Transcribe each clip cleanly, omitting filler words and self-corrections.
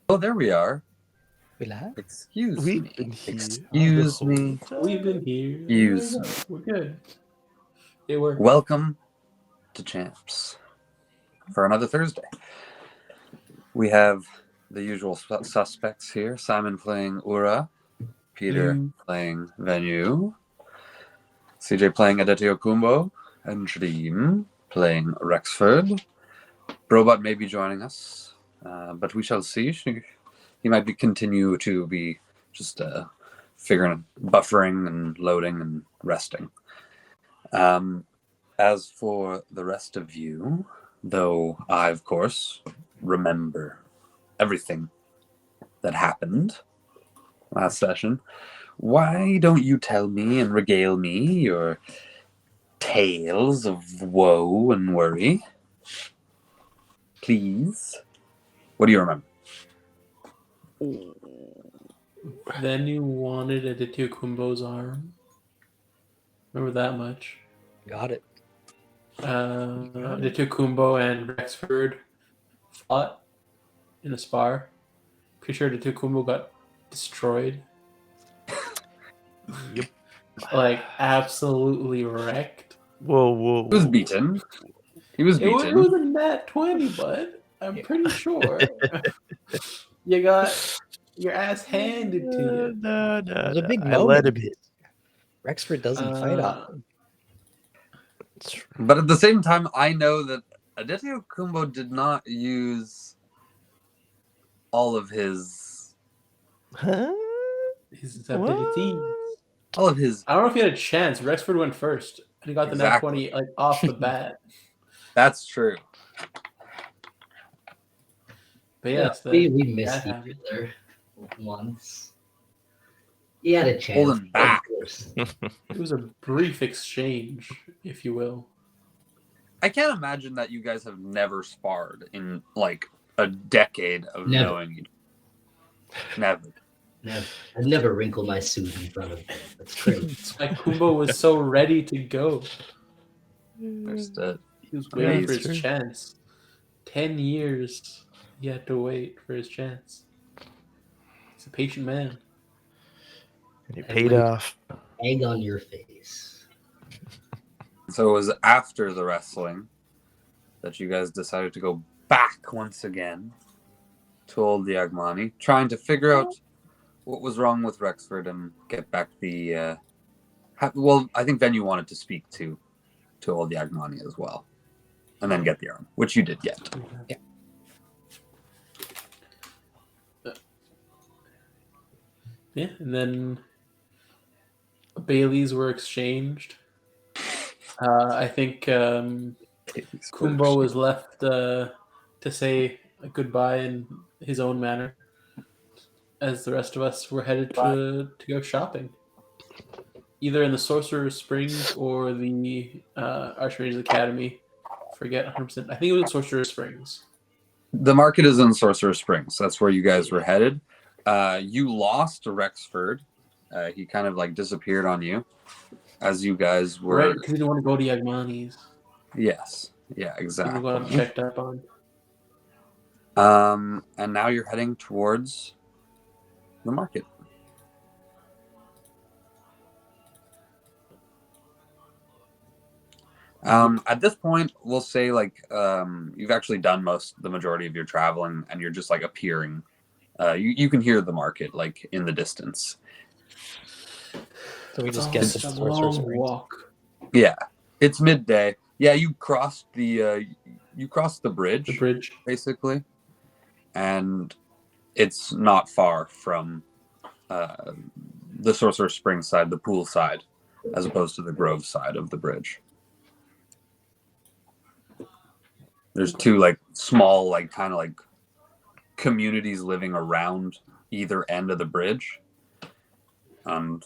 Oh, there we are. Relax. Excuse We've me. been here Excuse the me. whole We've been here. Excuse me. We're good. It worked. Welcome to Champs for another Thursday. We have the usual suspects here. Simon playing Ura, Peter playing Venue, CJ playing Adityo Kumbo, and Dream playing Rexford. Robot may be joining us, but we shall see. He might continue to be just buffering and loading and resting. As for the rest of you, though I, of course, remember everything that happened last session, why don't you tell me and regale me your tales of woe and worry? Please. What do you remember? Then you wanted Aditya Kumbo's arm. Remember that much. Got it. Aditya Kumbo and Rexford fought in a spar. Pretty sure Aditya Kumbo got destroyed. Yep. Like, absolutely wrecked. Whoa. He was beaten. He was It beaten. was a nat 20, bud. I'm pretty sure. You got your ass handed to you. No. It was a big I let him moment. hit. Rexford doesn't fight often. But at the same time, I know that Adityo Kumbo did not use all of his... Huh? His abilities. All of his... I don't know if he had a chance. Rexford went first, and he got the nat 20 like off the bat. That's true. But yes, we missed each other once. He had a chance. Holding back. It was a brief exchange, if you will. I can't imagine that you guys have never sparred in like a decade of knowing you. Never. I've never wrinkled my suit in front of him. That's crazy. Like Kumbo was so ready to go. Understood. He was waiting for his chance. 10 years he had to wait for his chance. He's a patient man. And he paid off. Egg on your face. So it was after the wrestling that you guys decided to go back once again to old Diagmani, trying to figure out what was wrong with Rexford and get back the... well, I think Venue wanted to speak to old Diagmani as well. And then get the arm, which you did get. Yeah. Yeah, and then Baileys were exchanged. I think Kumbo was left to say a goodbye in his own manner, as the rest of us were headed to go shopping, either in the Sorcerer's Springs or the Archmage's Academy. Forget 100%. I think it was Sorcerer's Springs. The market is in Sorcerer's Springs. That's where you guys were headed. You lost to Rexford. He kind of like disappeared on you as you guys were... Right, because he didn't want to go to Yagmani's. Yes. Yeah, exactly. He got checked up on. And now you're heading towards the market. At this point, we'll say like you've actually done the majority of your traveling, and you're just like appearing. You can hear the market like in the distance. So we just get to the Sorcerer's Springs. Walk. Yeah, it's midday. Yeah, you crossed the bridge. The bridge, basically, and it's not far from the Sorcerer's Springs side, the pool side, as opposed to the Grove side of the bridge. There's two like small, like kind of like communities living around either end of the bridge. And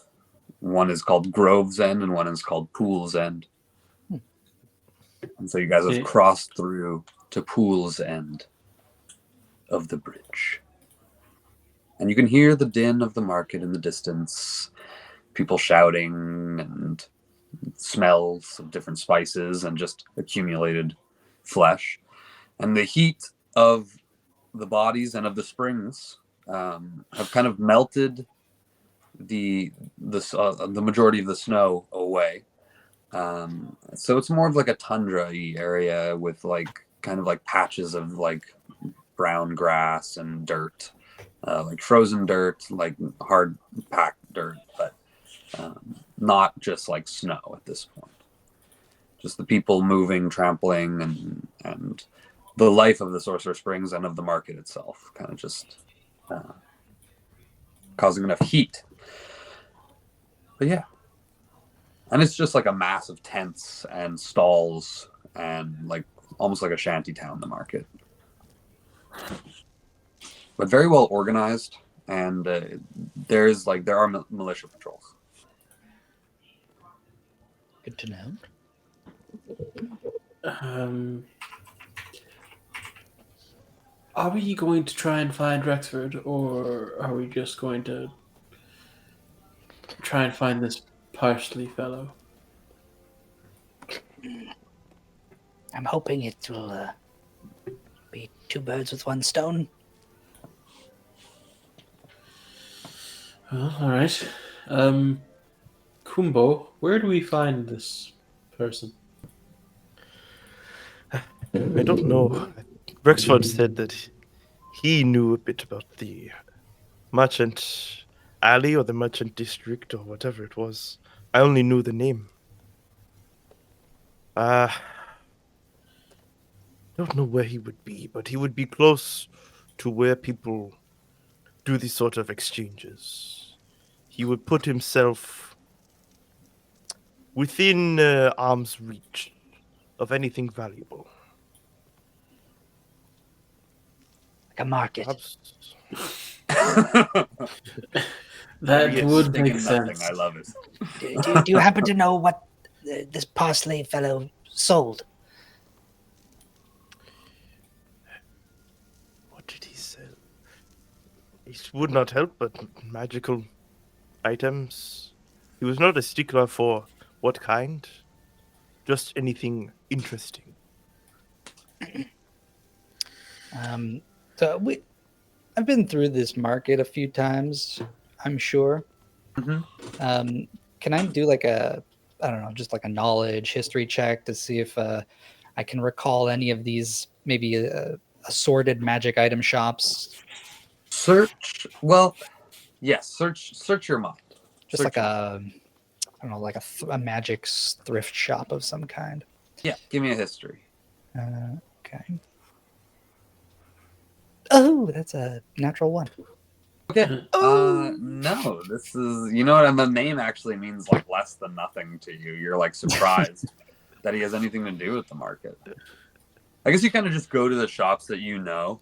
one is called Grove's End and one is called Pool's End. And so you guys have crossed through to Pool's End of the bridge. And you can hear the din of the market in the distance, people shouting and smells of different spices and just accumulated flesh. And the heat of the bodies and of the springs have kind of melted the majority of the snow away. So it's more of like a tundra-y area with like kind of like patches of like brown grass and dirt, like frozen dirt, like hard packed dirt, but not just like snow at this point. Just the people moving, trampling, and the life of the Sorcerer Springs and of the market itself, kind of just causing enough heat. But yeah, and it's just like a mass of tents and stalls and like almost like a shanty town, the market. But very well organized, and there are militia patrols. Good to know. Are we going to try and find Rexford, or are we just going to try and find this parsley fellow? I'm hoping it will be two birds with one stone. Well, all right. Kumbo, where do we find this person? I don't know. Rexford said that he knew a bit about the merchant alley or the merchant district or whatever it was. I only knew the name. Don't know where he would be, but he would be close to where people do these sort of exchanges. He would put himself within arm's reach of anything valuable. Like a market. Perhaps That Yes, would Thinking make nothing, sense. I love it. Do you happen to know what this parsley fellow sold? what did he sell? He would not help but magical items. He was not a stickler for what kind, just anything interesting. So I've been through this market a few times, I'm sure. Mhm. Can I do like a, I don't know, just like a knowledge history check to see if I can recall any of these maybe assorted magic item shops? Search. Well, yes. Search your mind. Just Search like your a, I don't know, like a magic thrift shop of some kind. Yeah, give me a history. Okay. Oh, that's a natural one. Okay. No, this is, you know what? The name actually means like less than nothing to you. You're like surprised that he has anything to do with the market. I guess you kind of just go to the shops that you know,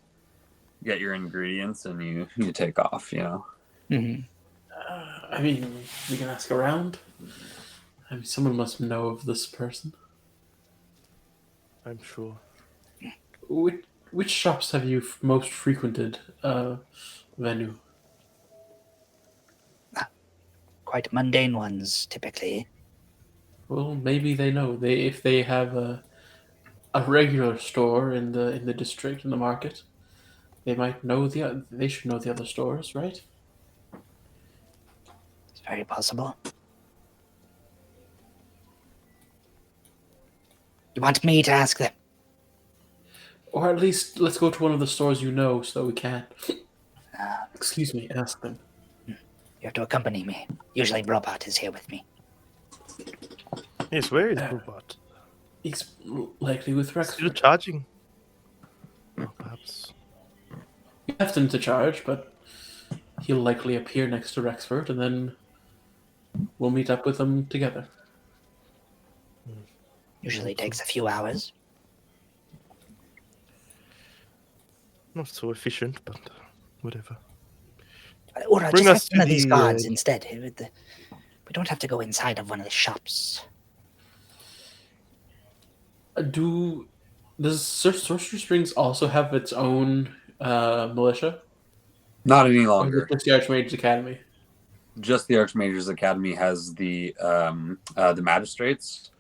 get your ingredients, and you take off. You know. Mm-hmm. I mean, we can ask around. I mean, someone must know of this person. I'm sure. Which shops have you most frequented, Venu? Quite mundane ones, typically. Well, maybe they know. If they have a regular store in the district in the market, they might know they should know the other stores, right? It's very possible. You want me to ask them? Or at least let's go to one of the stores you know, so we can. Excuse me, ask them. You have to accompany me. Usually Robot is here with me. Yes, where is Robot? He's likely with Still Rexford. charging? Oh, perhaps. We left him to charge, but he'll likely appear next to Rexford, and then we'll meet up with them together. Usually takes a few hours. Not so efficient, but whatever. Or I Bring just us have one to of these the, guards instead. We don't have to go inside of one of the shops. Does Sorcerer Springs also have its own militia? Not any Or is longer. it just the Archmage's Academy? Just the Archmage's Academy has the magistrates.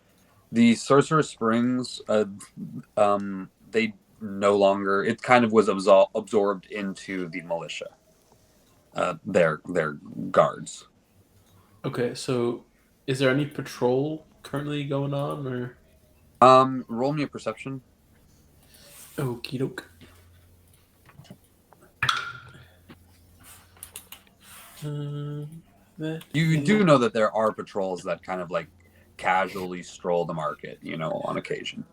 The Sorcerer Springs, they no longer. It kind of was absorbed into the militia. Their guards. Okay, so is there any patrol currently going on, or? Roll me a perception. Okie doke. That You is- do know that there are patrols that kind of like casually stroll the market, on occasion.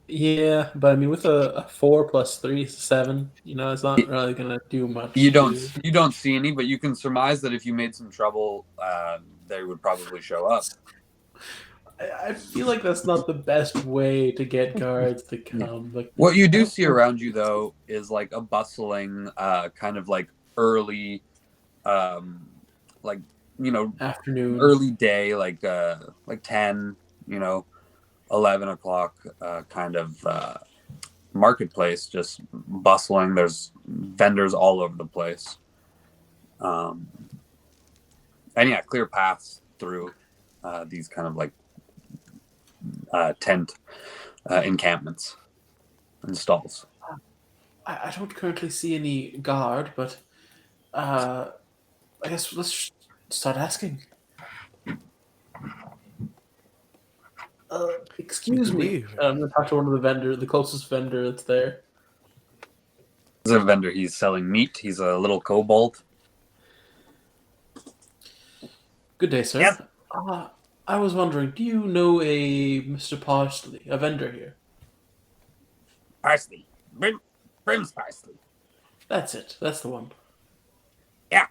Yeah, but I mean, with a 4 plus 3 is 7. It's not really gonna do much. You don't see any, but you can surmise that if you made some trouble, they would probably show up. I feel like that's not the best way to get guards to come. Like, What you do see around you, though, is like a bustling, kind of like early, like afternoon. early day, like 10, 11 o'clock, kind of marketplace, just bustling. There's vendors all over the place, and yeah, clear paths through these kind of like tent encampments and stalls. I don't currently see any guard, but I guess let's start asking. Excuse me. I'm gonna talk to one of the closest vendor that's there. He's a vendor. He's selling meat. He's a little kobold. Good day, sir. Yes. I was wondering, do you know a Mr. Parsley, a vendor here? Parsley. Brim's Parsley. That's it. That's the one. Yeah.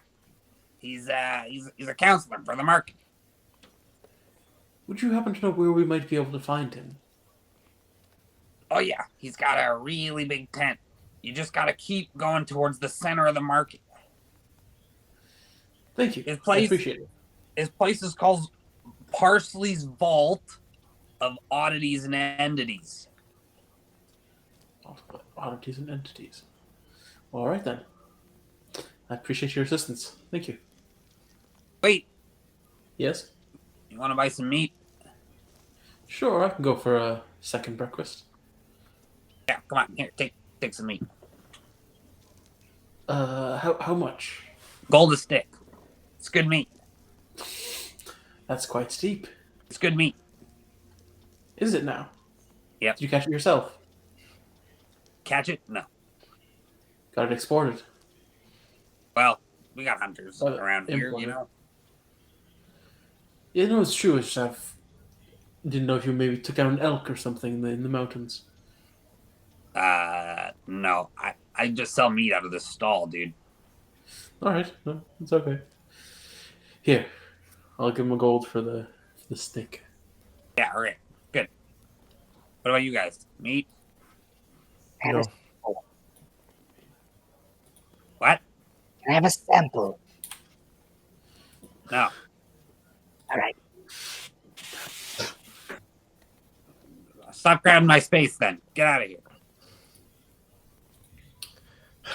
He's a counselor for the market. Would you happen to know where we might be able to find him? Oh yeah, he's got a really big tent. You just gotta keep going towards the center of the market. Thank you. His place, I appreciate it. His place is called Parsley's Vault of Oddities and Entities. Oddities and entities. All right then. I appreciate your assistance. Thank you. Wait, Yes. you want to buy some meat? Sure, I can go for a second breakfast. Yeah, come on, here, take some meat. How much? Gold a stick. It's good meat. That's quite steep. It's good meat. Is it now? Yep. Did you catch it yourself? Catch it? No. Got it exported. Well, we got hunters around here, imported. you know. Yeah, no, it's true. It's just didn't know if you maybe took out an elk or something in the mountains. No. I just sell meat out of this stall, dude. All right, no, it's okay. Here, I'll give him a gold for the stick. Yeah, all right. Good. What about you guys? Meat? Have No. a sample. What? Can I have a sample? No. All right. Stop grabbing my space then. Get out of here.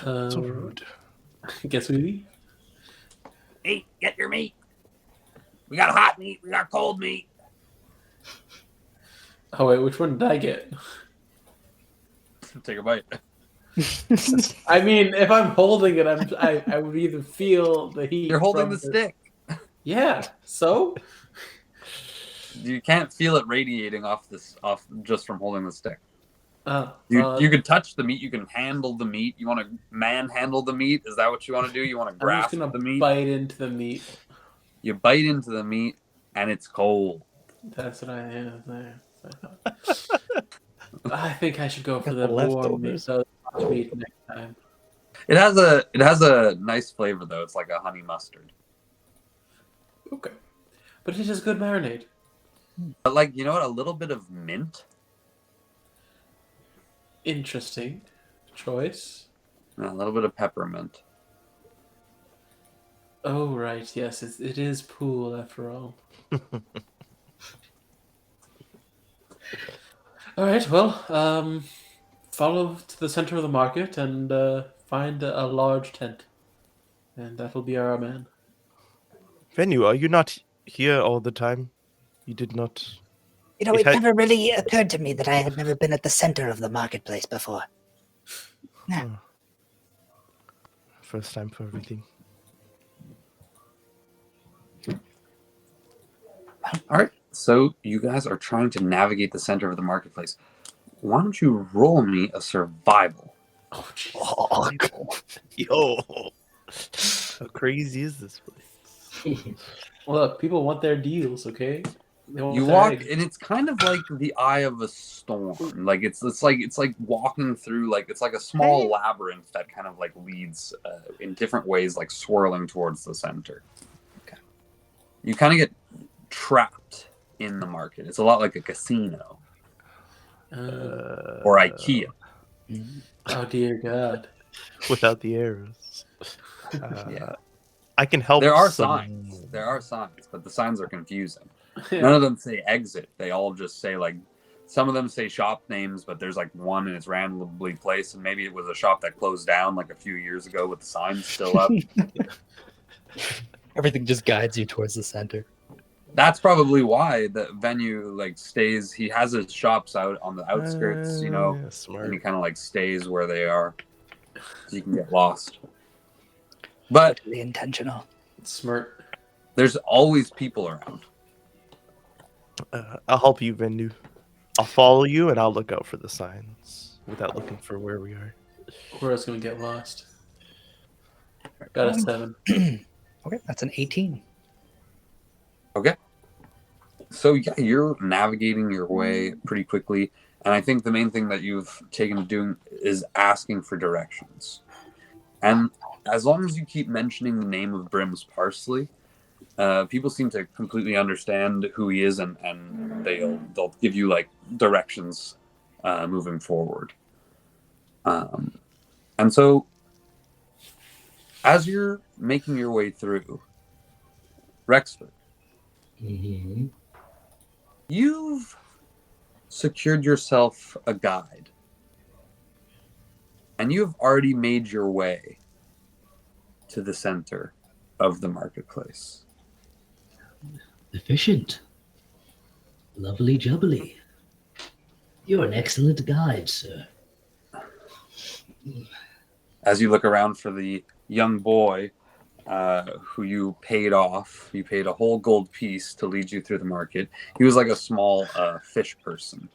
So rude. Guess we leave. Meat, get your meat. We got hot meat. We got cold meat. Oh wait, which one did I get? Take a bite. I mean, if I'm holding it, I would either feel the heat. You're holding from the stick. Yeah. So. You can't feel it radiating off just from holding the stick. You You can touch the meat. You can handle the meat. You want to manhandle the meat? Is that what you want to do? You want to I'm grasp just gonna the meat? bite into the meat. You bite into the meat, and it's cold. That's what I am. I think I should go for Got the the warm meat, leftovers. so hot meat next time. It has a nice flavor though. It's like a honey mustard. Okay, but it is good marinade. But like, you know what? A little bit of mint. Interesting choice. And a little bit of peppermint. Oh right, yes, it is pool after all. All right, well, follow to the center of the market and find a large tent, and that'll be our man. Venue, are you not here all the time? You did not. You know, It it had- never really occurred to me that I had never been at the center of the marketplace before. First time for everything. All right. So you guys are trying to navigate the center of the marketplace. Why don't you roll me a survival? Oh, jeez. Oh, yo, how crazy is this place? Look, people want their deals, okay? They want You their walk, eggs. and it's kind of like the eye of a storm. Like it's like walking through it's like a small labyrinth that kind of like leads in different ways, like swirling towards the center. Okay. You kind of get trapped in the market. It's a lot like a casino or IKEA. Oh dear God. Without the arrows. Yeah. I can help. There are some- signs. There are signs, but the signs are confusing. None of them say exit. They all just say some of them say shop names, but there's one and it's randomly placed, and maybe it was a shop that closed down a few years ago with the signs still up. Everything just guides you towards the center. That's probably why the venue stays. He has his shops out on the outskirts, Yeah, smart. and he kind of stays where they are, so you can get lost. But Totally intentional. Smart. there's always people around. I'll help you, Vendu. I'll follow you, and I'll look out for the signs without looking for where we are. We're just gonna get lost. Got a 7. Okay, that's an 18. Okay. So yeah, you're navigating your way pretty quickly, and I think the main thing that you've taken to doing is asking for directions. And as long as you keep mentioning the name of Brim's Parsley, people seem to completely understand who he is, and they'll give you directions moving forward. And so, as you're making your way through Rexford, Mm-hmm. you've secured yourself a guide, and you've already made your way to the center of the marketplace. Efficient. Lovely jubbly. You're an excellent guide, sir. As you look around for the young boy who you paid off, you paid a whole gold piece to lead you through the market. He was like a small fish person.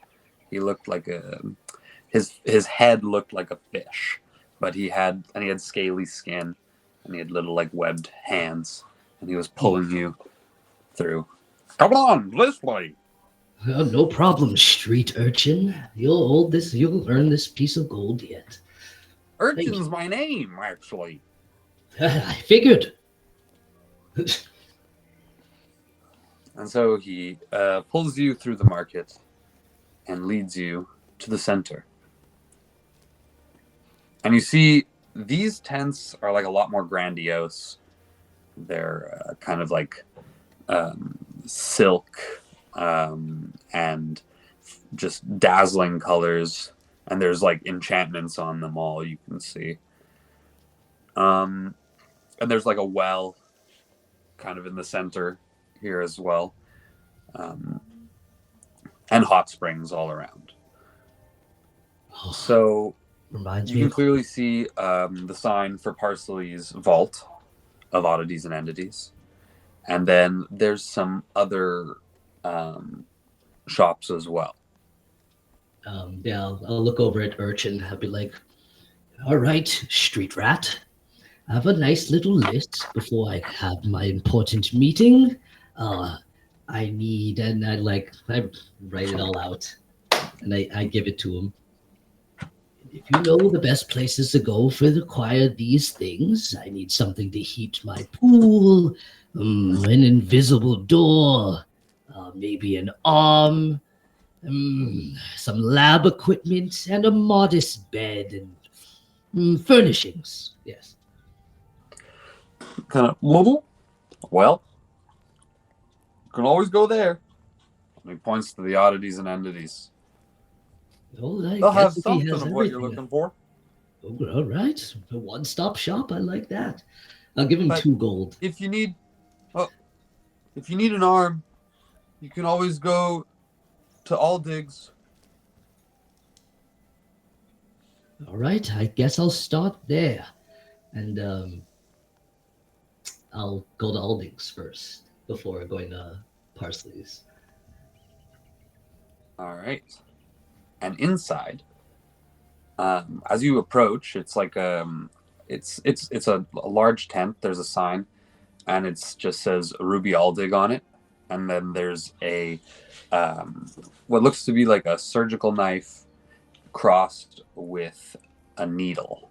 He looked like his head looked like a fish, but he had scaly skin, and he had little webbed hands, and he was pulling you through. Come on, this way. Oh, no problem, street urchin. You'll earn this piece of gold yet. Urchin's my name, actually. I figured. And so he pulls you through the market and leads you to the center. And you see these tents are a lot more grandiose. They're kind of silk and just dazzling colors. And there's enchantments on them all, you can see. And there's a well kind of in the center here as well. And hot springs all around. So Reminds you me can of clearly see the sign for Parsley's Vault of Oddities and Entities. And then there's some other shops as well. yeah, I'll look over at Urchin. I'll be like, all right, street rat. I have a nice little list before I have my important meeting. I need, and I write it all out, and I give it to him. If you know the best places to go for acquire these things, I need something to heat my pool, an invisible door, maybe an arm, some lab equipment, and a modest bed and furnishings. Yes. Kind of mobile. Well, can always go there. And he points to the Oddities and Entities. Well, I They'll have guess if he something has of what you're everything. looking for. Oh, all right, a one-stop shop. I like that. I'll give him But 2 gold. If you need an arm, you can always go all digs. All right, I guess I'll start there. And I'll go to Aldings first before going to Parsley's. All right. And inside, as you approach, it's like it's a large tent. There's a sign, and it just says Ruby Aldig on it. And then there's a what looks to be like a surgical knife crossed with a needle,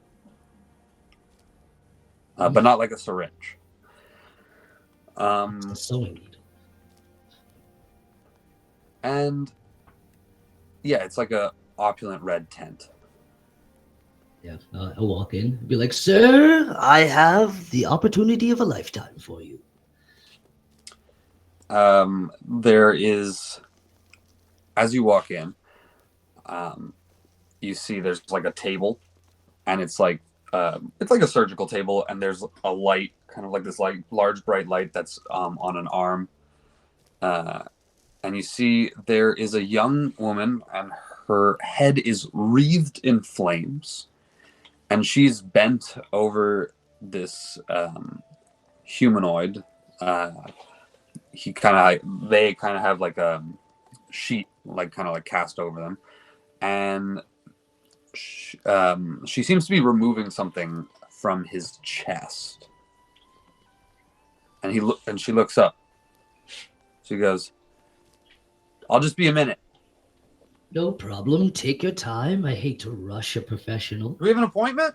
but not like a syringe. It's a sewing needle. And yeah, it's like a opulent red tent. Yeah, I'll walk in and be like, "Sir, I have the opportunity of a lifetime for you." There is, as you walk in, you see there's like a table, and it's like a surgical table, and there's a light, kind of like this like large bright light that's on an arm, and you see there is a young woman, and her head is wreathed in flames, and she's bent over this humanoid. They kind of have like a sheet, like kind of like cast over them, and she seems to be removing something from his chest. And she looks up. She goes, "I'll just be a minute." No problem. Take your time. I hate to rush a professional. Do we have an appointment?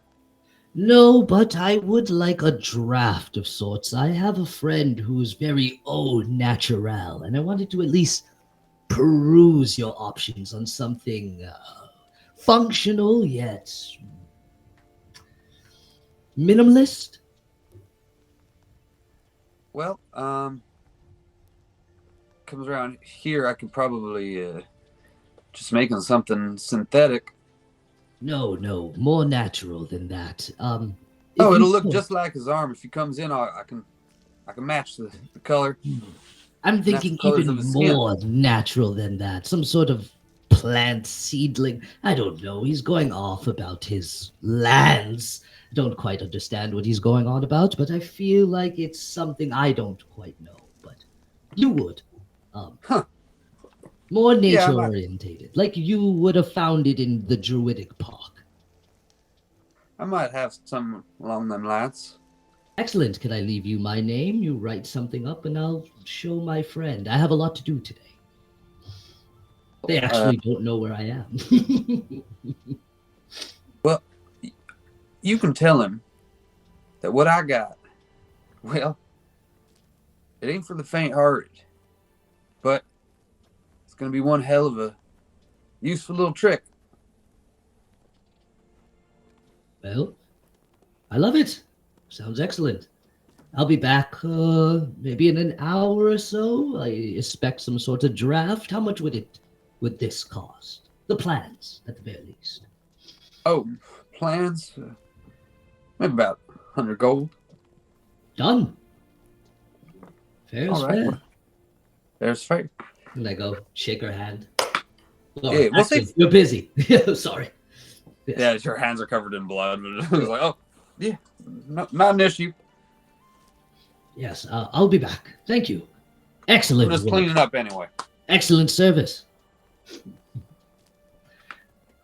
No, but I would like a draft of sorts. I have a friend who's very au naturel, and I wanted to at least peruse your options on something functional yet minimalist. Well, comes around here, I could probably just making something synthetic. No, more natural than that. It'll look just like his arm. If he comes in, I can match the color. I'm thinking even more natural than that. Some sort of plant seedling. I don't know. He's going off about his lands. I don't quite understand what he's going on about, but I feel like it's something I don't quite know. But you would. More nature orientated, like you would have found it in the Druidic Park. I might have some along them lines. Excellent. Can I leave you my name? You write something up and I'll show my friend. I have a lot to do today. They actually don't know where I am. Well, you can tell him that what I got, well, it ain't for the faint-hearted, but it's going to be one hell of a useful little trick. Well, I love it. Sounds excellent. I'll be back maybe in an hour or so. I expect some sort of draft. How much would this cost? The plans, at the very least. Oh, plans? Maybe about 100 gold. Done. Fair is fair. There's fair. And I go shake her hand. Hey, You're busy. Sorry. Yeah, your hands are covered in blood. It was like, oh, yeah, not an issue. Yes, I'll be back. Thank you. Excellent. I'm just cleaning up anyway. Excellent service.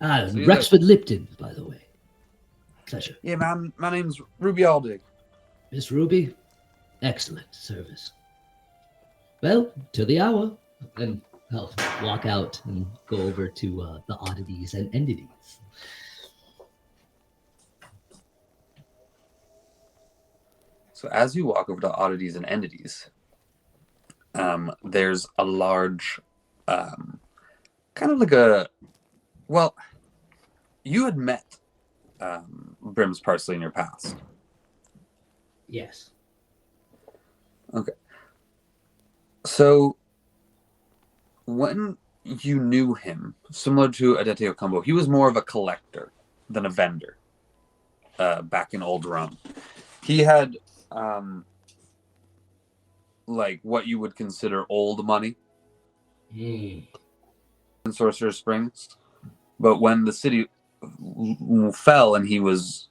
Rexford Lipton, by the way. Pleasure. Yeah, man, my name's Ruby Aldig. Miss Ruby, excellent service. Well, to the hour. And I'll walk out and go over to the oddities and entities. So as you walk over to oddities and entities, there's a large, kind of like a, well, you had met Brim's Parsley in your past. Yes. Okay. So when you knew him, similar to Adetio Combo, he was more of a collector than a vendor back in Old Rome. He had like what you would consider old money. Sorcerer's Springs. But when the city fell and he was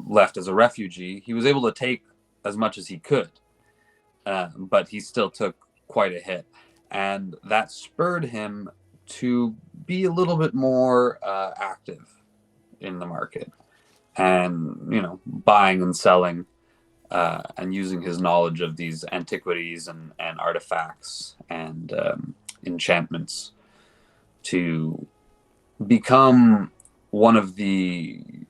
left as a refugee, he was able to take as much as he could. But he still took quite a hit. And that spurred him to be a little bit more active in the market. And, buying and selling and using his knowledge of these antiquities and artifacts and enchantments to become one of the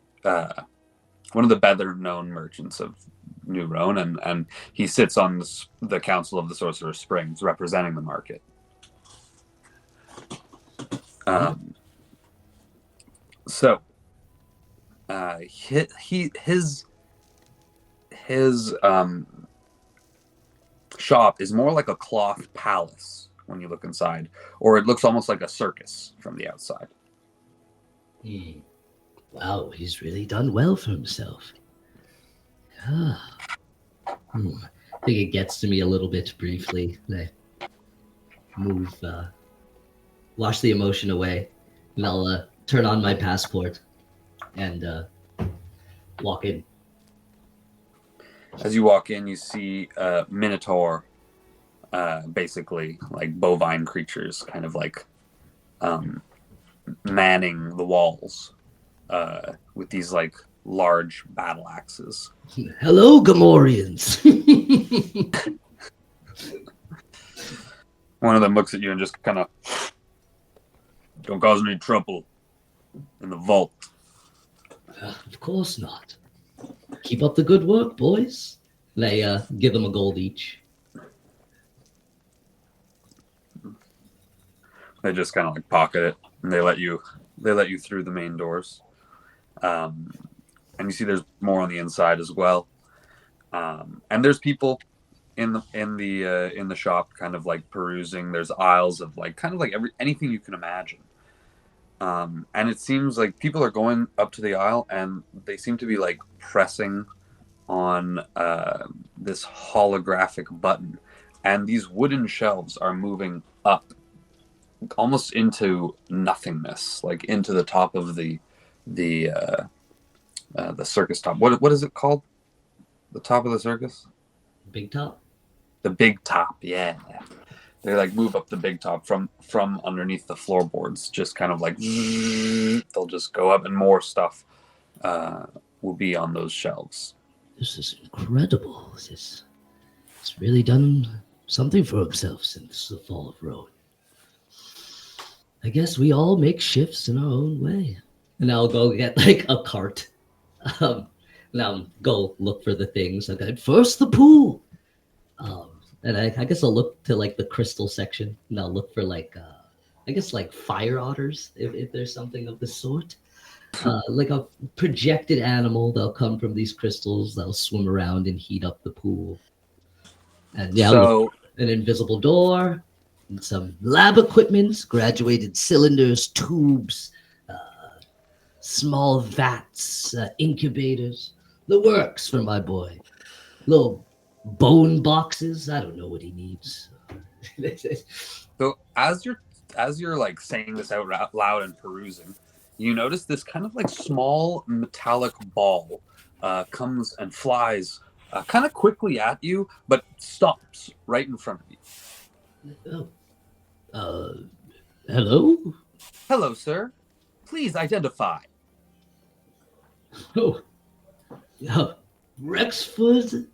better known merchants of New Roan, and he sits on the Council of the Sorcerer's Springs, representing the market. So his shop is more like a cloth palace when you look inside, or it looks almost like a circus from the outside. Wow, he's really done well for himself. I think it gets to me a little bit briefly. I move, wash the emotion away, and I'll turn on my passport and walk in. As you walk in, you see Minotaur, basically like bovine creatures, kind of like manning the walls with these like large battle axes. Hello, Gamorreans. One of them looks at you and just kind of, don't cause any trouble in the vault. Of course not. Keep up the good work, boys. They give them a gold each. They just kind of like pocket it, and they let you through the main doors. And you see there's more on the inside as well. And there's people in the shop, kind of like perusing. There's aisles of like kind of like anything you can imagine. And it seems like people are going up to the aisle, and they seem to be like pressing on this holographic button, and these wooden shelves are moving up almost into nothingness, like into the top of the circus top. What is it called? The top of the circus? Big top? The big top, yeah. They like move up the big top from underneath the floorboards, just kind of like they'll just go up, and more stuff will be on those shelves. This is incredible. It's really done something for himself since the fall of Roan. I guess we all make shifts in our own way. And I'll go get like a cart. Now go look for the things. Okay, first the pool. And I guess I'll look to like the crystal section, and I'll look for like I guess like fire otters if there's something of the sort. Like a projected animal, they'll come from these crystals, they'll swim around and heat up the pool. And yeah, So an invisible door, and some lab equipment, graduated cylinders, tubes, small vats, incubators, the works for my boy. Little bone boxes, I don't know what he needs. So as you're like saying this out loud and perusing, you notice this kind of like small metallic ball comes and flies kind of quickly at you, but stops right in front of you. Hello? Hello, sir. Please identify. Oh, Rexford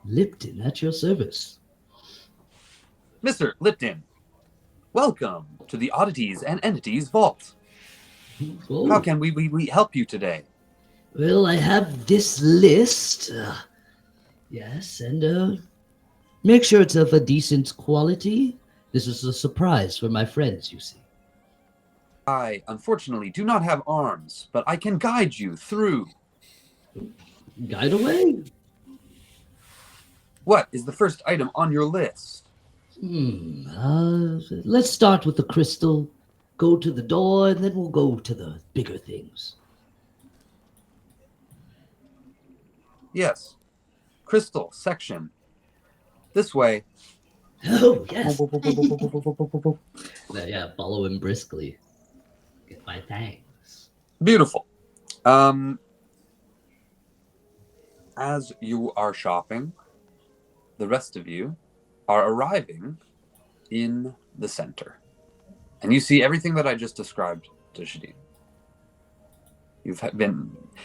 Lipton at your service. Mr. Lipton, welcome to the Oddities and Entities Vault. Oh. How can we help you today? Well, I have this list. Yes, and make sure it's of a decent quality. This is a surprise for my friends, you see. I, unfortunately, do not have arms, but I can guide you through. Guide away. What is the first item on your list? Let's start with the crystal, go to the door, and then we'll go to the bigger things. Yes. Crystal section. This way. Oh, yes. Yeah, follow him briskly. get my thanks. Beautiful. As you are shopping, the rest of you are arriving in the center. And you see everything that I just described to Shadeen.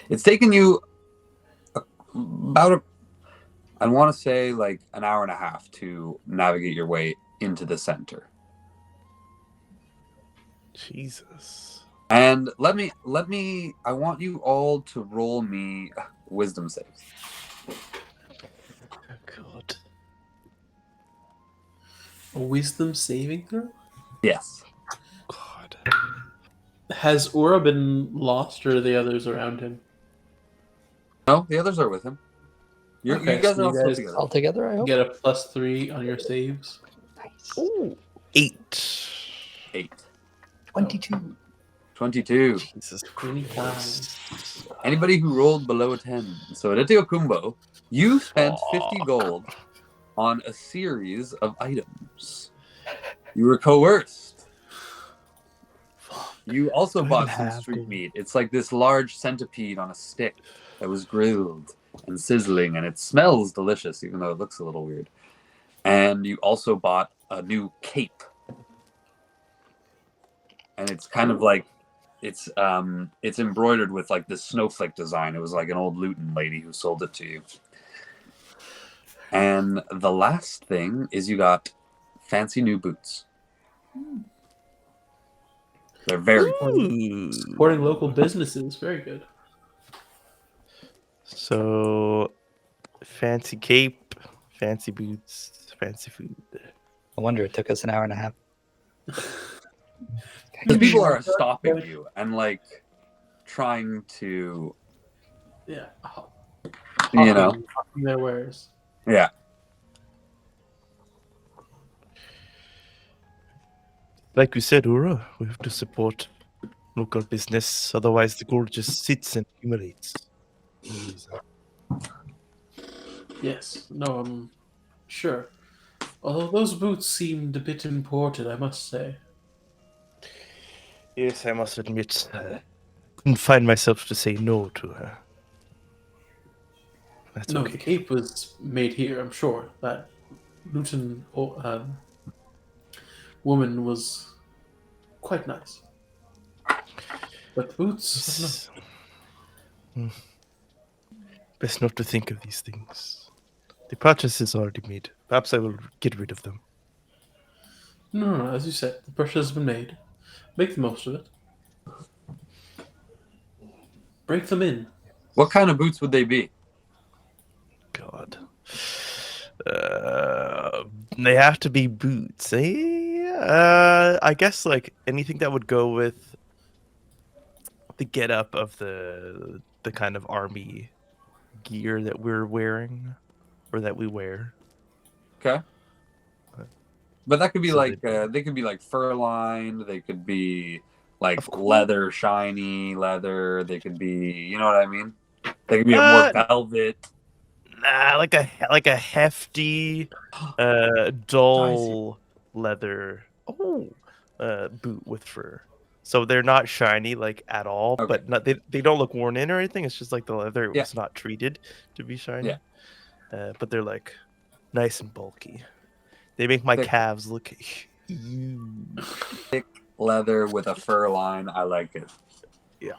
It's taken you about I want to say like an hour and a half to navigate your way into the center. Jesus. And let me I want you all to roll me wisdom saves. Oh, God. A wisdom saving throw? Yes. God. Has Aura been lost, or are the others around him? No, the others are with him. You guys so are you all still guys together. All together, I hope. get a +3 on your saves. Nice. Ooh. 8. 8. 22. 22. Jesus 25. Christ. Anybody who rolled below a 10. So at Kumbo, you spent 50 gold on a series of items. You were coerced. You also Do I bought even some have street gold? meat. It's like this large centipede on a stick that was grilled and sizzling, and it smells delicious, even though it looks a little weird. And you also bought a new cape. And it's kind of like it's embroidered with like this snowflake design. It was like an old Luton lady who sold it to you. And the last thing is you got fancy new boots. They're very Ooh. Supporting local businesses, very good. So, fancy cape, fancy boots, fancy food. No wonder it took us an hour and a half. because people are stopping you and like trying to Yeah, you know hawking their wares. yeah. Like we said, Ura, we have to support local business. Otherwise, the gold just sits and accumulates. Yes, no, I'm sure. Although those boots seemed a bit imported, I must say. Yes, I must admit, couldn't find myself to say no to her. That's No, okay. the cape was made here, I'm sure. That Luton woman was quite nice. But the boots, I don't know. Yes. Best not to think of these things. The purchase is already made. Perhaps I will get rid of them. No, as you said, the brush has been made. Make the most of it. Break them in. What kind of boots would they be? God. They have to be boots. I guess like anything that would go with the getup of the kind of army gear that we're wearing or that we wear. Okay. But that could be So like they could be like fur lined, they could be like Of course. leather, shiny leather, they could be, you know what I mean? They could be a more velvet. Nah, like a hefty, dull leather. Boot with fur. So they're not shiny like at all, Okay. but not, they don't look worn in or anything. It's just like the leather Yeah. was not treated to be shiny. Yeah. But they're like nice and bulky. They make my Thick. calves look huge. Thick leather with a fur line. I like it. Yeah.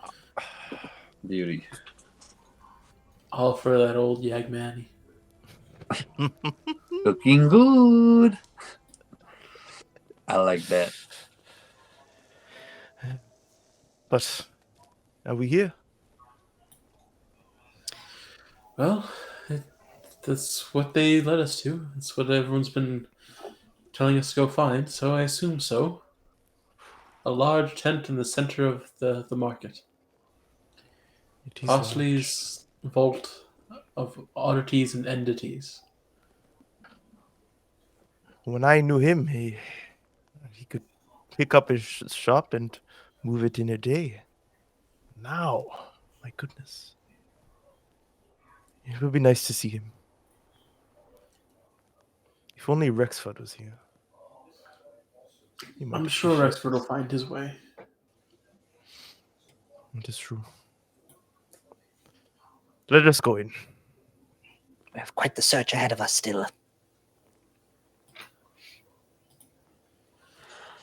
Beauty. All for that old Yagmani. Looking good. I like that. But are we here? Well, that's what they led us to. It's what everyone's been telling us to go find, so I assume so. A large tent in the center of the market. It is Costly's vault of oddities and entities. when I knew him, he could pick up his shop and move it in a day. Now, my goodness. It would be nice to see him. If only Rexford was here. He might I'm sure appreciate Rexford will find his way. It is true. Let us go in. We have quite the search ahead of us still.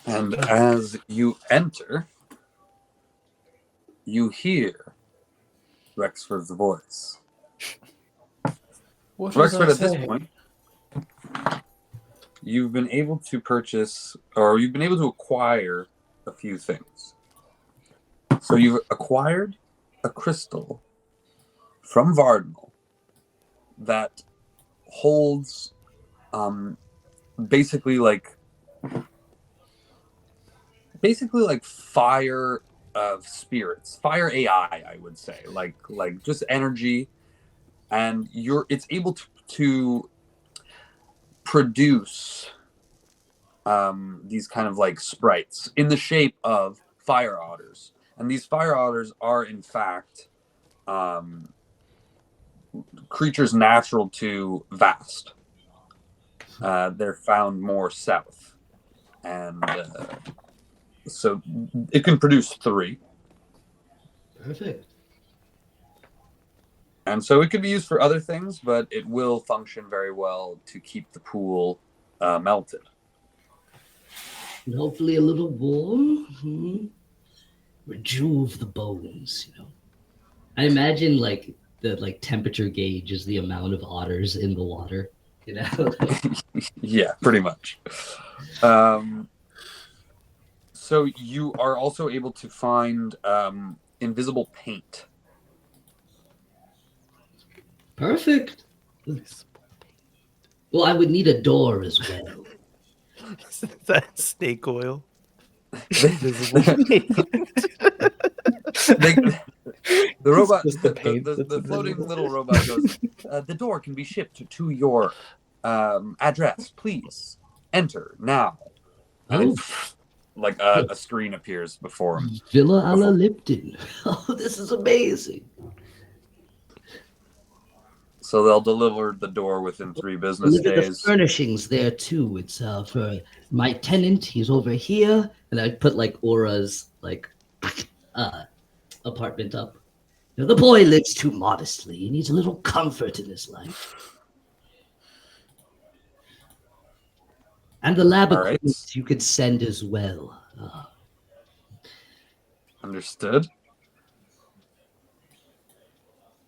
And as you enter, you hear Rexford's voice. What was I Rexford, at this saying? point, you've been able to purchase, or you've been able to acquire a few things. So you've acquired a crystal from Vardnal that holds basically like fire of spirits, fire AI, I would say, like just energy, and it's able to produce these kind of like sprites in the shape of fire otters, and these fire otters are in fact creatures natural to Vast. They're found more south, and so it can produce 3. Perfect. And so it could be used for other things, but it will function very well to keep the pool melted. And hopefully a little warm. Rejuve the bones, you know. I imagine like the temperature gauge is the amount of otters in the water, you know. Yeah, pretty much. So you are also able to find invisible paint. Perfect. Well, I would need a door as well. That's snake oil. The robot, Just the paint that's the floating invisible. little robot goes, the door can be shipped to your address. Please enter now. Oh, Like a screen appears before him. Villa a la Lipton. Oh, this is amazing. So they'll deliver the door within 3 business Look at the days. furnishings there too. It's for my tenant. He's over here, and I put like Aura's apartment up. You know, the boy lives too modestly. He needs a little comfort in his life. And the lab All right. equipment you could send as well. Understood.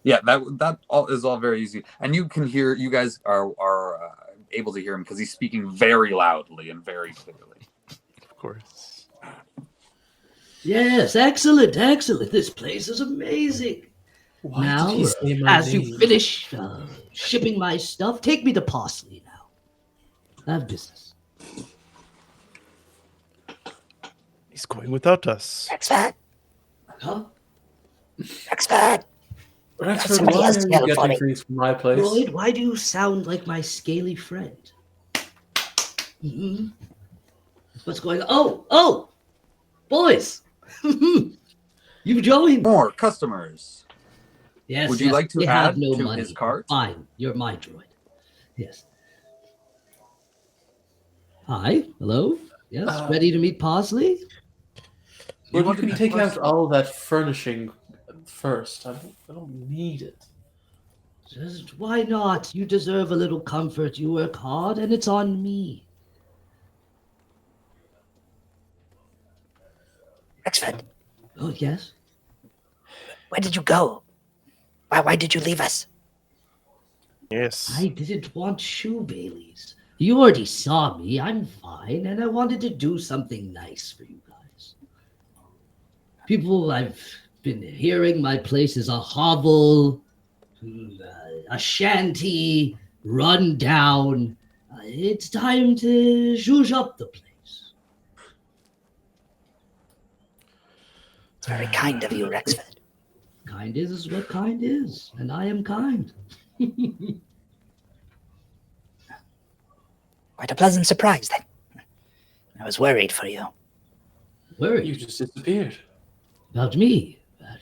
Yeah, that all is all very easy, and you can hear. You guys are able to hear him because he's speaking very loudly and very clearly. Of course. Yes, excellent, excellent. This place is amazing. Why Now, did he say my as name? you finish shipping my stuff, take me to Parsley now. I have business. He's going without us. Rexford! Huh? Rexford! Rexford, Somebody why else are yell you for getting me. things from my place? Lloyd, why do you sound like my scaly friend? What's going on? Oh! Boys! You've joined. More customers. Yes, Would you yes, like to we have add no to money. his cart? Fine, you're my droid. Yes. Hi, hello. Yes, ready to meet Parsley? Well, you want to can meet take out Parsley? all that furnishing first. I don't need it. Just why not? You deserve a little comfort. You work hard, and it's on me. Rexford, Oh yes. where did you go? Why did you leave us? Yes. I didn't want shoe Baileys. You already saw me. I'm fine, and I wanted to do something nice for you guys. People, I've been hearing my place is a hovel, a shanty, run down. It's time to zhuzh up the place. It's very kind of you, Rexford. Kind is what kind is, and I am kind. Quite a pleasant surprise, then. I was worried for you. Worried You just disappeared. about me.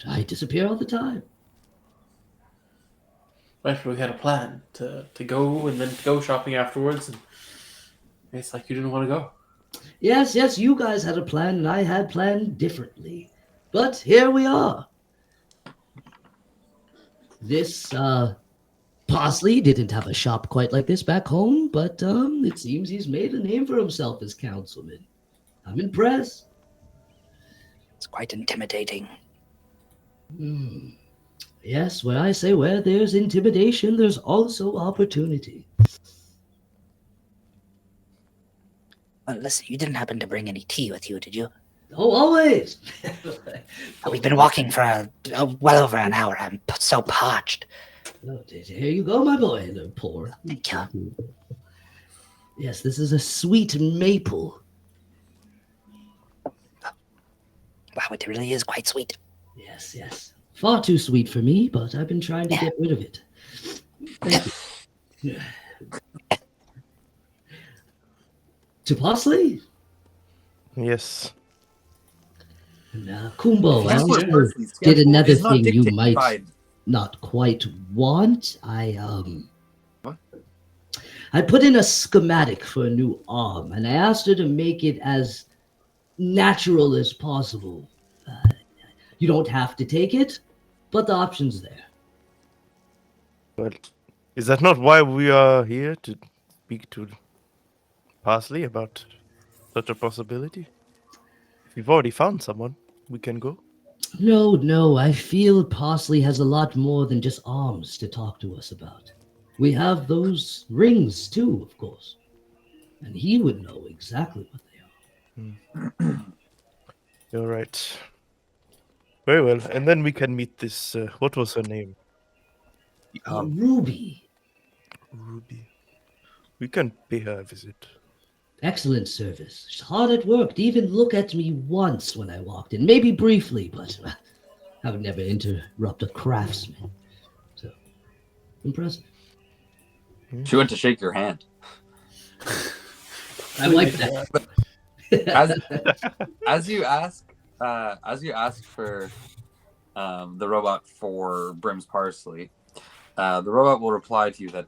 I disappear all the time. Right, we had a plan to go and then to go shopping afterwards, and it's like you didn't want to go. Yes, you guys had a plan, and I had planned differently. But here we are. This Parsley didn't have a shop quite like this back home, but it seems he's made a name for himself as councilman. I'm impressed. It's quite intimidating. Yes, when I say where there's intimidation, there's also opportunity. Listen, you didn't happen to bring any tea with you, did you? Oh, always. We've been walking for well over an hour. I'm so parched. Oh, here you go, my boy. Pour. Thank you. Yes, this is a sweet maple. Wow, it really is quite sweet. Yes, yes. Far too sweet for me, but I've been trying to get rid of it. Thank you. To Parsley? Yes. And Kumbo, I Chancellor also Parsley's did schedule another is not thing you dictated might by- not quite want. What? I put in a schematic for a new arm, and I asked her to make it as natural as possible. You don't have to take it, but the option's there. But is that not why we are here to speak to Parsley about such a possibility? If we've already found someone, we can go. No, I feel Parsley has a lot more than just arms to talk to us about. We have those rings too, of course. And he would know exactly what they are. You're right. Very well. And then we can meet this, what was her name? Ruby. Ruby. We can pay her a visit. Excellent service. She's hard at work to even look at me once when I walked in. Maybe briefly, but I would never interrupt a craftsman. So, impressive. She went to shake your hand. I like that. As you ask for the robot for Brim's Parsley, the robot will reply to you that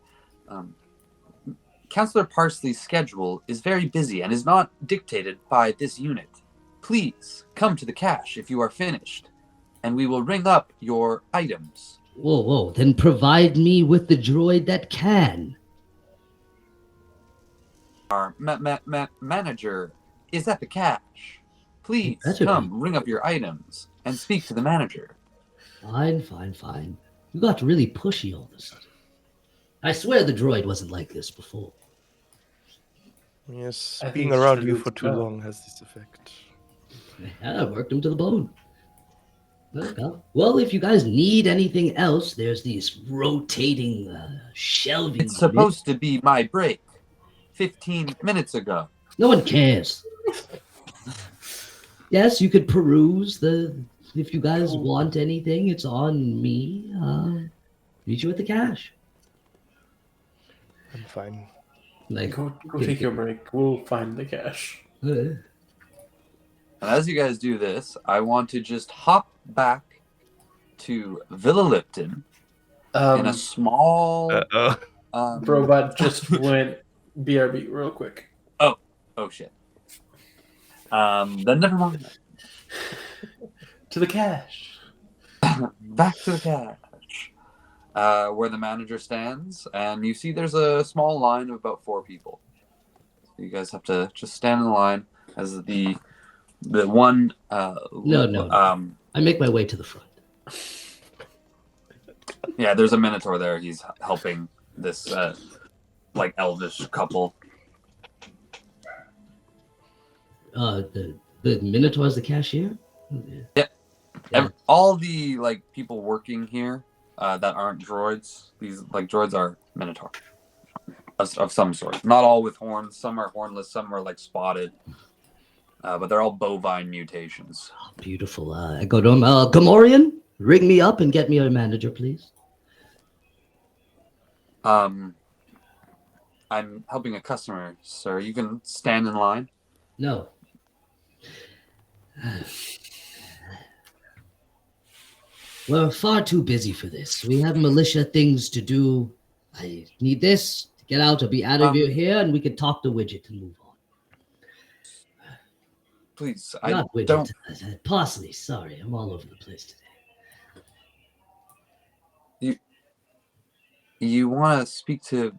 Councillor Parsley's schedule is very busy and is not dictated by this unit. Please come to the cache if you are finished, and we will ring up your items. Whoa. Then provide me with the droid that can. Our manager is at the cache. Please Better come, be. ring up your items, and speak to the manager. Fine. You got really pushy all of a sudden. I swear the droid wasn't like this before. Yes, I think being it's around just you a for good too job. long has this effect. Yeah, I worked him to the bone. Well, if you guys need anything else, there's these rotating shelving. It's supposed to be my break 15 minutes ago. No one cares. Yes, you could peruse if you guys want anything, it's on me. Meet you at the cache. I'm fine. Like, Go take your break. We'll find the cache. And as you guys do this, I want to just hop back to Villa Lipton in a small... Robot just went BRB real quick. Oh, shit. Then never mind. To the cache. Back to the cache, where the manager stands, and you see there's a small line of about 4 people. So you guys have to just stand in the line as the one. No. I make my way to the front. Yeah, there's a Minotaur there. He's helping this like elvish couple. The Minotaur's the cashier? Yeah. All the like people working here that aren't droids. These like droids are Minotaur of some sort. Not all with horns. Some are hornless. Some are like spotted. But they're all bovine mutations. Beautiful. I go to him. Gamorrean, ring me up and get me a manager, please. I'm helping a customer, sir. You can stand in line. No. We're far too busy for this. We have militia things to do. I need this to get out or be out of your hair, and we can talk to Widget and move on. Please, Not I Widget. don't. Parsley. Sorry, I'm all over the place today. You want to speak to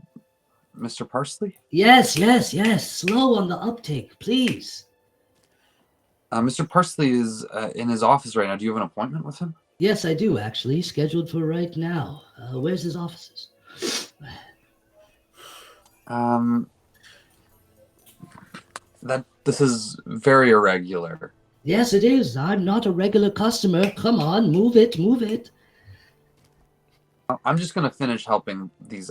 Mr. Parsley? Yes. Slow on the uptake, please. Mr. Parsley is in his office right now. Do you have an appointment with him? Yes, I do, actually. Scheduled for right now. Where's his offices? This is very irregular. Yes, it is. I'm not a regular customer. Come on, move it. I'm just gonna finish helping these.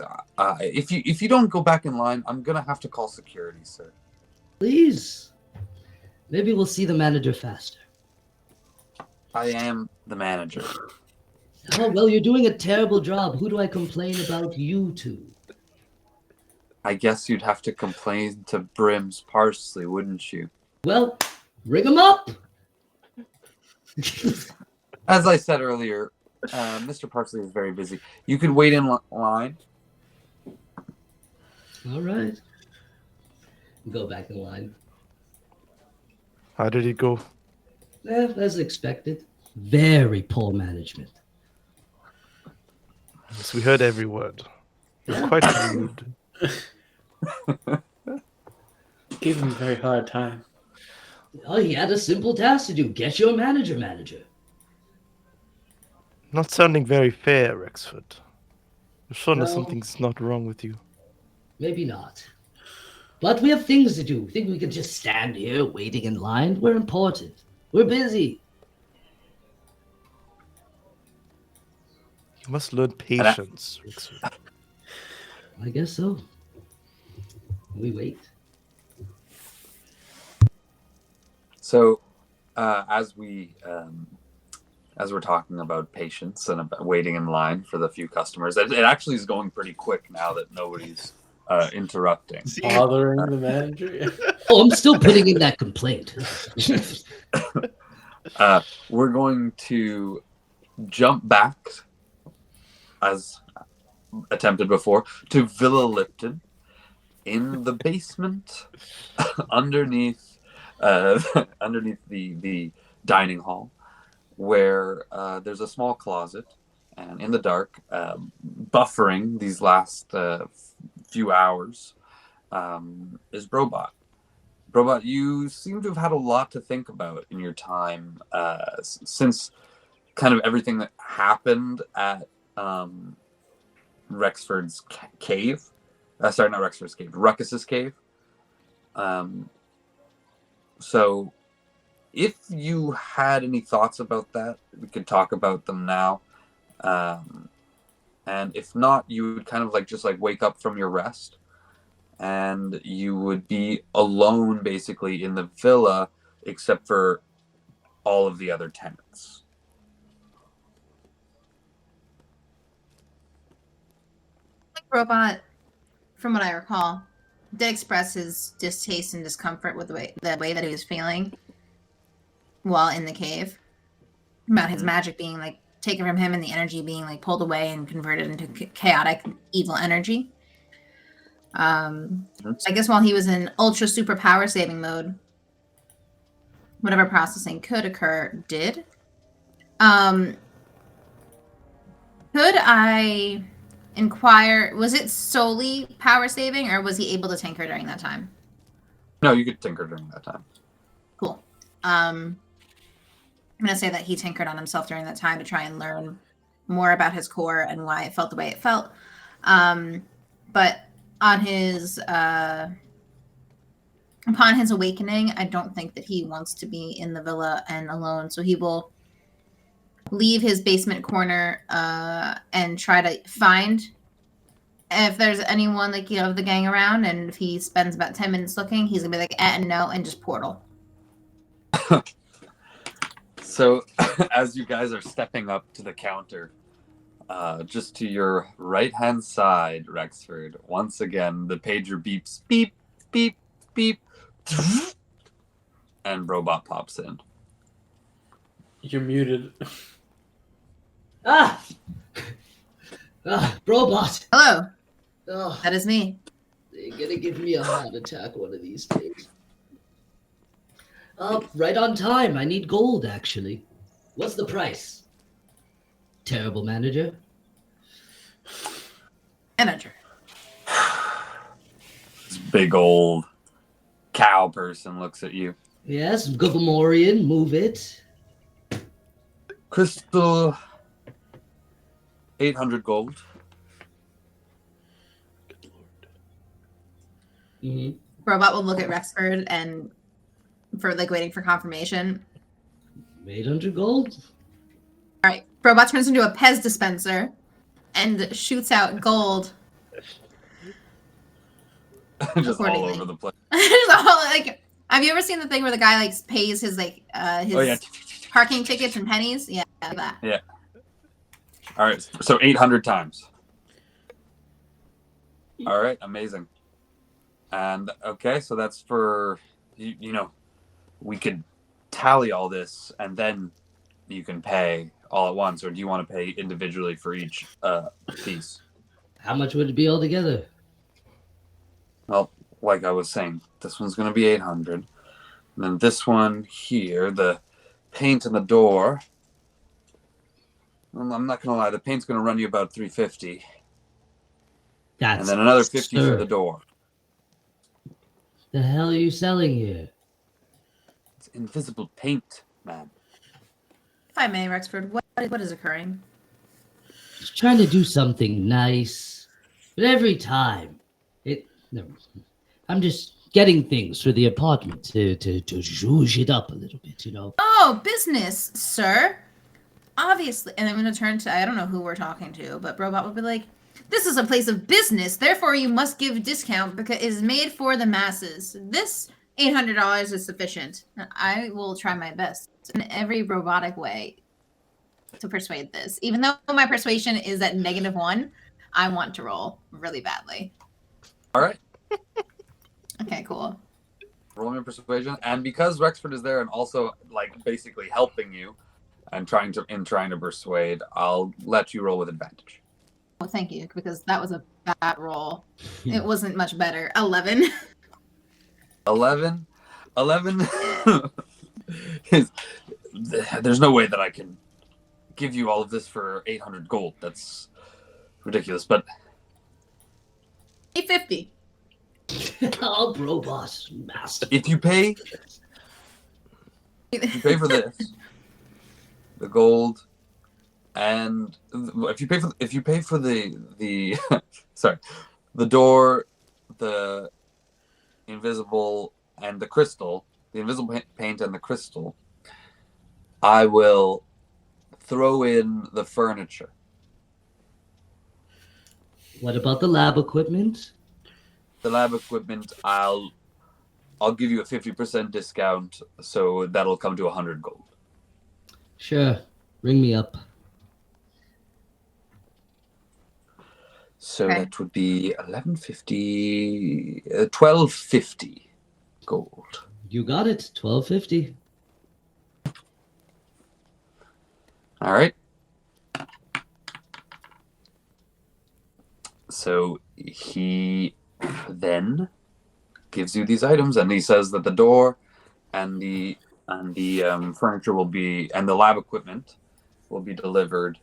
If you don't go back in line, I'm gonna have to call security, sir. Please. Maybe we'll see the manager faster. I am the manager. Oh, well, you're doing a terrible job. Who do I complain about you to? I guess you'd have to complain to Brim's Parsley, wouldn't you? Well, ring him up. As I said earlier, Mr. Parsley is very busy. You could wait in line. All right. Go back in line. How did it go? As expected. Very poor management. Yes, we heard every word. It was quite rude. Gave him a very hard time. Oh, he had a simple task to do. Get your manager. Not sounding very fair, Rexford. You're sure No. something's not wrong with you. Maybe not. But we have things to do. Think we can just stand here waiting in line? We're important. We're busy. You must learn patience, Rexford. I guess so. We wait. So, as we're talking about patience and about waiting in line for the few customers, it actually is going pretty quick now that nobody's interrupting. Bothering the manager. Oh, I'm still putting in that complaint. We're going to jump back, as attempted before, to Villa Lipton in the basement underneath the dining hall, where there's a small closet, and in the dark, buffering these last few hours, is Brobot. Brobot, you seem to have had a lot to think about in your time since kind of everything that happened at Rexford's cave. Sorry, not Rexford's cave, Ruckus's cave. So if you had any thoughts about that, we could talk about them now. And if not, you would kind of just wake up from your rest, and you would be alone basically in the villa, except for all of the other tenants. Robot, from what I recall, did express his distaste and discomfort with the way that he was feeling while in the cave, about his magic being taken from him and the energy being pulled away and converted into chaotic evil energy. I guess while he was in ultra super power saving mode, whatever processing could occur did. Could I inquire, was it solely power saving, or was he able to tinker during that time? No, you could tinker during that time. Cool. I'm going to say that he tinkered on himself during that time to try and learn more about his core and why it felt the way it felt. But on his upon his awakening, I don't think that he wants to be in the villa and alone, so he will leave his basement corner and try to find if there's anyone of the gang around, and if he spends about 10 minutes looking, he's gonna be no, and just portal. So as you guys are stepping up to the counter, just to your right hand side, Rexford, once again the pager beeps, beep beep beep, and Robot pops in. You're muted. Robot. Hello, Oh, that is me. you're gonna give me a heart attack one of these days. Right on time. I need gold, actually. What's the price? Terrible manager. manager. This big old cow person looks at you. Yes, Gugumorian, move it. Crystal, 800 gold. Mm-hmm. Robot will look at Rexford and for like waiting for confirmation. 800 gold. All right, Robot turns into a Pez dispenser and shoots out gold. Just all Accordingly. over the place. Like, have you ever seen the thing where the guy like pays his his Oh, yeah. parking tickets and pennies? Yeah, like that. Yeah. All right. So 800 times. All right. Amazing. And okay, so that's for, you know, we could tally all this and then you can pay all at once, or do you want to pay individually for each piece? How much would it be altogether? Well, like I was saying, this one's going to be 800. And then this one here, the paint in the door. Well, I'm not going to lie, the paint's going to run you about 350. That's And then another 50 for absurd. the door. The hell are you selling here? It's invisible paint, man. If I may, Rexford, what is occurring? Just trying to do something nice, but every time I'm just getting things for the apartment to zhuzh it up a little bit, you know. Oh, business, sir. Obviously, and I'm going to turn to, I don't know who we're talking to, but Robot will be like, this is a place of business, therefore you must give discount because it is made for the masses. This $800 is sufficient. I will try my best in every robotic way to persuade this. Even though my persuasion is at -1, I want to roll really badly. All right. Okay, cool. Roll me persuasion. And because Rexford is there and also like basically helping you and trying to persuade, I'll let you roll with advantage. Well, thank you, because that was a bad roll. It wasn't much better. 11. 11? 11? There's no way that I can give you all of this for 800 gold. That's ridiculous, but 850. Oh, bro, boss, master. if you pay for this, the gold, and if you pay for the sorry, the door, the invisible and the crystal, the invisible paint and the crystal, I will throw in the furniture. What about the lab equipment? The lab equipment, I'll give you a 50% discount, so that'll come to 100 gold. Sure, ring me up. So Okay. that would be 1150, 1250 gold. You got it, 1250. All right. So he then gives you these items, and he says that the door and the furniture will be, and the lab equipment will be delivered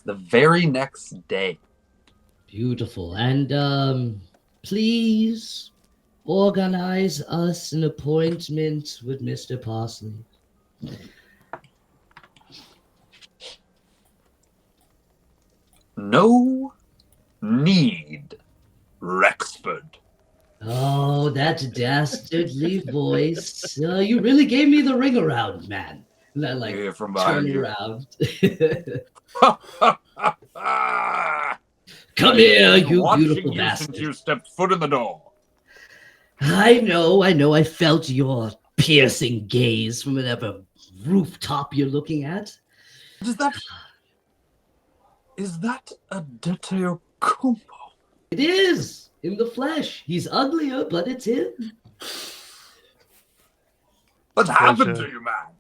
the very next day. Beautiful. And please organize us an appointment with Mr. Parsley. No need, Rexford. Oh, that dastardly voice. You really gave me the ring around, man. And I You like hear from behind turn you. around. Ah, Come here, you watching beautiful you bastard. since you stepped foot in the door. I know. I felt your piercing gaze from whatever rooftop you're looking at. Is that a Deteo Kumbo? It is in the flesh. He's uglier, but it's him. What happened Pleasure. to you, man?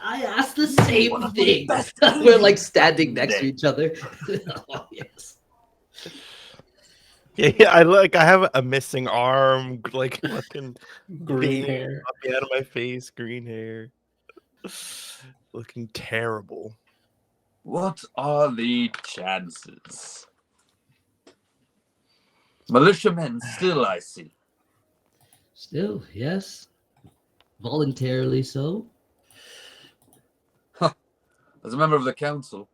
I asked the same One of the thing. best We're like standing next to day. each other. Oh, yes. Yeah, I have a missing arm, like fucking Green veins hair. popping out of my face, green hair, looking terrible. What are the chances? Militiamen still, I see. Still, yes. Voluntarily so. As a member of the council,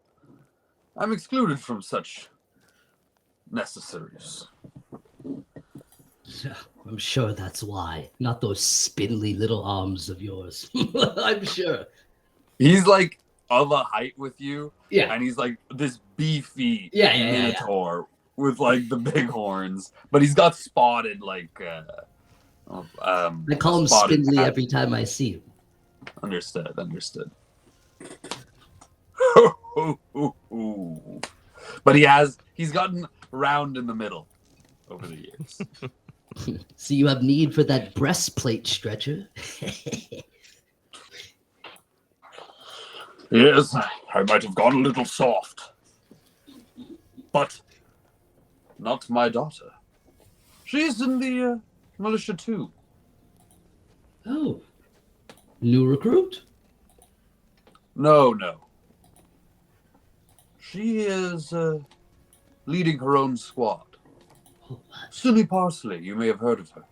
I'm excluded from such necessaries. I'm sure that's why. Not those spindly little arms of yours. I'm sure. He's like of a height with you, Yeah. and he's like this beefy Yeah. minotaur with like the big horns, but he's got spotted like I call him spotted spindly patches. every time I see him. Understood. But he's gotten round in the middle over the years. So you have need for that breastplate stretcher? Yes, I might have gone a little soft. But not my daughter. She's in the militia too. Oh. New recruit? No. She is leading her own squad. Oh, Silly Parsley, you may have heard of her.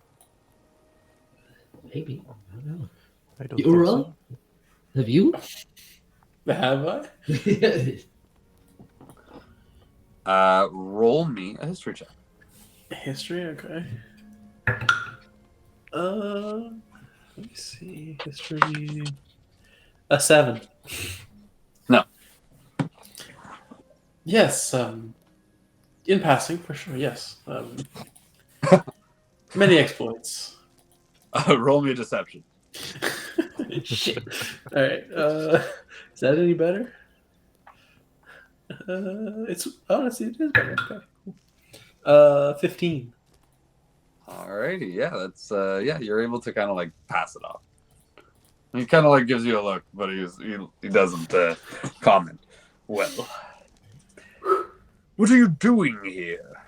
maybe. I don't know. I don't You're think up? so. Have you? Have I? Roll me a history check. History, okay. Let me see. History. A 7. No. Yes. In passing, for sure. Yes. Many exploits. Roll me a deception. Shit. All right. Is that any better? It's honestly it is better. Okay. Cool. 15. Alrighty, yeah, that's you're able to kind of like pass it off. He kind of like gives you a look, but he doesn't comment. Well, what are you doing here,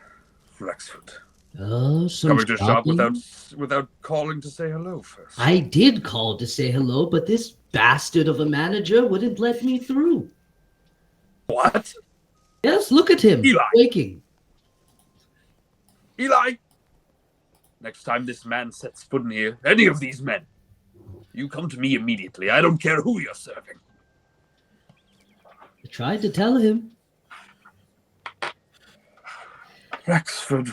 Rexford? Some Coming to shop shopping? without calling to say hello first. I did call to say hello, but this bastard of a manager wouldn't let me through. What? Yes, look at him. Eli. Waking. Eli! Next time this man sets foot in here, any of these men, you come to me immediately. I don't care who you're serving. I tried to tell him. Rexford.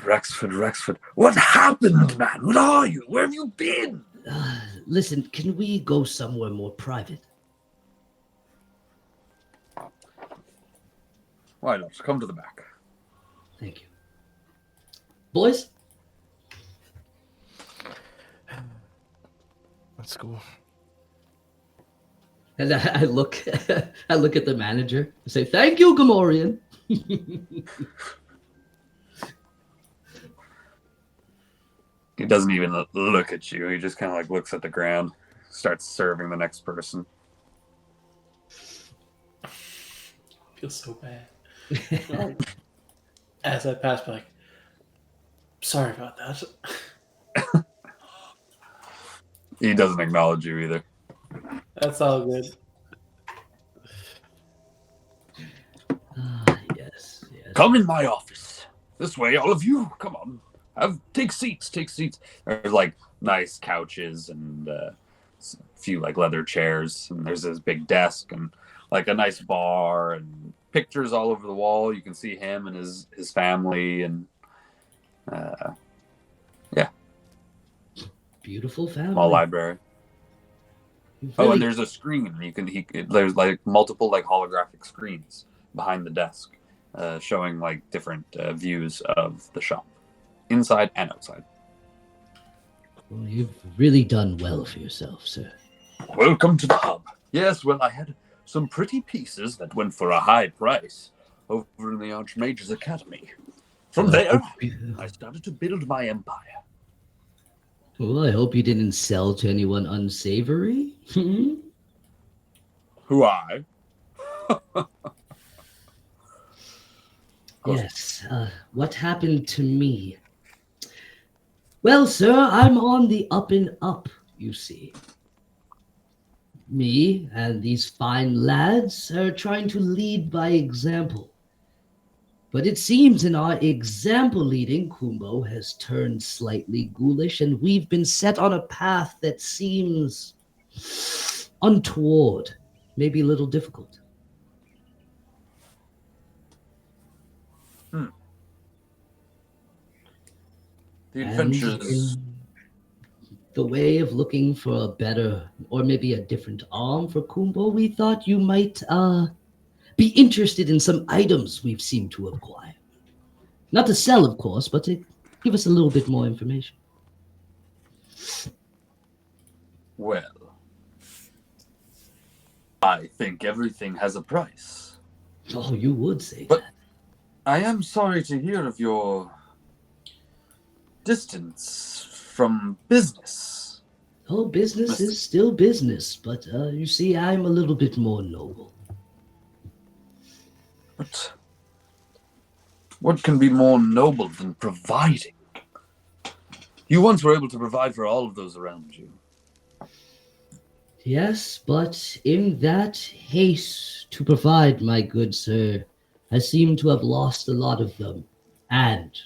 What happened, man? What are you? Where have you been? Listen, can we go somewhere more private? Why not? Come to the back. Thank you. Boys? Let's go. And I look I look at the manager and say, thank you, Gamorrean. He doesn't even look at you. He just kind of like looks at the ground, starts serving the next person. Feels so bad. As I pass by, like, sorry about that. He doesn't acknowledge you either. That's all good. Yes. Come in my office. This way, all of you. Come on. Take seats. There's like nice couches and a few like leather chairs, and there's this big desk and like a nice bar and pictures all over the wall. You can see him and his family and Beautiful family. small library. Oh, and there's a screen. There's like multiple like holographic screens behind the desk, showing like different views of the shop, inside and outside. Well, you've really done well for yourself, sir. Welcome to the hub. Yes, well, I had some pretty pieces that went for a high price over in the Archmage's Academy. From there, I started to build my empire. Well, I hope you didn't sell to anyone unsavory. Who I? Yes. What happened to me? Well, sir, I'm on the up and up, you see. Me and these fine lads are trying to lead by example. But it seems in our example leading, Kumbo has turned slightly ghoulish, and we've been set on a path that seems untoward, maybe a little difficult. The And adventures. in the way of looking for a better, or maybe a different arm for Kumbo, we thought you might be interested in some items we've seemed to acquire. Not to sell, of course, but to give us a little bit more information. Well, I think everything has a price. Oh, you would say But- that. I am sorry to hear of your distance from business. Oh, business is still business, but you see, I'm a little bit more noble. But what can be more noble than providing? You once were able to provide for all of those around you. Yes, but in that haste to provide, my good sir, I seem to have lost a lot of them, and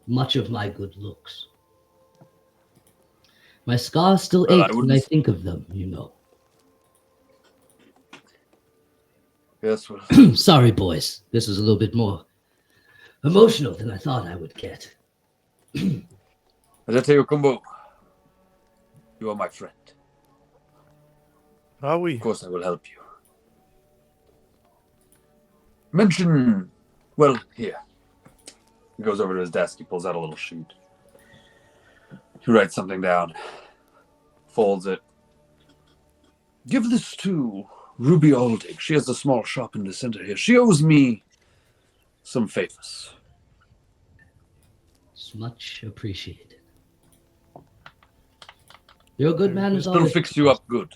much of my good looks. My scars still Well, I ache when I wouldn't- think of them, you know. Yes, well, Sorry, boys. This was a little bit more emotional than I thought I would get. Ajate Okumbo, you are my friend. Are we? Of course I will help you. Mention, well, here. He goes over to his desk, he pulls out a little sheet. He writes something down, folds it. Give this to Ruby Aldig. She has a small shop in the center here. She owes me some favors. It's much appreciated. You're a good man as It'll always. fix you up good.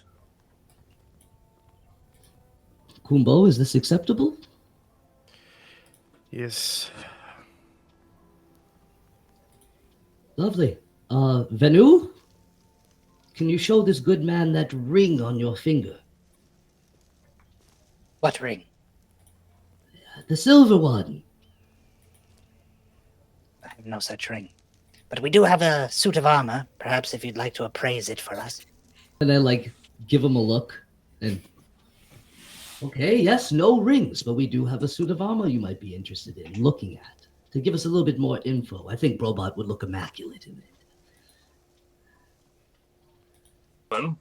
Kumbo, is this acceptable? Yes. Lovely. Venu? Can you show this good man that ring on your finger? What ring? The silver one. I have no such ring. But we do have a suit of armor. Perhaps if you'd like to appraise it for us. And I give him a look and okay, yes, no rings, but we do have a suit of armor you might be interested in looking at. To give us a little bit more info. I think Brobot would look immaculate in it. Well,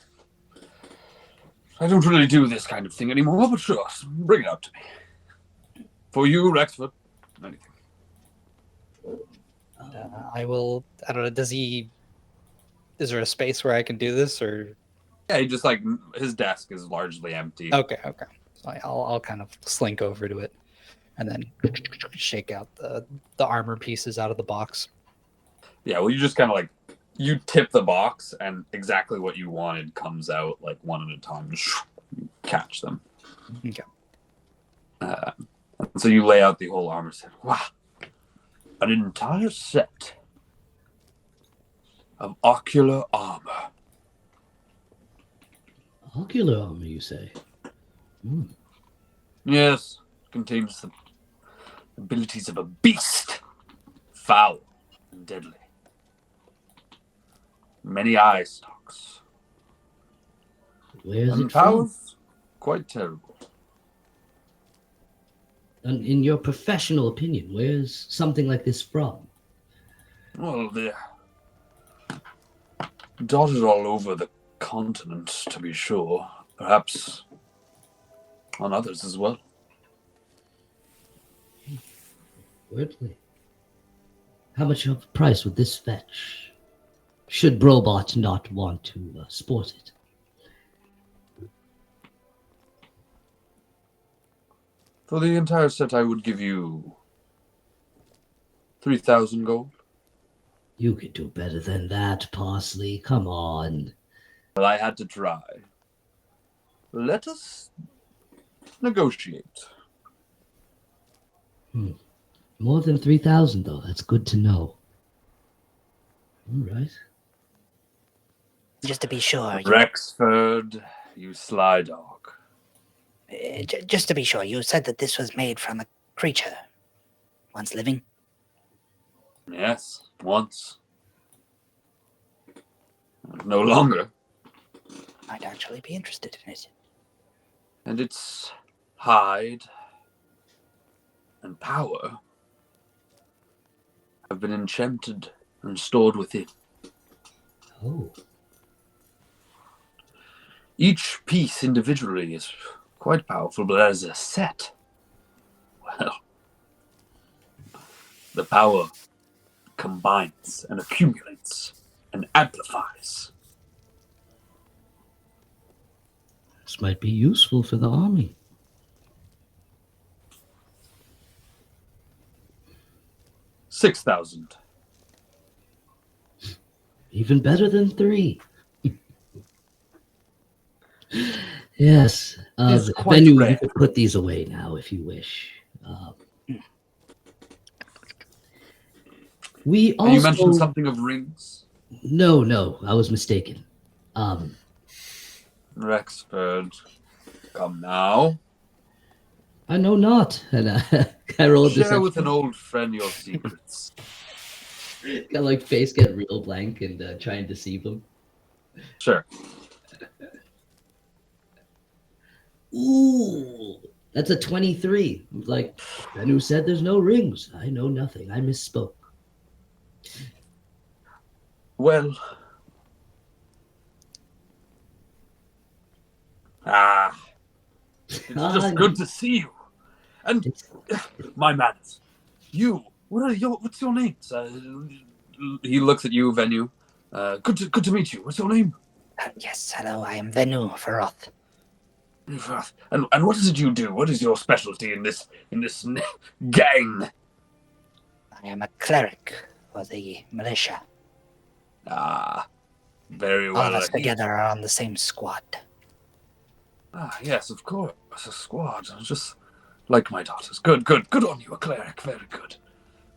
I don't really do this kind of thing anymore, but sure, bring it up to me. For you, Rexford, anything. I will. I don't know. Is there a space where I can do this, or? Yeah, he just his desk is largely empty. Okay. So I'll kind of slink over to it, and then shake out the armor pieces out of the box. Yeah, well, you just kind of you tip the box, and exactly what you wanted comes out one at a time. Just catch them. Okay. So you lay out the whole armor set. Wow, an entire set of ocular armor. Ocular armor, you say? Yes, contains the abilities of a beast, foul and deadly. Many eye stalks. Where is And it from? powers quite terrible. And in your professional opinion, where's something like this from? Well, they're dotted all over the continent, to be sure. Perhaps on others as well. Weirdly. How much of a price would this fetch? Should Brobot not want to sport it? For the entire set, I would give you 3,000 gold. You could do better than that, Parsley. Come on. Well, I had to try. Let us negotiate. More than 3,000, though. That's good to know. All right. Just to be sure. Rexford, you sly dog. Just to be sure, you said that this was made from a creature. Once living? Yes, once. No longer. Might actually be interested in it. And its hide and power have been enchanted and stored within. Oh, Each piece individually is quite powerful, but as a set, well, the power combines and accumulates and amplifies. this might be useful for the army. 6,000. Even better than 3. Yes. It's quite Venu, rare. you could put these away now if you wish. We also... You mentioned something of rings. No, I was mistaken. Rexford, come now. I know not. And I rolled this. Share with an old friend your secrets. Got like face get real blank and try and deceive him. Sure. Ooh, that's a 23. Like, Venu said there's no rings. I know nothing. I misspoke. Well, it's just good to see you. And my manners. What's your name? He looks at you, Venu. Good to meet you. What's your name? Yes, hello, I am Venu Feroth. And what is it you do? What is your specialty in this gang? I am a cleric for the militia. Very well. All of us together are on the same squad. Yes, of course. A squad. Just like my daughters. Good on you, a cleric. Very good.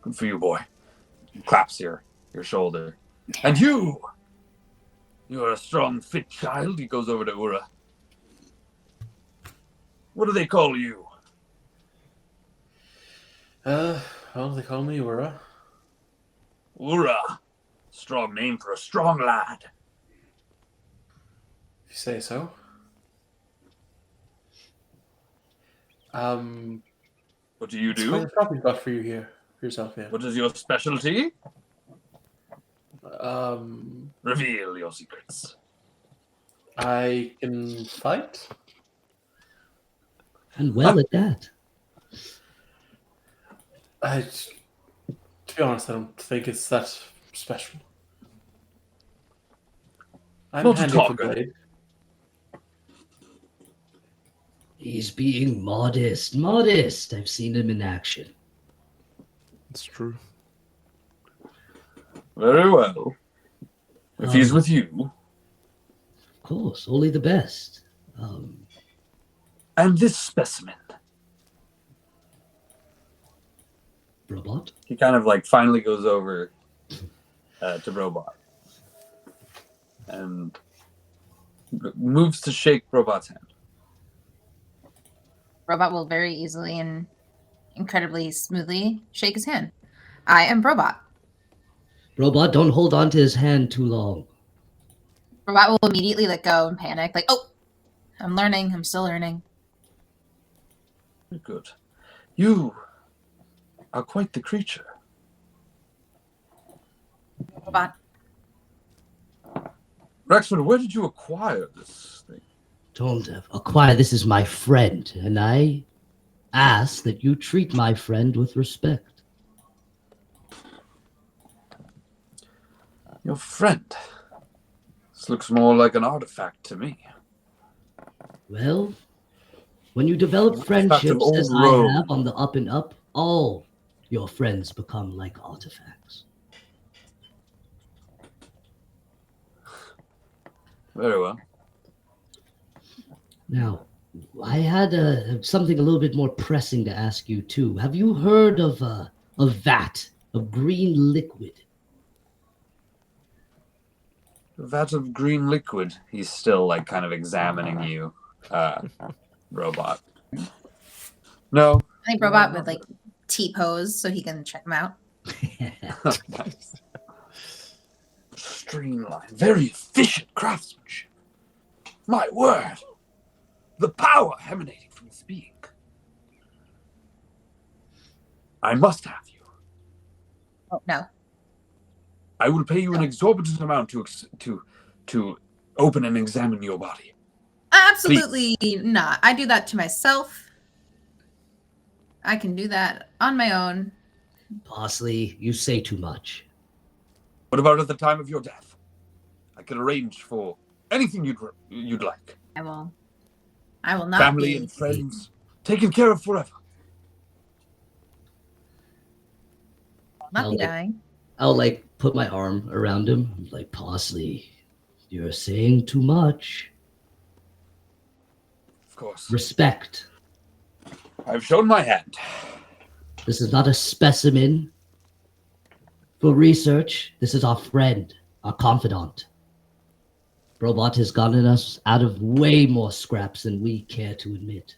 Good for you, boy. Claps your shoulder. And you're a strong, fit child. He goes over to Ura. What do they call you? Well, they call me Ura. Ura. Strong name for a strong lad. If you say so. What do you It's do? quite a shopping spot for you here, for yourself, yeah. What is your specialty? Um, Reveal your secrets. I can fight. And well at that. To be honest, I don't think it's that special. I'm Not handy at with a all. blade. He's being modest. Modest. I've seen him in action. It's true. Very well. If he's with you. Of course, only the best. And this specimen. Robot? He kind of like finally goes over to Robot. And moves to shake Robot's hand. Robot will very easily and incredibly smoothly shake his hand. I am Robot. Robot, don't hold on to his hand too long. Robot will immediately let go and panic, like, oh, I'm learning. I'm still learning. Good. You are quite the creature. Robot. Rexford, where did you acquire this thing? Don't acquire. This is my friend, and I ask that you treat my friend with respect. Your friend? This looks more like an artifact to me. Well, when you develop Artifact of friendships, old as Rome. I have on the up and up, all your friends become like artifacts. Very well. Now, I had something a little bit more pressing to ask you too. Have you heard of a vat of green liquid? A vat of green liquid. He's still like kind of examining you, Robot. No. I think Robot would like T-pose so he can check them out. Nice. Streamlined, very efficient craftsmanship. My word, the power emanating from this being. I must have you. Oh, no. I will pay you an exorbitant amount to open and examine your body. Absolutely not. I do that to myself. I can do that on my own. Parsley, you say too much. What about at the time of your death? I can arrange for anything you'd like. I will not Family be. and friends taken care of forever. Not be dying. I'll like put my arm around him. I'm like, Parsley, you're saying too much. Of course. Respect. I've shown my hand. This is not a specimen for research. This is our friend, our confidant. Robot has gotten us out of way more scraps than we care to admit.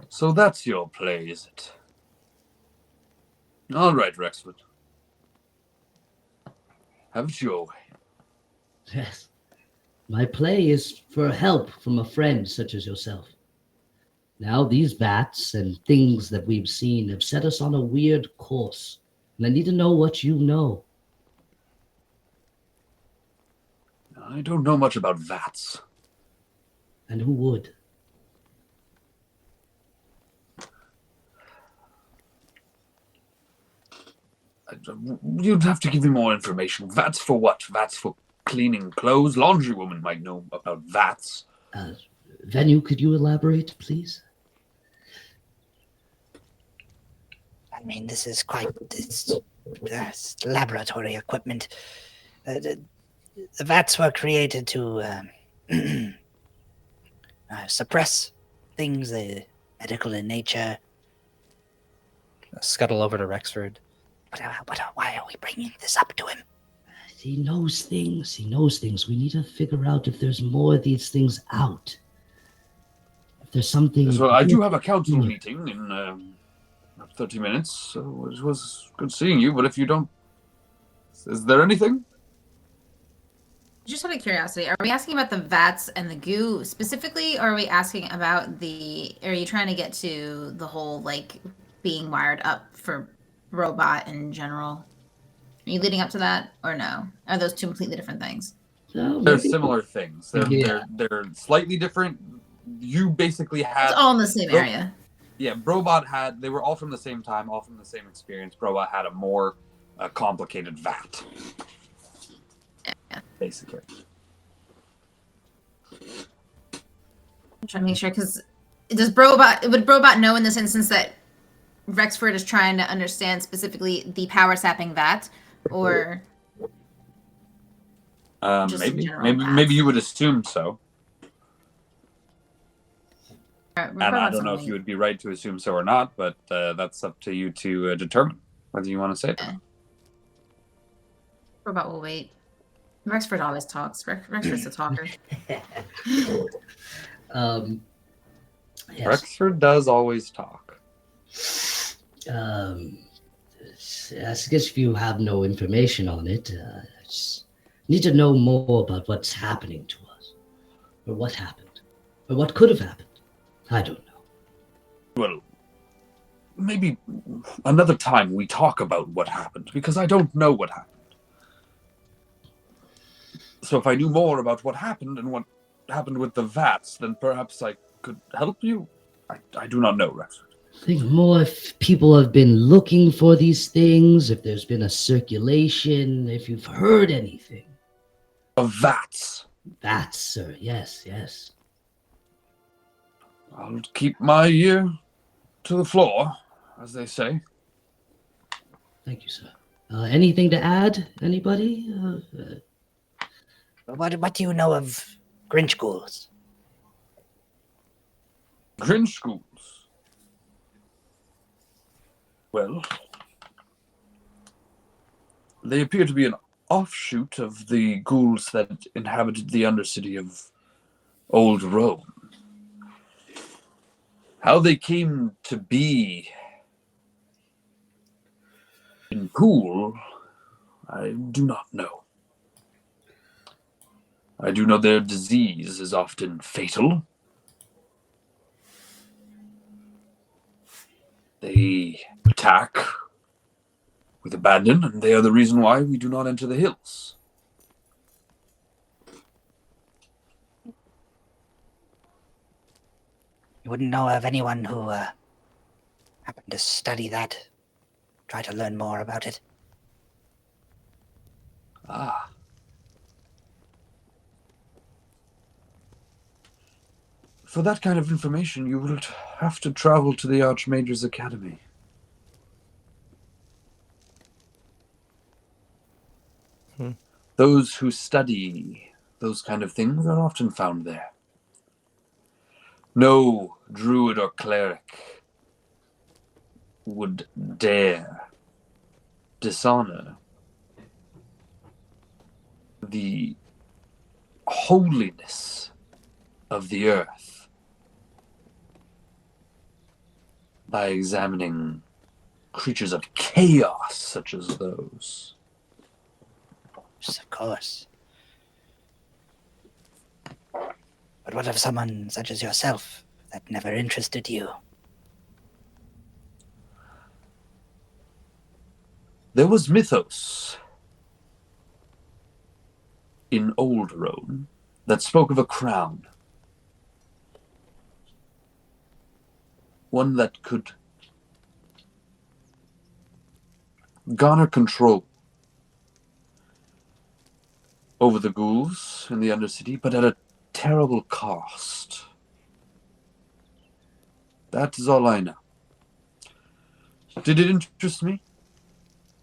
So that's your play, is it? All right, Rexford. Have it your way. Yes. My play is for help from a friend such as yourself. Now these vats and things that we've seen have set us on a weird course, and I need to know what you know. I don't know much about vats. And who would? You'd have to give me more information. Vats for what? Vats for cleaning clothes? Laundrywoman might know about vats. Venu, could you elaborate, please? I mean, this is quite this laboratory equipment. The vats were created to suppress things medical in nature. Scuttle over to Rexford. Why are we bringing this up to him? He knows things. He knows things. We need to figure out if there's more of these things out. If there's something... So I do have a council meeting in about 30 minutes, so it was good seeing you, but if you don't... Is there anything? Just out of curiosity, are we asking about the vats and the goo specifically, or are we asking about are you trying to get to the whole, like, being wired up for robot in general? Are you leading up to that, or no? Are those two completely different things? No, They're maybe. similar things. They're slightly different. You basically had... It's all in the same area. Yeah, Brobot they were all from the same time, all from the same experience. Brobot had a more complicated vat. Yeah. Basically. I'm trying to make sure, because would Brobot know in this instance that Rexford is trying to understand specifically the power sapping vat, or just in general maybe you would assume so. And I don't know if you would be right to assume so or not, but that's up to you to determine whether you want to say it. Robot will wait. Rexford always talks. Rexford's a talker. Yes. Rexford does always talk. I guess if you have no information on it, I just need to know more about what's happening to us. Or what happened. Or what could have happened. I don't know. Well, maybe another time we talk about what happened, because I don't know what happened. So if I knew more about what happened and what happened with the vats, then perhaps I could help you. I do not know, Rexford. I think more if people have been looking for these things, if there's been a circulation, if you've heard anything. Of vats. Vats, sir. Yes, yes. I'll keep my ear to the floor, as they say. Thank you, sir. Anything to add? Anybody? What do you know of Grinch ghouls? Grinch schools. Well, they appear to be an offshoot of the ghouls that inhabited the undercity of Old Rome. How they came to be in Pool, I do not know. I do know their disease is often fatal. They attack with abandon, and they are the reason why we do not enter the hills. You wouldn't know of anyone who happened to study that, try to learn more about it? Ah. For that kind of information, you will have to travel to the Archmage's Academy. Those who study those kind of things are often found there. No druid or cleric would dare dishonor the holiness of the earth by examining creatures of chaos such as those. Yes, of course. But what of someone such as yourself that never interested you? There was mythos in Old Roan that spoke of a crown. One that could garner control over the ghouls in the Undercity, but at a terrible cost. That is all I know. Did it interest me?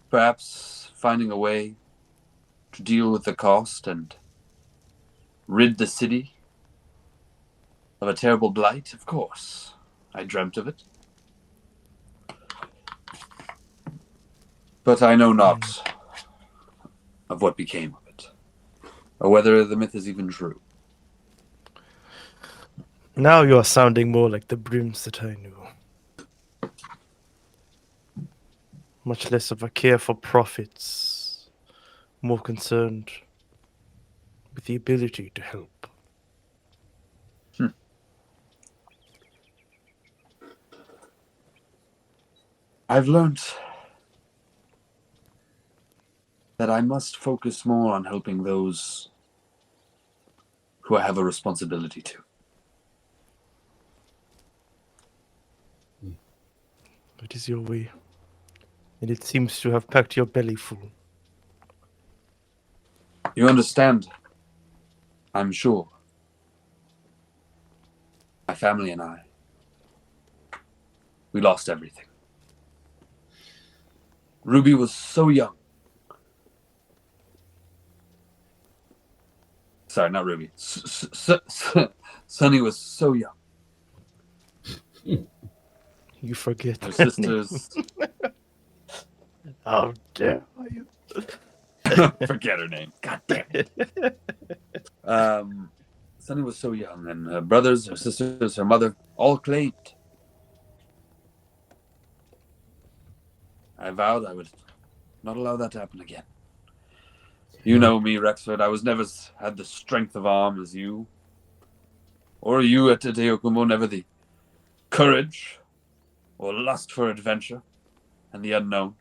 Perhaps finding a way to deal with the cost and rid the city of a terrible blight? Of course. I dreamt of it. But I know not of what became of it, or whether the myth is even true. Now you are sounding more like the Brims that I knew. Much less of a care for profits, more concerned with the ability to help. I've learned that I must focus more on helping those who I have a responsibility to. It is your way, and it seems to have packed your belly full. You understand, I'm sure. My family and I, we lost everything. Ruby was so young. Sorry, not Ruby. Sunny was so young. You forget. Her that sisters... name. How dare you? Forget her name. God damn it. Sunny was so young, and her brothers, her sisters, her mother, all claimed. I vowed I would not allow that to happen again. You know me, Rexford. I was never had the strength of arm as you. Or you at Teokumo, never the courage or lust for adventure and the unknown.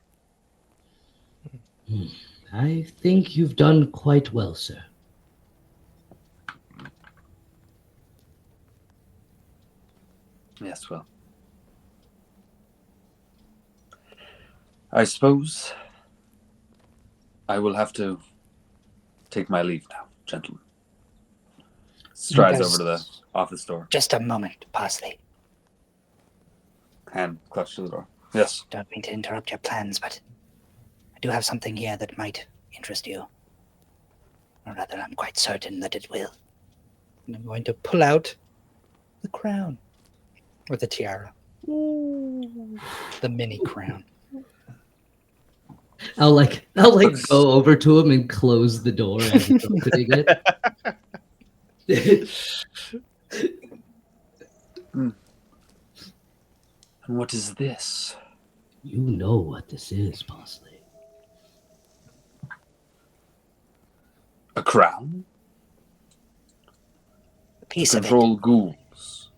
I think you've done quite well, sir. Yes, well. I suppose I will have to take my leave now, gentlemen. Strides Guys, over to the office door. Just a moment, Parsley. Hand clutched to the door. Yes. Don't mean to interrupt your plans, but I do have something here that might interest you. Or rather, I'm quite certain that it will. And I'm going to pull out the crown. Or the tiara. The mini crown. I'll go over to him and close the door as he's opening it. And what is this? You know what this is, Parsley. A crown? A piece To of it. control ghouls.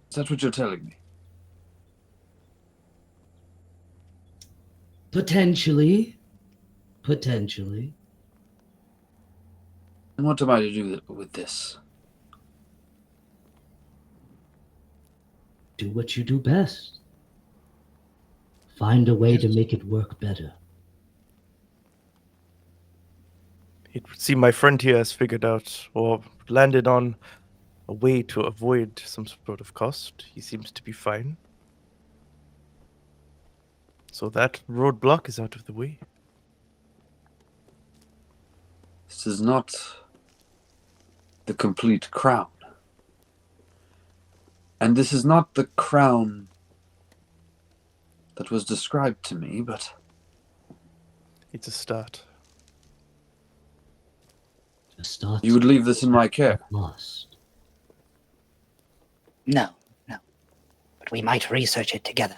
Is that what you're telling me? Potentially. Potentially. And what am I to do with this? Do what you do best. Find a way to make it work better. It would seem my friend here has figured out or landed on a way to avoid some sort of cost. He seems to be fine. So that roadblock is out of the way. This is not the complete crown. And this is not the crown that was described to me, but It's a start. A start. you would leave this in my care. Must. No. But we might research it together.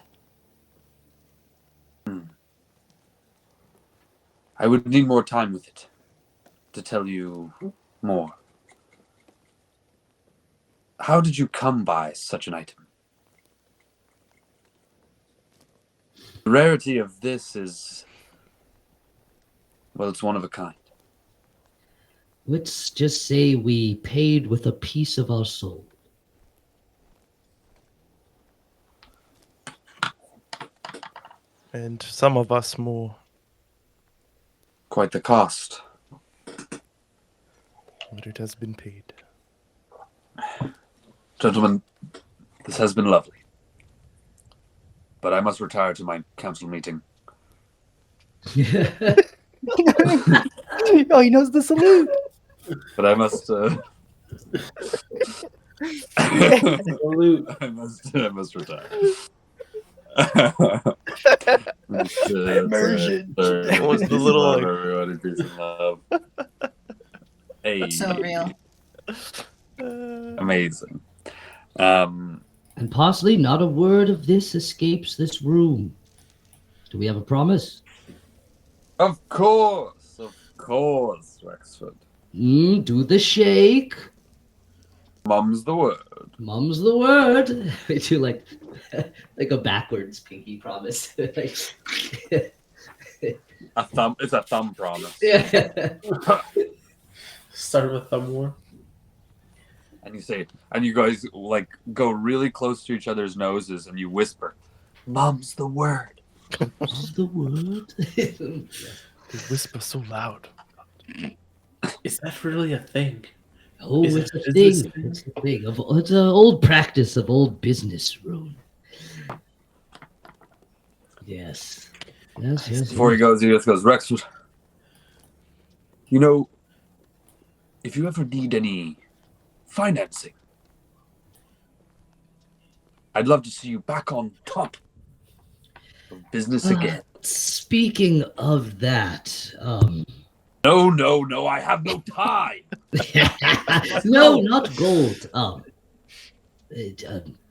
I would need more time with it to tell you more. How did you come by such an item? The rarity of this is, well, it's one of a kind. Let's just say we paid with a piece of our soul. And some of us more. Quite the cost. But it has been paid. Gentlemen, this has been lovely. But I must retire to my council meeting. Oh, he knows the salute. But I must Salute. I must retire. Immersion. It was the little, like- everybody, peace and love. Hey, That's so real. amazing. And Parsley, not a word of this escapes this room. Do we have a promise? Of course, Rexford. Do the shake. Mum's the word. Mum's the word. We do like a backwards pinky promise. It's a thumb promise. Yeah. Start with thumb war. And you say, and you guys like go really close to each other's noses, and you whisper, "Mum's the word." Mum's the word. They whisper so loud. Is that really a thing? Oh, Is it's it- a is thing. this- It's a thing. It's an old practice of old business, Roan. Yes. Yes. Before he goes, he just goes, "Rexford, you know, if you ever need any financing, I'd love to see you back on top of business again." Speaking of that, No, I have no time. no, not gold.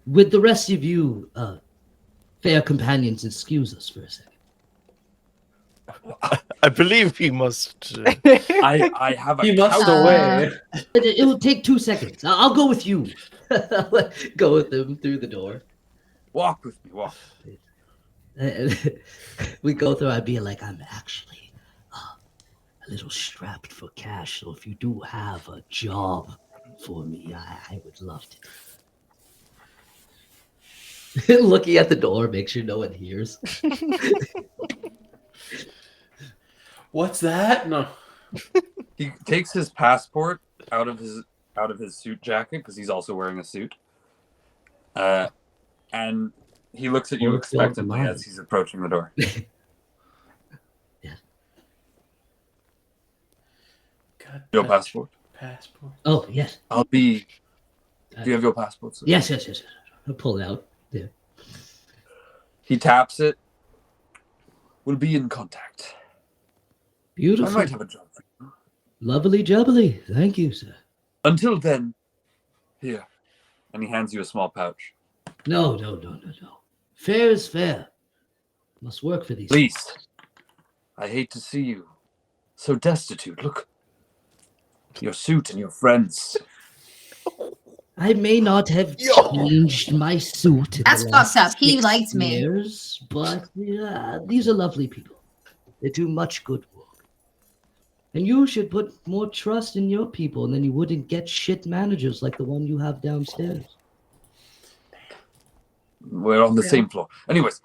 With the rest of you, fair companions, excuse us for a second. I believe he must. I have a He must couch. away. It will take 2 seconds. I'll go with you. Go with them through the door. Walk with me, walk. We go through. I'd be like, I'm actually a little strapped for cash. So if you do have a job for me, I would love to. Looking at the door, make sure no one hears. What's that? No. He takes his passport out of his suit jacket because he's also wearing a suit. And he looks at you expectantly as he's approaching the door. God, Your passport. Passport. Oh yes, I'll be. Do you have your passport, sir? yes. I'll pull it out. Yeah. He taps it. We'll be in contact. I Beautiful. might have a job for you. Lovely jubbly. Thank you, sir. Until then, here, And he hands you a small pouch. No. Fair is fair. Must work for these. Please. I hate to see you so destitute. Look. Your suit and your friends. I may not have changed my suit in That's the last fucked up. He 6 likes me. years, but these are lovely people. They do much good work. And you should put more trust in your people, and then you wouldn't get shit managers like the one you have downstairs. We're on the same floor. Anyways,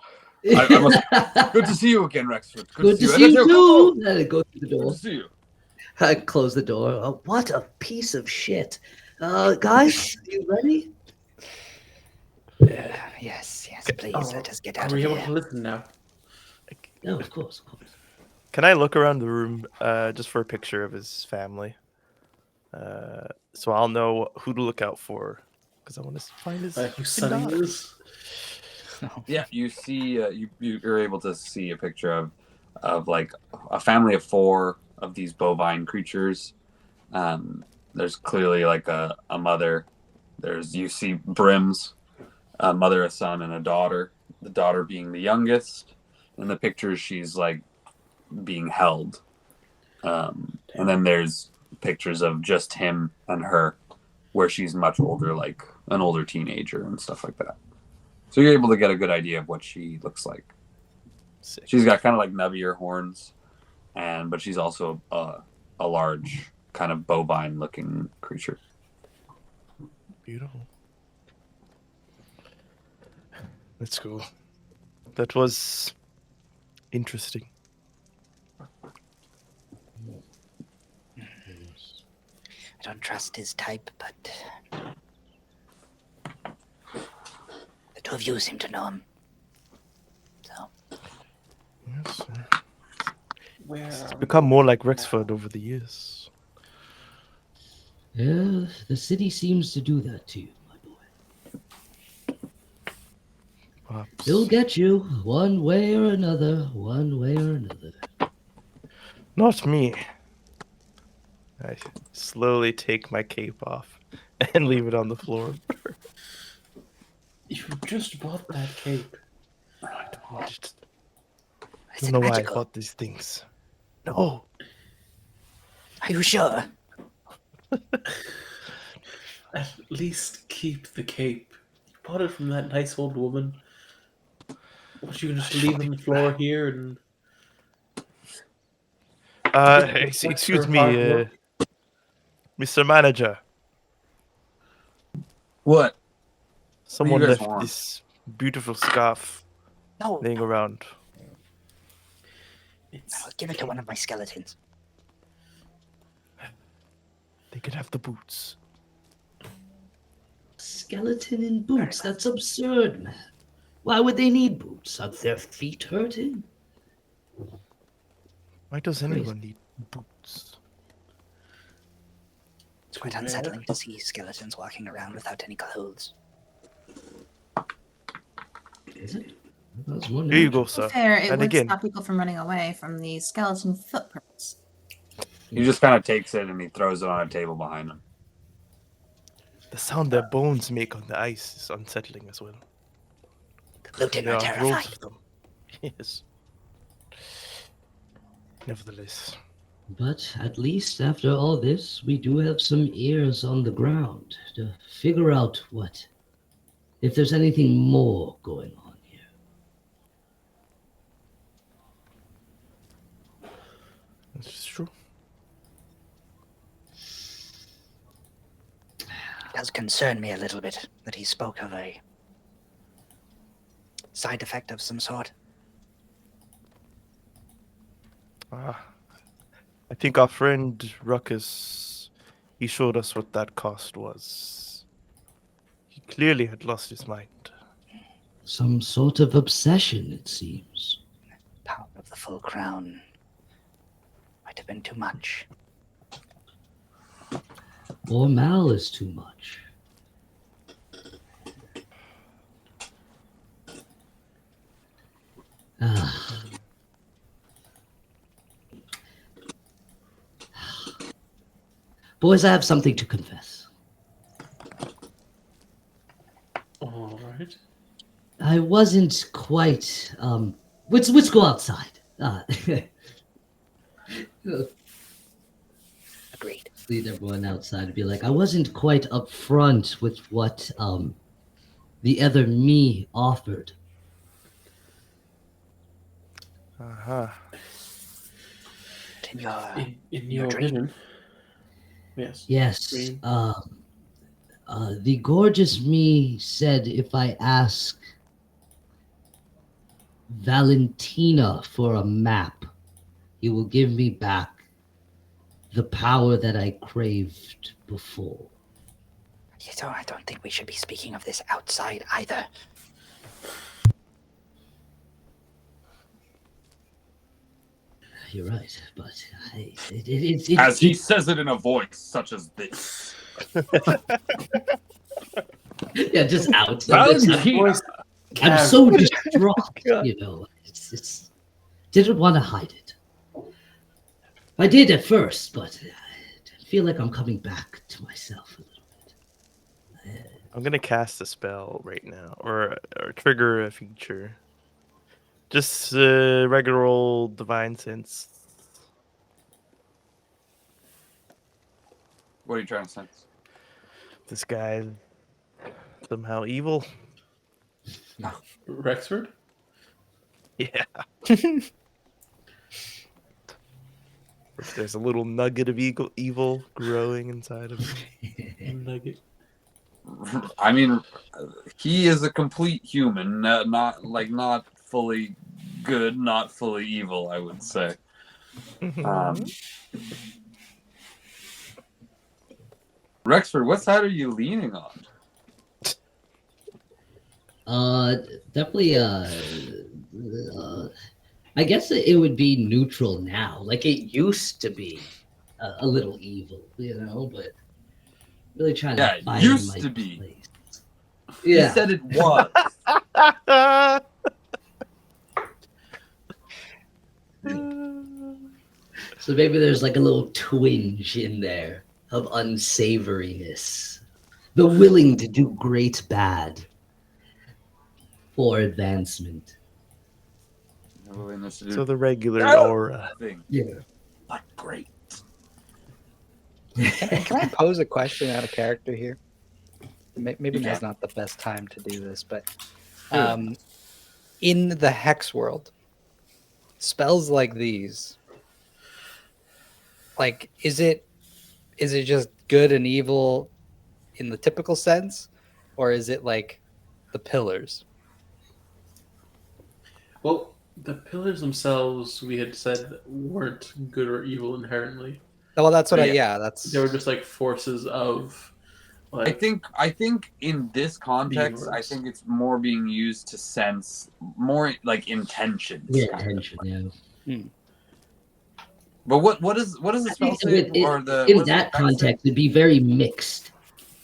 I must... Good to see you again, Rexford. Good to see you too. Go. I go through the Good door. to see you. I close the door. Oh, what a piece of shit. Guys, you ready? Yes, please, Oh, let us get Are out we of able to here. listen now? No, of course. Can I look around the room just for a picture of his family? So I'll know who to look out for because I want to find his Whose son he is? Yeah, you see, you're able to see a picture of like a family of 4 of these bovine creatures. There's clearly like a mother. You see brims, a mother, a son, and a daughter. The daughter being the youngest. In the picture, she's like being held. And then there's pictures of just him and her, where she's much older, like an older teenager and stuff like that. So you're able to get a good idea of what she looks like. Sick. She's got kind of like nubbier horns, but she's also a large kind of bovine-looking creature. Beautiful. Let's go. That was interesting. I don't trust his type, but the 2 of you seem to know him. So, Yes. Where It's are become we more like now? Rexford over the years. Yeah, the city seems to do that to you, my boy. Perhaps. They'll get you one way or another. Not me. I slowly take my cape off and leave it on the floor. You just bought that cape. I is don't it know why I magical? bought these things. No. Are you sure? At least keep the cape. You bought it from that nice old woman. What, you can just leave it on the floor here and... Excuse her me, hard work? Mr. Manager. What? Someone guys left want? this beautiful scarf No, laying around. I'll give it to one of my skeletons. They could have the boots. Skeleton in boots. That's absurd, man. Why would they need boots? Are their feet hurting? Why does anyone need boots? It's quite unsettling to see skeletons walking around without any clothes. Is it? That's one. Here you go, To sir. be fair, it And would again, stop people from running away from the skeleton footprints. He just kind of takes it and he throws it on a table behind him. the sound their bones make on the ice is unsettling as well. The Luton There are are terrified. rows of them. Yes. Nevertheless, But at least after all this, we do have some ears on the ground to figure out if there's anything more going on here. that's true. It does concern me a little bit that he spoke of a side effect of some sort. I think our friend Ruckus, he showed us what that cost was. He clearly had lost his mind. Some sort of obsession, it seems. Power of the full crown might have been too much. Or Mal is too much. Ah. Boys, I have something to confess. I wasn't quite. Let's go outside. Agreed. Lead everyone outside and be like, I wasn't quite upfront with what the other me offered. Uh-huh. In your, In your your dream. vision. Yes. Yes. Dream. The gorgeous me said if I ask Valentina for a map, he will give me back the power that I craved before. So I don't think we should be speaking of this outside either. You're right, but As he says it in a voice such as this. yeah, just out. Valentina! I'm so distraught, you know. It's didn't want to hide it. I did at first, but I feel like I'm coming back to myself a little bit. I'm gonna cast a spell right now, or trigger a feature. Just regular old divine sense. What are you trying to sense? This guy somehow evil. Rexford? Yeah. There's a little nugget of evil growing inside of him. Nugget. I mean, he is a complete human, not fully good, not fully evil, I would say. Rexford, what side are you leaning on? Definitely. I guess it would be neutral now. Like it used to be a little evil, you know, but really trying to find used my to be. place. He Yeah. said it was. So maybe there's like a little twinge in there of unsavoriness. The willing to do great bad for advancement. So the regular aura thing. Yeah. But great. Can I pose a question out of character here? Maybe You now's can. not the best time to do this, but Do it. in the hex world, spells like these, like is it just good and evil in the typical sense, or is it like the pillars? Well, the pillars themselves, we had said, weren't good or evil inherently. Well, that's what Yeah. that's They were just like forces of. Like, I think in this context, I universe. think it's more being used to sense more like intentions. Yeah, kind of. attention, yeah. But what does the spell say? In What does that the text say? context, it'd be very mixed.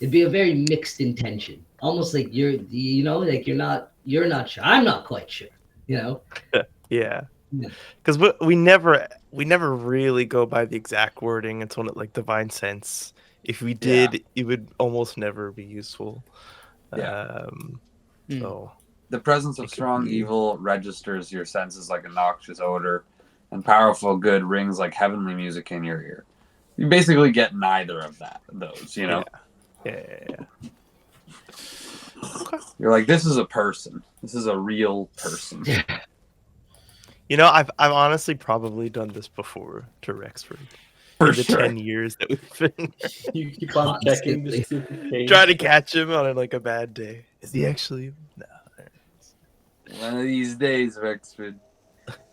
It'd be a very mixed intention. Almost like you're like you're not sure. I'm not quite sure, you know? Yeah, because we never really go by the exact wording. It's on it like divine sense. If we did, it would almost never be useful. Yeah. So The presence of it could strong be- evil registers your senses like a noxious odor, and powerful good rings like heavenly music in your ear. You basically get neither of those, you know? Yeah. You're like, this is a person. This is a real person. You know, I've honestly probably done this before to Rexford. For in the sure. 10 years that we've been You keep on checking to see if it changed. trying to catch him on like a bad day. Is he actually? No. One of these days, Rexford.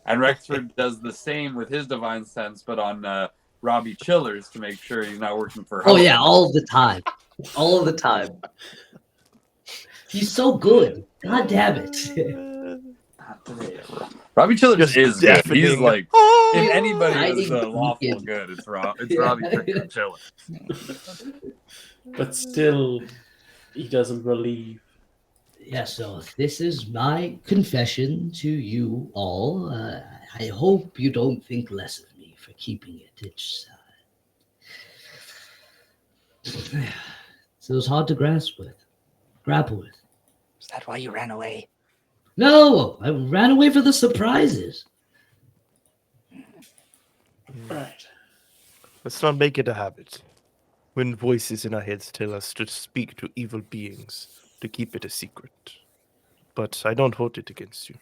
And Rexford does the same with his divine sense, but on Robbie Chillers to make sure he's not working for. Oh yeah, all the time, all the time. He's so good. God damn it. Robbie Chillers Just is good. He's deafening. like, if anybody Hiding is lawful beacon. good, it's Robbie Yeah. Chillers. But still, he doesn't believe. Yeah, so this is my confession to you all. I hope you don't think less of me for keeping it. It's so it's hard to grapple with. Is that why you ran away? No, I ran away for the surprises. Right. Let's not make it a habit. When voices in our heads tell us to speak to evil beings, to keep it a secret. But I don't hold it against you.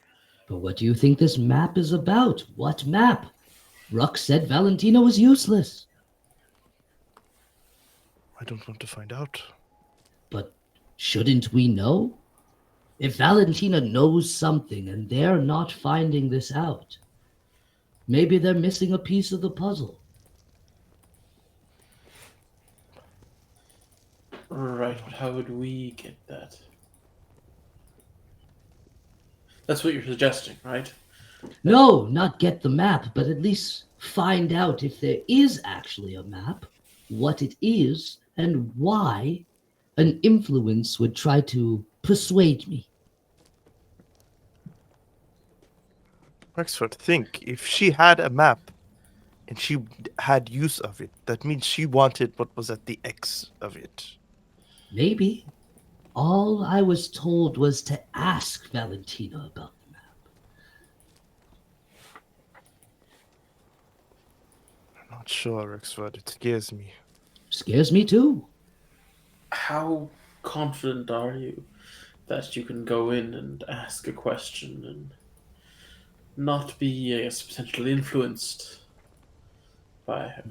But what do you think this map is about? What map? Ruck said Valentina was useless. I don't want to find out. But shouldn't we know? If Valentina knows something and they're not finding this out, maybe they're missing a piece of the puzzle. Right, but how would we get that? That's what you're suggesting, right? No, not get the map, but at least find out if there is actually a map, what it is, and why an influence would try to persuade me. Rexford, think. If she had a map and she had use of it, that means she wanted what was at the X of it. Maybe. All I was told was to ask Valentina about the map. I'm not sure, Rexford. It scares me. Scares me too. How confident are you that you can go in and ask a question and not be, I guess, potentially influenced by her?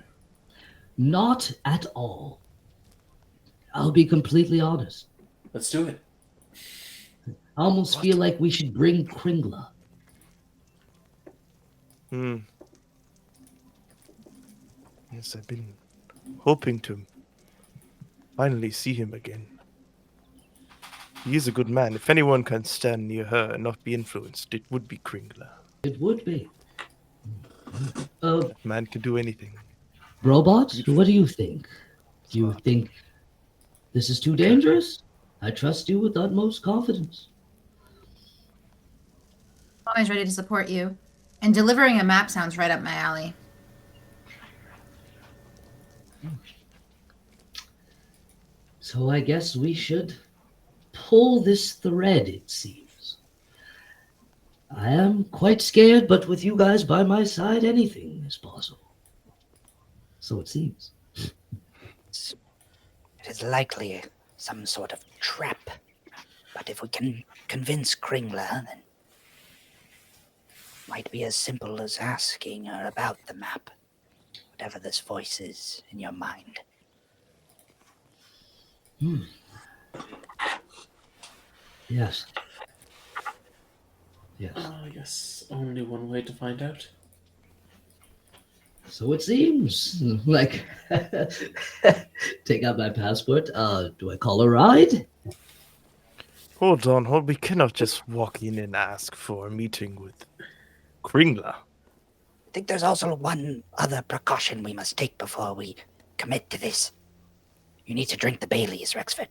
Not at all. I'll be completely honest. Let's do it. I almost feel like we should bring Kringla. Yes, I've been hoping to finally see him again. He is a good man. If anyone can stand near her and not be influenced, it would be Kringla. It would be. That man can do anything. Robot, what do you think? Do you think this is too dangerous? I trust you with utmost confidence. Always ready to support you. And delivering a map sounds right up my alley. So I guess we should pull this thread, it seems. I am quite scared, but with you guys by my side, anything is possible. So it seems. It is likely some sort of trap. But if we can convince Kringla, then it might be as simple as asking her about the map. Whatever this voice is in your mind. Yes. Yes. I guess only one way to find out. So it seems. Like, take out my passport. Do I call a ride? Hold on. We cannot just walk in and ask for a meeting with Kringla. I think there's also one other precaution we must take before we commit to this. You need to drink the Baileys, Rexford.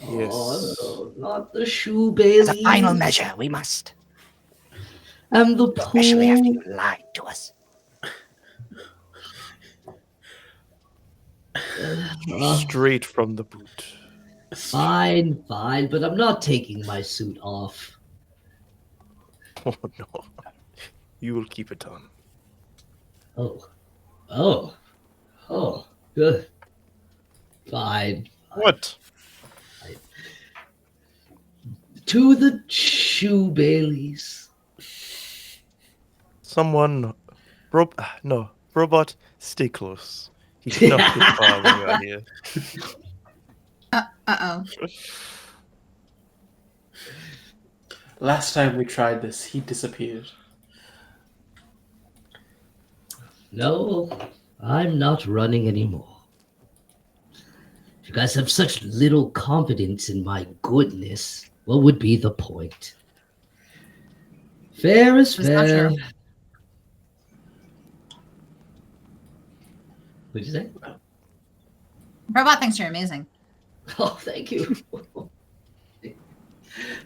Yes. Oh, no, not the shoe Bailey. As a final measure, we must. And the pool. Especially after you lied to us. Straight from the boot. Fine, but I'm not taking my suit off. Oh, no. You will keep it on. Oh, good. Fine. What? To the shoe Baileys. Someone... Robot, stay close. He cannot get far when you're here. Uh-oh. Last time we tried this, he disappeared. No, I'm not running anymore. If you guys have such little confidence in my goodness, what would be the point? Fair is It's not fair. true. What'd you say? Robot thinks you're amazing. Oh, thank you.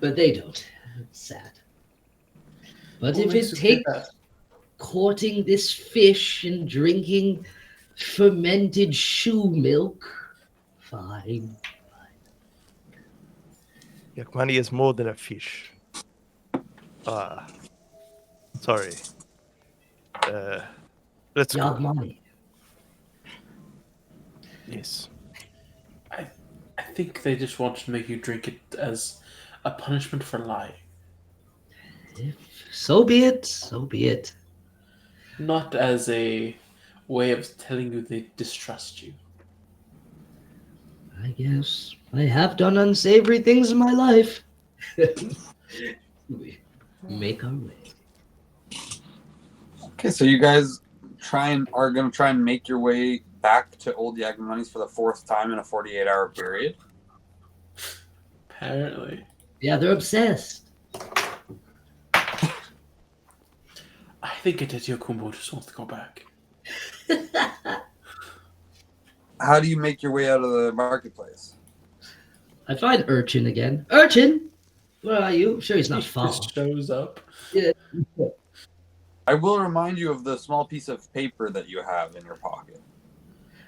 But they don't. It's sad. But What if makes it you think takes that? courting this fish and drinking fermented shoe milk, fine. Yakmani is more than a fish. Sorry. Let's go. Yagmani. Yes. I think they just wanted to make you drink it as a punishment for lying, So be it. So be it. not as a way of telling you they distrust you. I guess I have done unsavory things in my life. We make our way. Okay, so you guys are going to try and make your way back to Old Yagmani's for the fourth time in a 48-hour period. Apparently. Yeah, they're obsessed. I think Aditya Kumbo just wants to go back. How do you make your way out of the marketplace? I find Urchin again. Urchin, where are you? I'm sure he's not He far. just shows up. Yeah. I will remind you of the small piece of paper that you have in your pocket.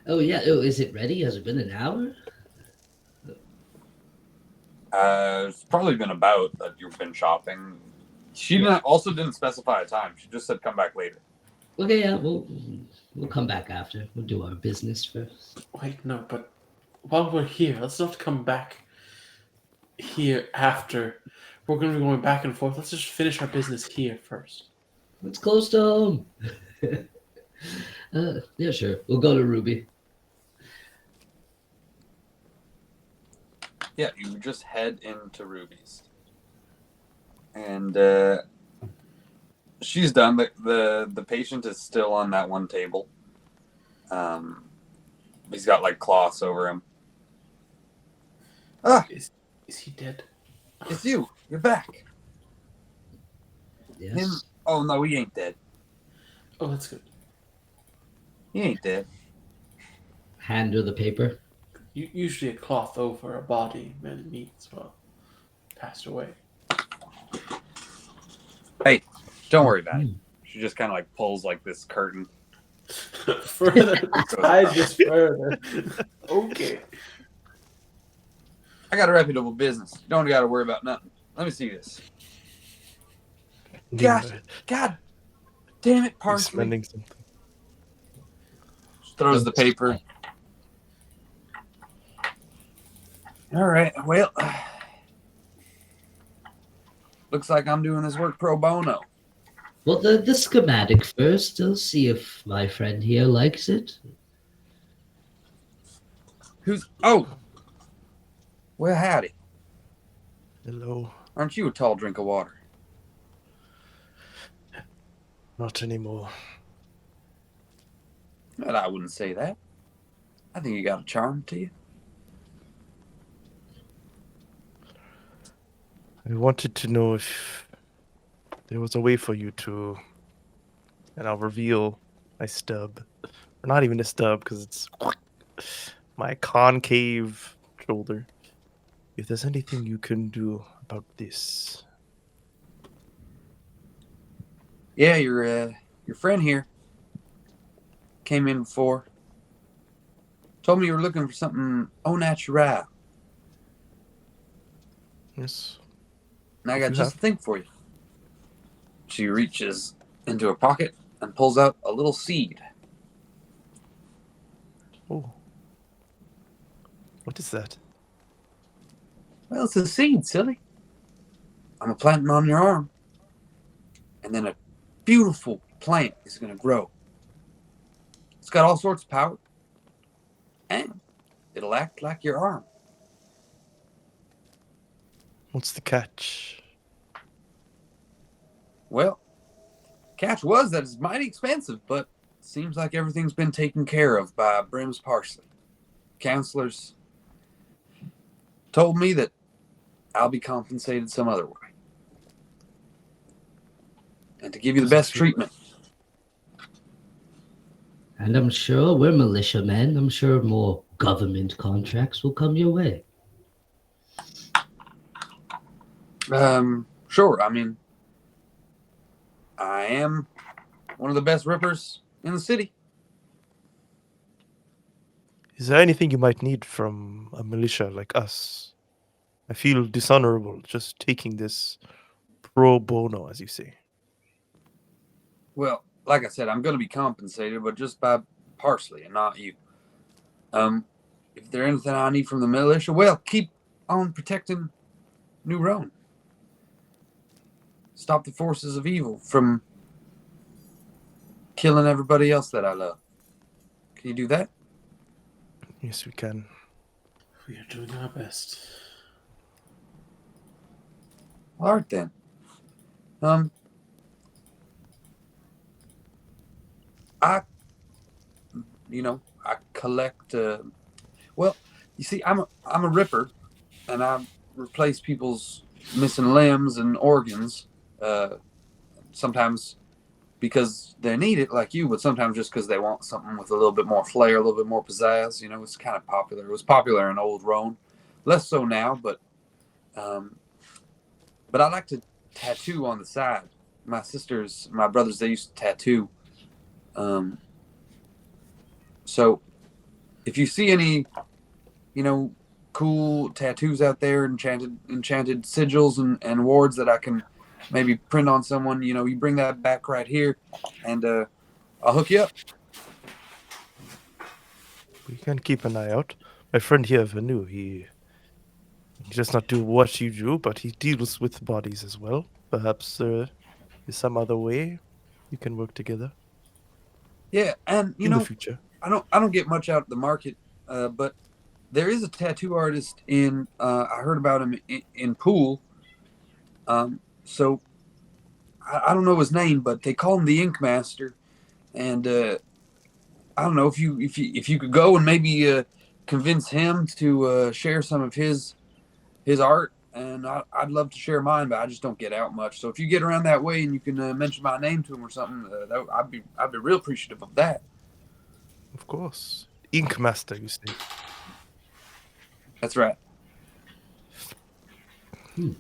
Oh yeah. Oh, is it ready? Has it been an hour? It's probably been about that you've been shopping. She didn't specify a time. She just said come back later. Okay, yeah. We'll come back after. We'll do our business first. Wait, no, but while we're here, let's not come back here after. We're going to be going back and forth. Let's just finish our business here first. It's close to home. Yeah, sure. We'll go to Ruby. Yeah, you just head into Ruby's. And she's done. The patient is still on that one table. He's got like cloths over him. Ah, Is he dead? it's you. You're back. Yes. Him? Oh no, he ain't dead. Oh, that's good. He ain't dead. Hand her the paper. Usually a cloth over a body meant means, well, passed away. Hey, don't worry about it. She just kind of like pulls like this curtain. Further, hide this further. Okay. I got a reputable business. You don't got to worry about nothing. Let me see this. God damn it, He's Parsley. smelling something. Throws the paper. All right, well, looks like I'm doing this work pro bono. Well, the schematic first. I'll see if my friend here likes it. Oh, well, howdy. Hello. Aren't you a tall drink of water? Not anymore. Well, I wouldn't say that. I think you got a charm to you. I wanted to know if there was a way for you to, and I'll reveal my stub. Or not even a stub, because it's my concave shoulder. If there's anything you can do about this. Yeah, your friend here came in before. Told me you were looking for something au naturel. Yes. And I If got you just have. a thing for you. She reaches into her pocket and pulls out a little seed. Oh. What is that? Well, it's a seed, silly. I'm a planting on your arm. And then a beautiful plant is going to grow. It's got all sorts of power. And it'll act like your arm. What's the catch? Well, catch was that it's mighty expensive, but seems like everything's been taken care of by Brim's Parsley. Counselors told me that I'll be compensated some other way. And to give you the best treatment. And I'm sure we're militiamen. I'm sure more government contracts will come your way. Sure. I mean, I am one of the best rippers in the city. Is there anything you might need from a militia like us? I feel dishonorable just taking this pro bono, as you say. Well, like I said, I'm going to be compensated, but just by Parsley and not you. If there's anything I need from the militia, well, keep on protecting New Roan. Stop the forces of evil from killing everybody else that I love. Can you do that? Yes, we can. We are doing our best. All right, then. I collect. Well, you see, I'm a ripper, and I replace people's missing limbs and organs. Sometimes because they need it, like you, but sometimes just because they want something with a little bit more flair, a little bit more pizzazz. You know, it's kind of popular. It was popular in old Roan, less so now, but I like to tattoo on the side. My brothers, they used to tattoo. So if you see any, cool tattoos out there, enchanted sigils and wards that I can maybe print on someone, you bring that back right here, and I'll hook you up. We can keep an eye out. My friend here, Vanu, he does not do what you do, but he deals with bodies as well. Perhaps there is some other way you can work together Yeah, and in the future. I don't get much out of the market, but there is a tattoo artist in. I heard about him in Poole. So I don't know his name, but they call him the Ink Master, and I don't know if you could go and maybe convince him to share some of his art, and I'd love to share mine, but I just don't get out much. So if you get around that way and you can mention my name to him or something, I'd be real appreciative of that. Of course. Ink Master, you say. That's right.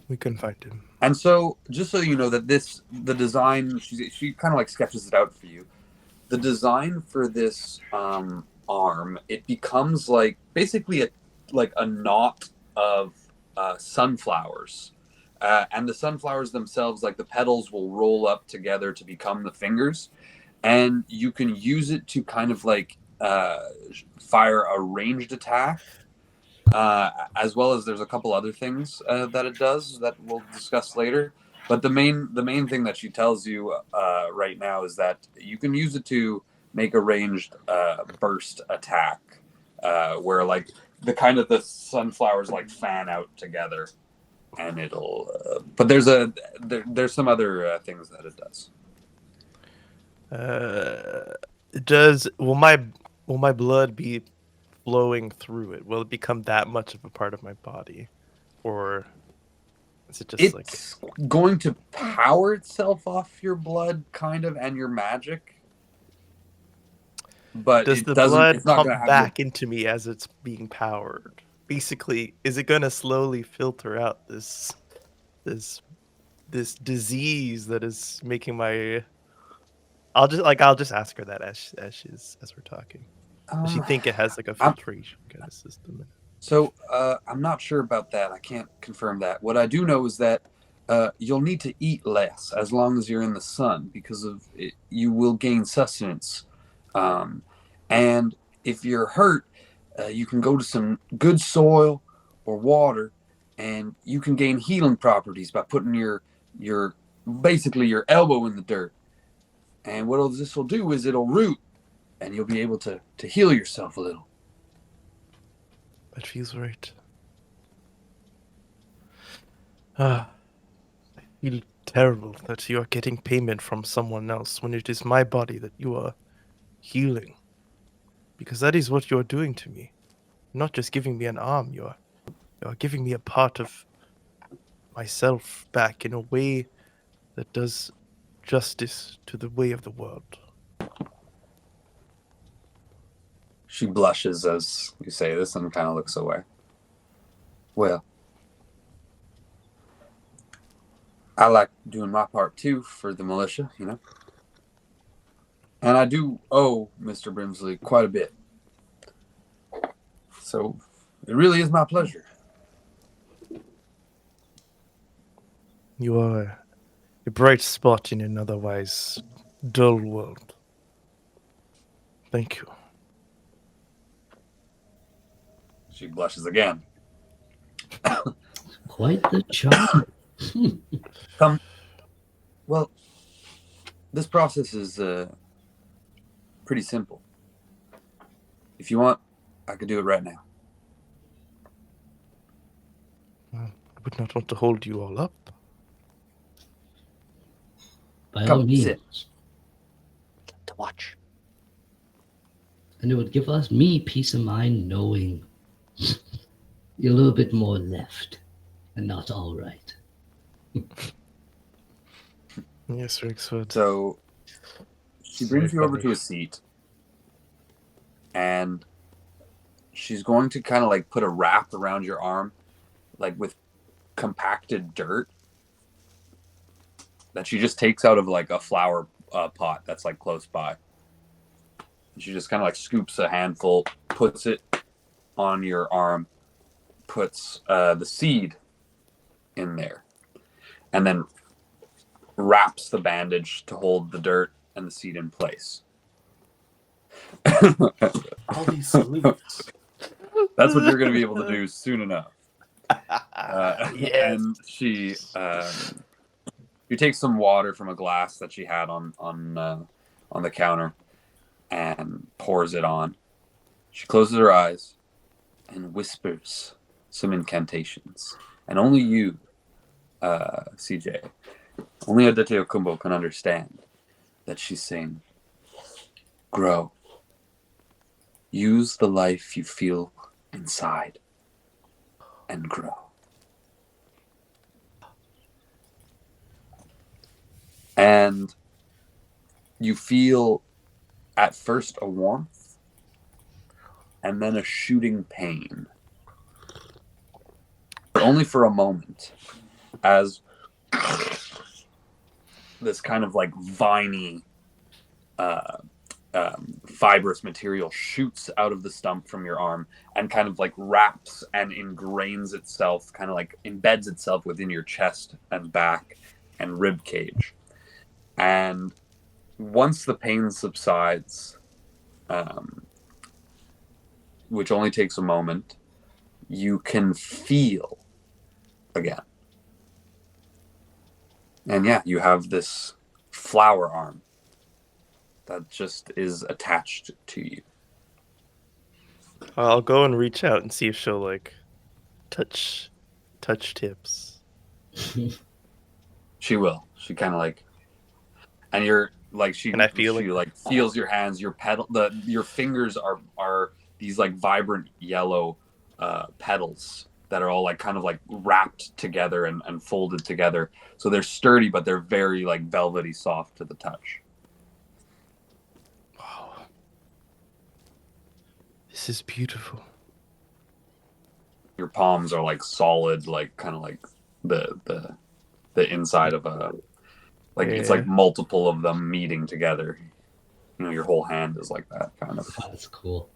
We can find him. And so, just so you know that the design, she kind of like sketches it out for you. The design for this arm, it becomes like basically a knot of sunflowers. And the sunflowers themselves, like the petals, will roll up together to become the fingers. And you can use it to kind of like fire a ranged attack. As well as there's a couple other things that it does that we'll discuss later. But the main thing that she tells you right now is that you can use it to make a ranged burst attack, where like the sunflowers like fan out together, and it'll. But there's some other things that it does. Will my blood be flowing through it? Will it become that much of a part of my body, or is it just it's going to power itself off your blood, kind of, and your magic? But does it the doesn't. blood It's not pump going to have back into me as it's being powered? Basically, is it going to slowly filter out this disease that is making my? I'll just ask her that as we're talking. Does she think it has like a filtration kind of system in it? So I'm not sure about that. I can't confirm that. What I do know is that you'll need to eat less as long as you're in the sun, because of it, you will gain sustenance. And if you're hurt, you can go to some good soil or water, and you can gain healing properties by putting your basically your elbow in the dirt. And what this will do is it'll root, and you'll be able to heal yourself a little. That feels right. I feel terrible that you are getting payment from someone else when it is my body that you are healing. Because that is what you are doing to me. Not just giving me an arm, you are giving me a part of myself back in a way that does justice to the way of the world. She blushes as you say this and kind of looks away. Well, I like doing my part too for the militia, And I do owe Mr. Brimsley quite a bit. So it really is my pleasure. You are A bright spot in an otherwise dull world. Thank you. She blushes again. Quite the charm. Come. Well, this process is pretty simple. If you want, I could do it right now. I would not want to hold you all up. By all Come, means. sit. To watch. And it would give me peace of mind knowing you're a little bit more left and not all right. Yes, Rixwood. So she brings you over to a seat, and she's going to kind of like put a wrap around your arm, like with compacted dirt that she just takes out of like a flower pot that's like close by. And she just kind of like scoops a handful, puts it on your arm, puts the seed in there, and then wraps the bandage to hold the dirt and the seed in place. All these salutes. That's what you're going to be able to do soon enough. Yes. And she takes some water from a glass that she had on the counter and pours it on. She closes her eyes and whispers some incantations. And only you, CJ, only Aditya Kumbo can understand that she's saying, grow. Use the life you feel inside and grow. And you feel at first a warmth and then a shooting pain. But only for a moment, as this kind of like viney, fibrous material shoots out of the stump from your arm and kind of like wraps and ingrains itself, kind of like embeds itself within your chest and back and rib cage. And once the pain subsides, which only takes a moment, you can feel again. And yeah, you have this flower arm that just is attached to you. I'll go and reach out and see if she'll like touch tips. She will. She kind of like, and you're like she. Can I feel she it? like feels your hands. Your your fingers are these like vibrant yellow petals that are all like kind of like wrapped together and folded together. So they're sturdy, but they're very like velvety soft to the touch. Wow, this is beautiful. Your palms are like solid, like kind of like the inside of a like it's like multiple of them meeting together. You know, your whole hand is like that kind of. That's cool.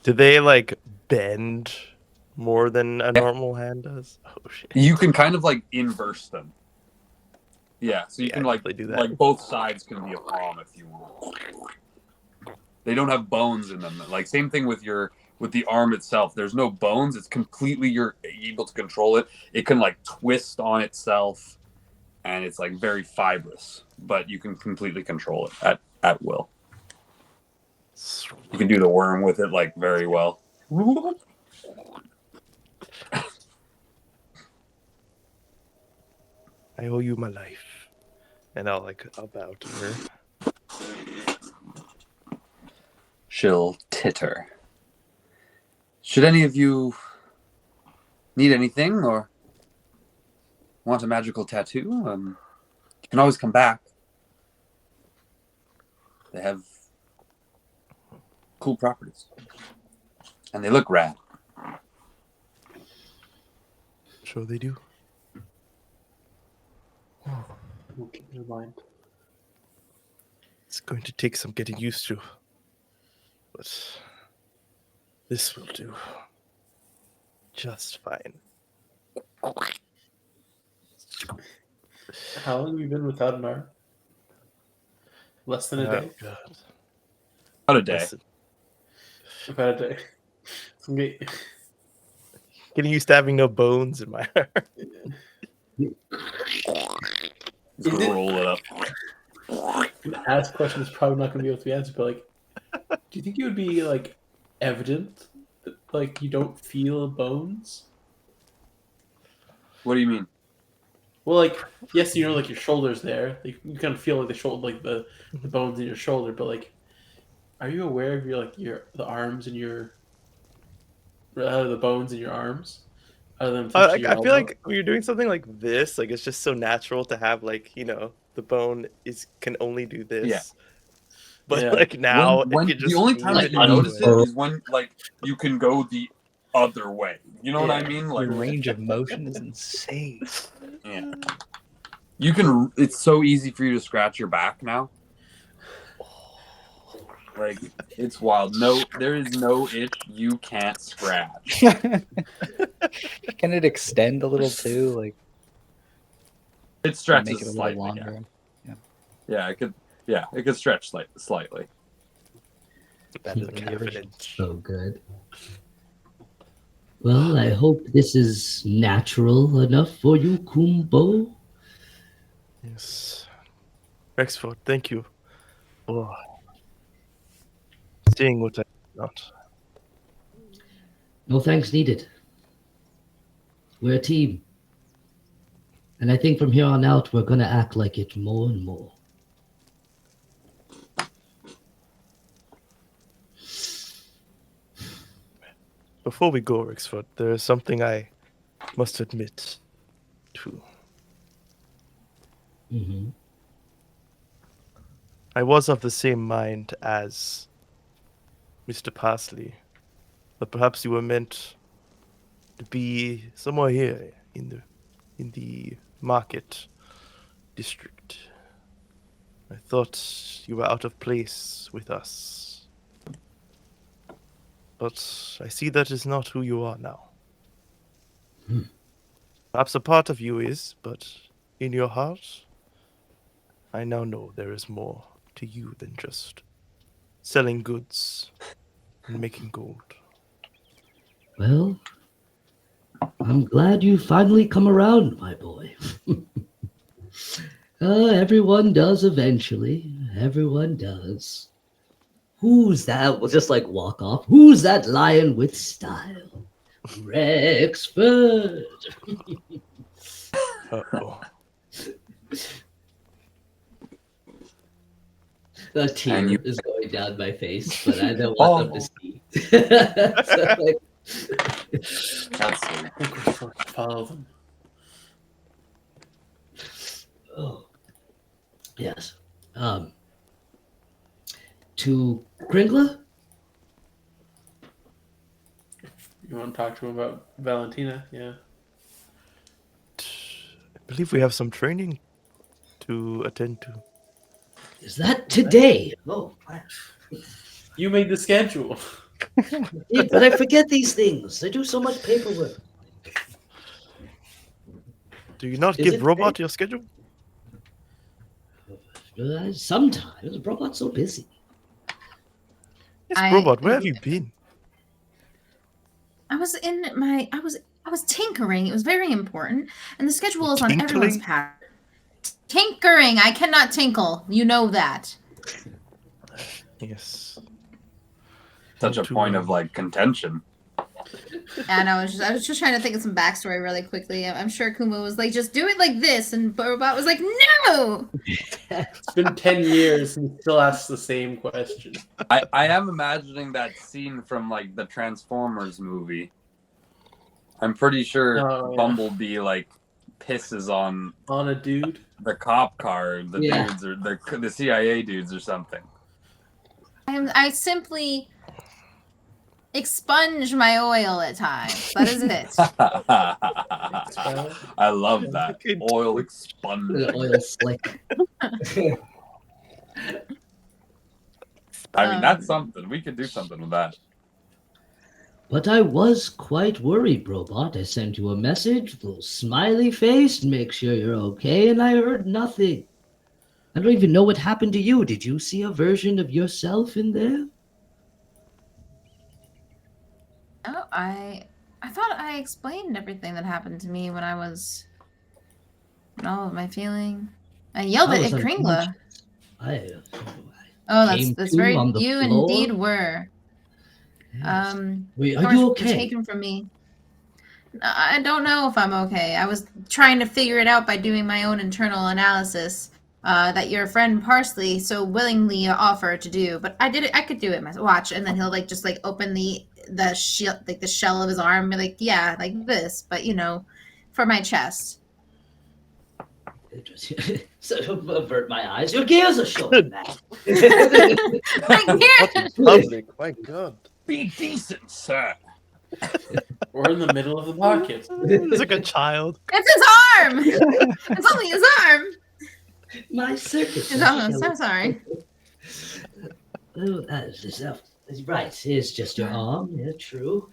Do they like bend more than a normal hand does? Oh shit! You can kind of like inverse them. Yeah, so you Yeah, can I like definitely do that. like both sides can be a palm if you want. They don't have bones in them. Like same thing with the arm itself. There's no bones. It's completely you're able to control it. It can like twist on itself, and it's like very fibrous. But you can completely control it at will. You can do the worm with it like very well. I owe you my life, and I'll bow to her. She'll titter. Should any of you need anything or want a magical tattoo, you can always come back. They have cool properties. And they look rad. Sure they do. We'll keep in mind. It's going to take some getting used to, but this will do just fine. How long have you been without an arm? Less than a day? God. About a day. Listen, About a day. Okay. getting used to having no bones in my arm. Just roll it up. An ask question is probably not going to be able to be answered, but like, do you think it would be like evident that like you don't feel bones? What do you mean? Well, like, yes, you know, like your shoulder's there. Like, you kind of feel like the shoulder, like the bones in your shoulder. But like, are you aware of the arms and the bones in your arms, other than touching your I feel elbow? like when you're doing something like this, like it's just so natural to have like the bone can only do this. Yeah. But Yeah. like now, when it the just only time move that you it notice into it is when like you can go the other way. You know what I Yeah. mean? Your Like, range of motion is insane. yeah. You can. It's so easy for you to scratch your back now. Like, it's wild. No, there is no itch you can't scratch. Can it extend a little too? Like It make stretches it a little slightly. longer? Yeah, it could. Yeah, it could stretch slightly. Better than the original. So good. Well, I hope this is natural enough for you, Kumbo. Yes. Rexford, thank you for seeing what I not. No thanks needed. We're a team. And I think from here on out, we're going to act like it more and more. Before we go, Rexford, there is something I must admit to. Mm-hmm. I was of the same mind as Mr. Parsley, but perhaps you were meant to be somewhere here in the market district. I thought you were out of place with us, but I see that is not who you are now. Perhaps a part of you is, but in your heart, I now know there is more to you than just selling goods and making gold. Well, I'm glad you finally come around, my boy. Everyone does eventually. Everyone does. Who's that? We'll just like walk off. Who's that lion with style? Rexford. Uh-oh. A tear And you- is going down my face, but I don't Oh. want them to see. So, like, That's sweet. I think we're supposed to follow them. oh, yes. To Kringler? You want to talk to him about Valentina? Yeah. I believe we have some training to attend to. Is that today? Oh, wow. You made the schedule. Yeah, but I forget these things. I do so much paperwork. Do you not Is give it Robot your schedule? Sometimes Robot's so busy. Yes, I- Robot, where have you been? I was in my I was tinkering. It was very important. And the schedule is on everyone's Tinkling? pattern. Tinkering. I cannot tinkle. You know that. Yes. Such a point of like contention. And I was just trying to think of some backstory really quickly. I'm sure Kuma was like, just do it like this, and Robot was like, no. It's been 10 years and he still asks the same question. I am imagining that scene from like the Transformers movie. I'm pretty sure Oh, yeah. Bumblebee like pisses on On a dude. the cop car, the Yeah. dudes or the CIA dudes or something. I simply expunge my oil at times. That is it. I love that. Oil The expunge. oil slick. I mean, that's something. We could do something with that. But I was quite worried, Robot. I sent you a message, little smiley face, make sure you're okay, and I heard nothing. I don't even know what happened to you. Did you see a version of yourself in there? Oh, I thought I explained everything that happened to me when I was all of my feeling. I yelled I at was Kringla. unconscious. Oh, came that's to very on the you floor. indeed were. Yes. Wait, are Torch you were okay? taken from me. I don't know if I'm okay. I was trying to figure it out by doing my own internal analysis that your friend Parsley so willingly offered to do. But I did it. I could do it myself. Watch, and then he'll just open the shell of his arm, and be like, yeah, like this, but for my chest. So avert my eyes. Your gears are showing that. Not in public. My God. Be decent, sir. Or in the middle of the pocket. It's like a child. It's his arm. It's only his arm. My circus. I'm so sorry. Oh, right. It's just your arm. Yeah, true.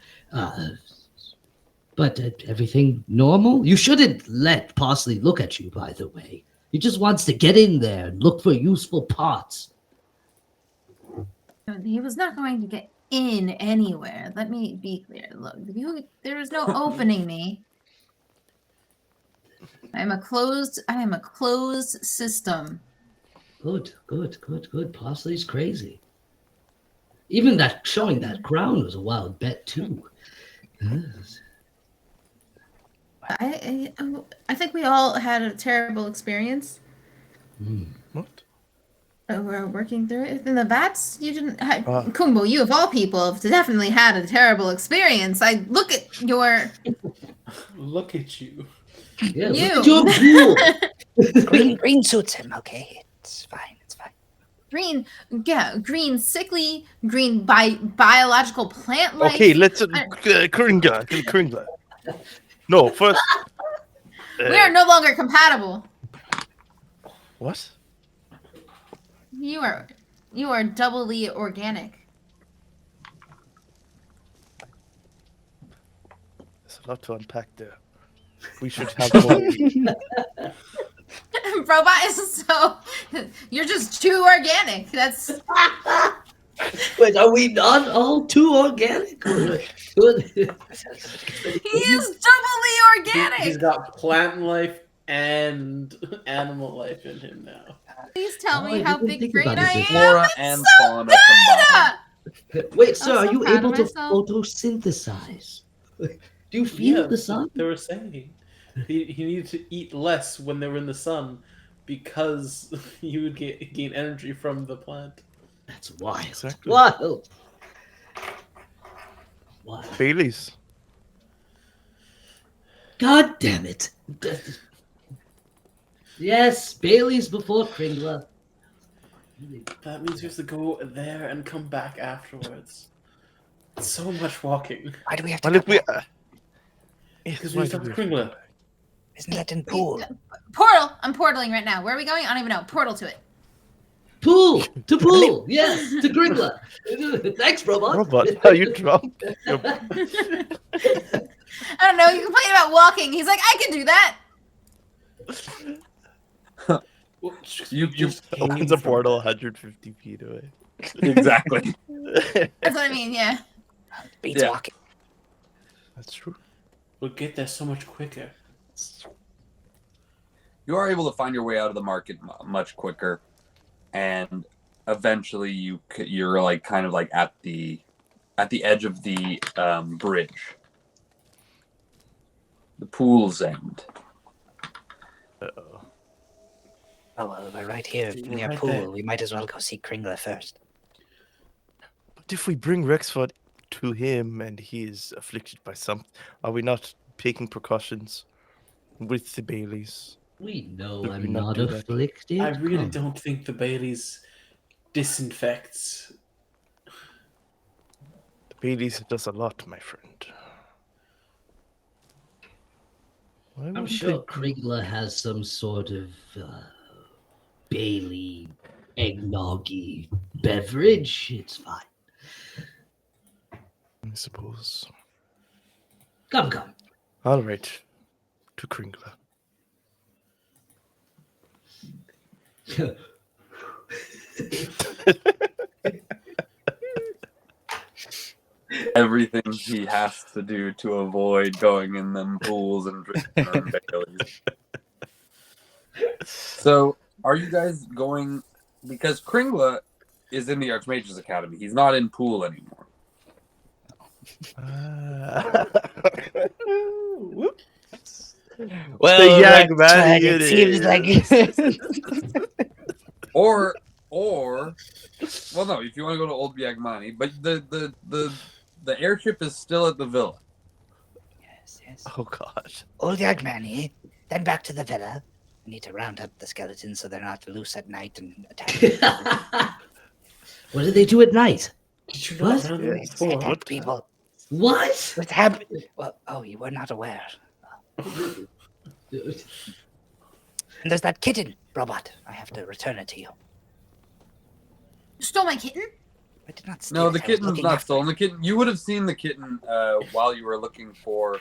But everything normal? You shouldn't let Parsley look at you, by the way. He just wants to get in there and look for useful parts. He was not going to get in anywhere. Let me be clear. Look, there is no opening me. I am a closed system. Good. Parsley's crazy. Even that showing that crown was a wild bet too. Yes. I think we all had a terrible experience. What? We're working through it. In the vats, you didn't. Kumbo, you of all people have definitely had a terrible experience. I look at your. Look at you. Yeah, You. look at your pool. Green suits him. Okay, it's fine. It's fine. Green, green, sickly, green biological plant life. Okay, let's Kringla. No, first. We are no longer compatible. What? You are doubly organic. There's a lot to unpack there. We should have more. Robot is so. You're just too organic. That's. Wait, are we not all too organic? He is doubly organic. He's got plant life and animal life in him now. Please tell Oh, me I how didn't big think brain about it I this am. way. Flora It's and so fauna combined. good! Wait, sir, I'm are so you proud able of to myself. photosynthesize? Do you feel the sun? They were saying he needed to eat less when they were in the sun because he would gain energy from the plant. That's wild. Exactly. Wild. Bailey's. God damn it. Yes, Bailey's before Kringla. That means we have to go there and come back afterwards. It's so much walking. Why do we have to? Well, if go we. back? Because we have to Kringla. Isn't that in pool? Portal. I'm portaling right now. Where are we going? I don't even know. Portal to it. Pool! To pool! Yes, to Kringla. Thanks, Robot. Robot, are you drunk? I don't know. You complain about walking. He's like, I can do that. Well, You just came Opens a from portal that. 150 feet away. exactly. That's what I mean. Yeah. Beats Yeah. walking. That's true. We'll get there so much quicker. You are able to find your way out of the market much quicker, and eventually you're like kind of like at the edge of the bridge, the pool's end. Uh-oh. Oh well, we're right here You're near right pool. there. We might as well go see Kringla first. But if we bring Rexford to him and he is afflicted by something, are we not taking precautions with the Baileys? We know Did we I'm not not do that? afflicted. I really Come. don't think the Baileys disinfects. The Baileys does a lot, my friend. Why I'm wouldn't sure they- Kringla has some sort of Bailey eggnoggy beverage. It's fine. I suppose. Come. All right. To Kringla. Everything he has to do to avoid going in them pools and drinking them Baileys. So, are you guys going? Because Kringla is in the Archmage's Academy. He's not in pool anymore. Whoops. Well, Yag that's man, right, it it seems like Or, well, no. If you want to go to Old Biagmani, but the airship is still at the villa. Yes. Oh god. Old Yagmani, then back to the villa. We need to round up the skeletons so they're not loose at night and attack. What do they do at night? Did you What? not round them Yes. before? Attack people. What? What's happening? Well, oh, you were not aware. And there's that kitten, robot. I have to return it to you. You stole my kitten? I did not steal No, it. the I was kitten's looking not after stolen. it. The kitten. You would have seen the kitten while you were looking for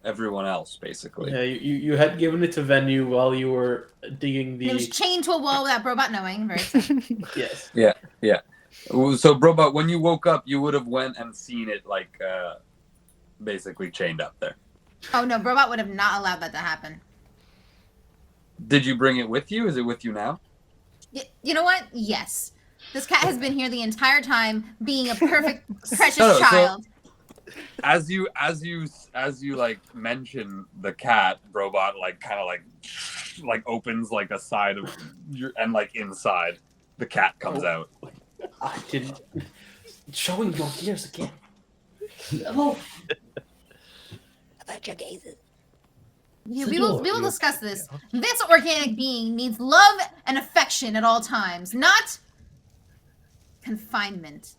everyone else, basically. Yeah, you had given it to Venue while you were digging And it was the. chained to a wall without Brobot knowing. Very sad. Yes. Yeah. So, Brobot, when you woke up, you would have went and seen it, like, basically chained up there. Oh no, Brobot would have not allowed that to happen. Did you bring it with you? Is it with you now? You know what? Yes. This cat has been here the entire time, being a perfect, precious No, so- child. As you like mention the cat, Brobot like kind of like opens like a side of your, and like inside the cat comes out. I didn't. Showing your ears again. Oh, About your gazes. Yeah, It's we will adorable. discuss this. This organic being needs love and affection at all times, not confinement.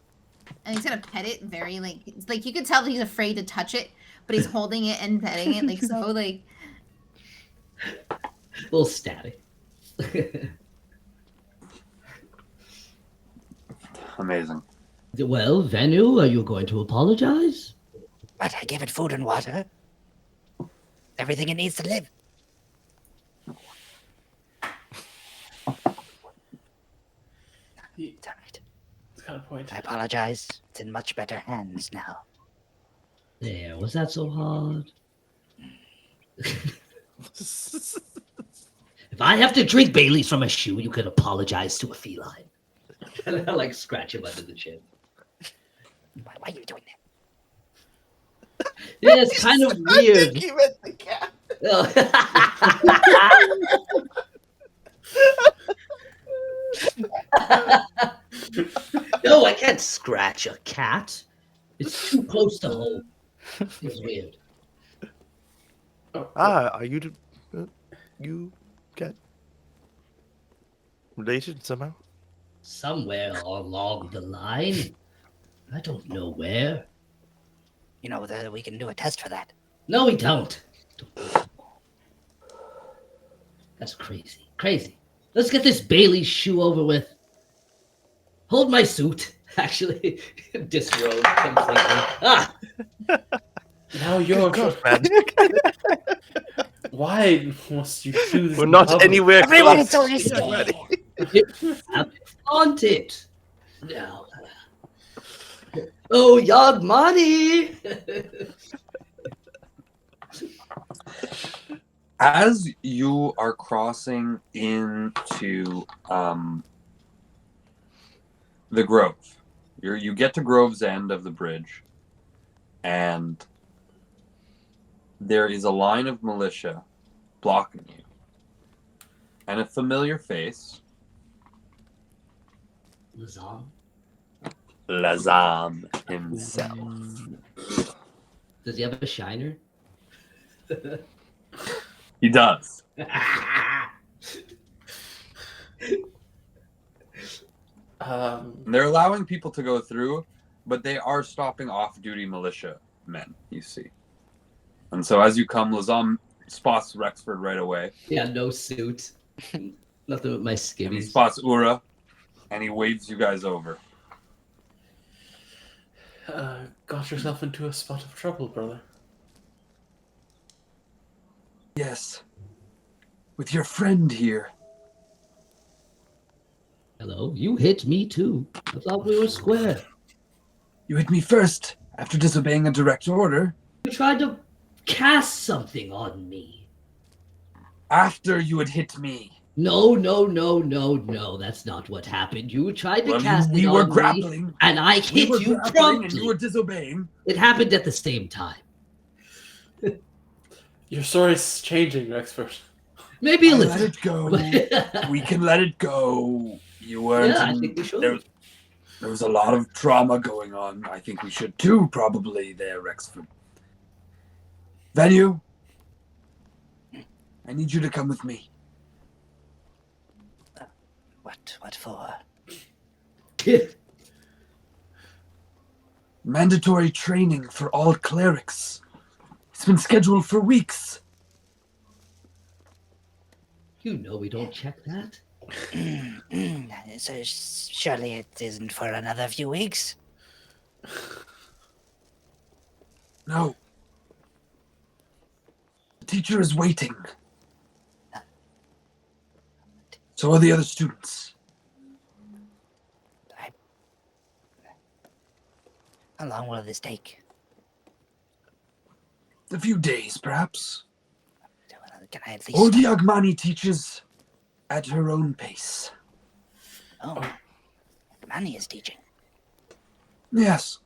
And he's gonna pet it very like you could tell that he's afraid to touch it, but he's holding it and petting it like so like. a little static. Amazing. Well, Venu, are you going to apologize? But I gave it food and water. Everything it needs to live. It's all right. That's kind of point. I apologize. It's in much better hands now. There, was that so hard? If I have to drink Bailey's from a shoe, you can apologize to a feline. And I like scratch him under the chin. Why are you doing that? Yeah, it's kind of weird. He meant the cat. No, I can't scratch a cat. It's too close to home. It's weird. Are you you get related somehow? Somewhere along the line. I don't know where. You know, we can do a test for that. No, we don't. That's crazy. Crazy. Let's get this Bailey's shoe over with. Hold my suit. Actually, disrobe completely. Ah! Now you're. Why must you do this? We're in not public? anywhere Everyone close. is so risky. Flaunt it. Now. Oh, Yagmani! As you are crossing into the Grove, you get to Grove's end of the bridge, and there is a line of militia blocking you, and a familiar face. Lazam himself. Does he have a shiner? He does. They're allowing people to go through, but they are stopping off-duty militia men, you see. And so as you come, Lazam spots Rexford right away. Yeah, no suit. Nothing with my And he skivvies. spots Ura, and he waves you guys over. got yourself into a spot of trouble, brother. Yes. With your friend here. Hello, you hit me too. I thought we were square. You hit me first, after disobeying a direct order. You tried to cast something on me. After you had hit me. No, that's not what happened. You tried to cast we it were on grappling. me, and I hit you promptly. And you were disobeying. It happened at the same time. Your story's changing, Rexford. Maybe a I little. let it go. We can let it go. You weren't. Yeah, I think we should. There was a lot of trauma going on. I think we should too, probably, there, Rexford. Venue, I need you to come with me. What for? Mandatory training for all clerics. It's been scheduled for weeks. You know we don't check that. So surely it isn't for another few weeks? No. The teacher is waiting. So are the other students. How long will this take? A few days, perhaps. Can I at least... Old Yagmani teaches at her own pace. Oh, Manny is teaching. Yes.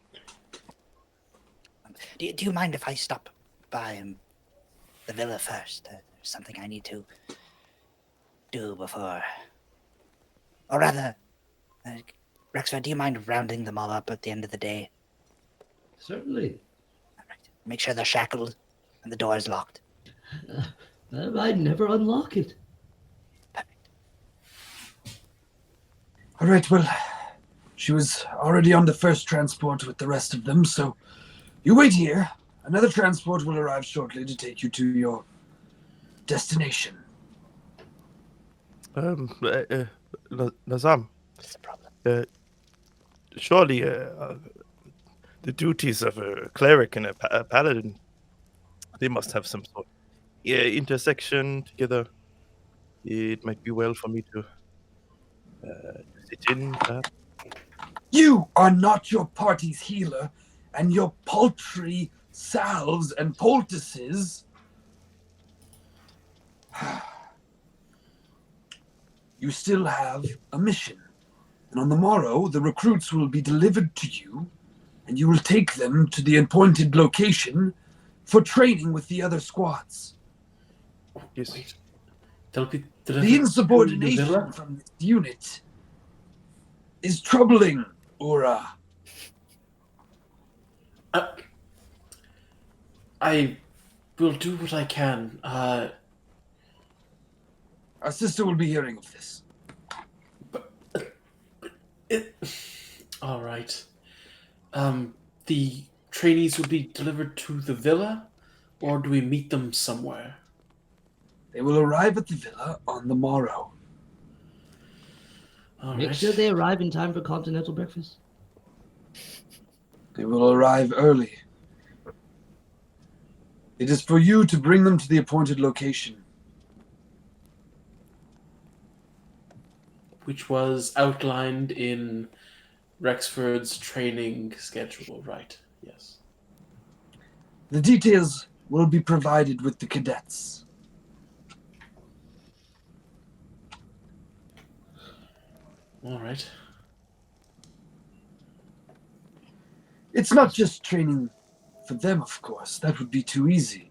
Do you mind if I stop by the villa first? There's something I need to do before... Or rather, Rexford, do you mind rounding them all up at the end of the day? Certainly. All right. Make sure they're shackled and the door is locked. I'd never unlock it. Perfect. All right, well, she was already on the first transport with the rest of them, so you wait here. Another transport will arrive shortly to take you to your destination. Nazam, What's the problem? surely the duties of a cleric and a paladin, they must have some sort of intersection together. It might be well for me to sit in, perhaps. You are not your party's healer, and your paltry salves and poultices. You still have a mission, and on the morrow, the recruits will be delivered to you, and you will take them to the appointed location for training with the other squads. Yes. Wait. They'll be The delivered to the insubordination villa? from this unit is troubling, Ura. I will do what I can. Our sister will be hearing of this. All right. The trainees will be delivered to the villa, or do we meet them somewhere? They will arrive at the villa on the morrow. All Make right. sure they arrive in time for continental breakfast. They will arrive early. It is for you to bring them to the appointed location. Which was outlined in Rexford's training schedule, right? Yes. The details will be provided with the cadets. All right. It's not just training for them, of course. That would be too easy.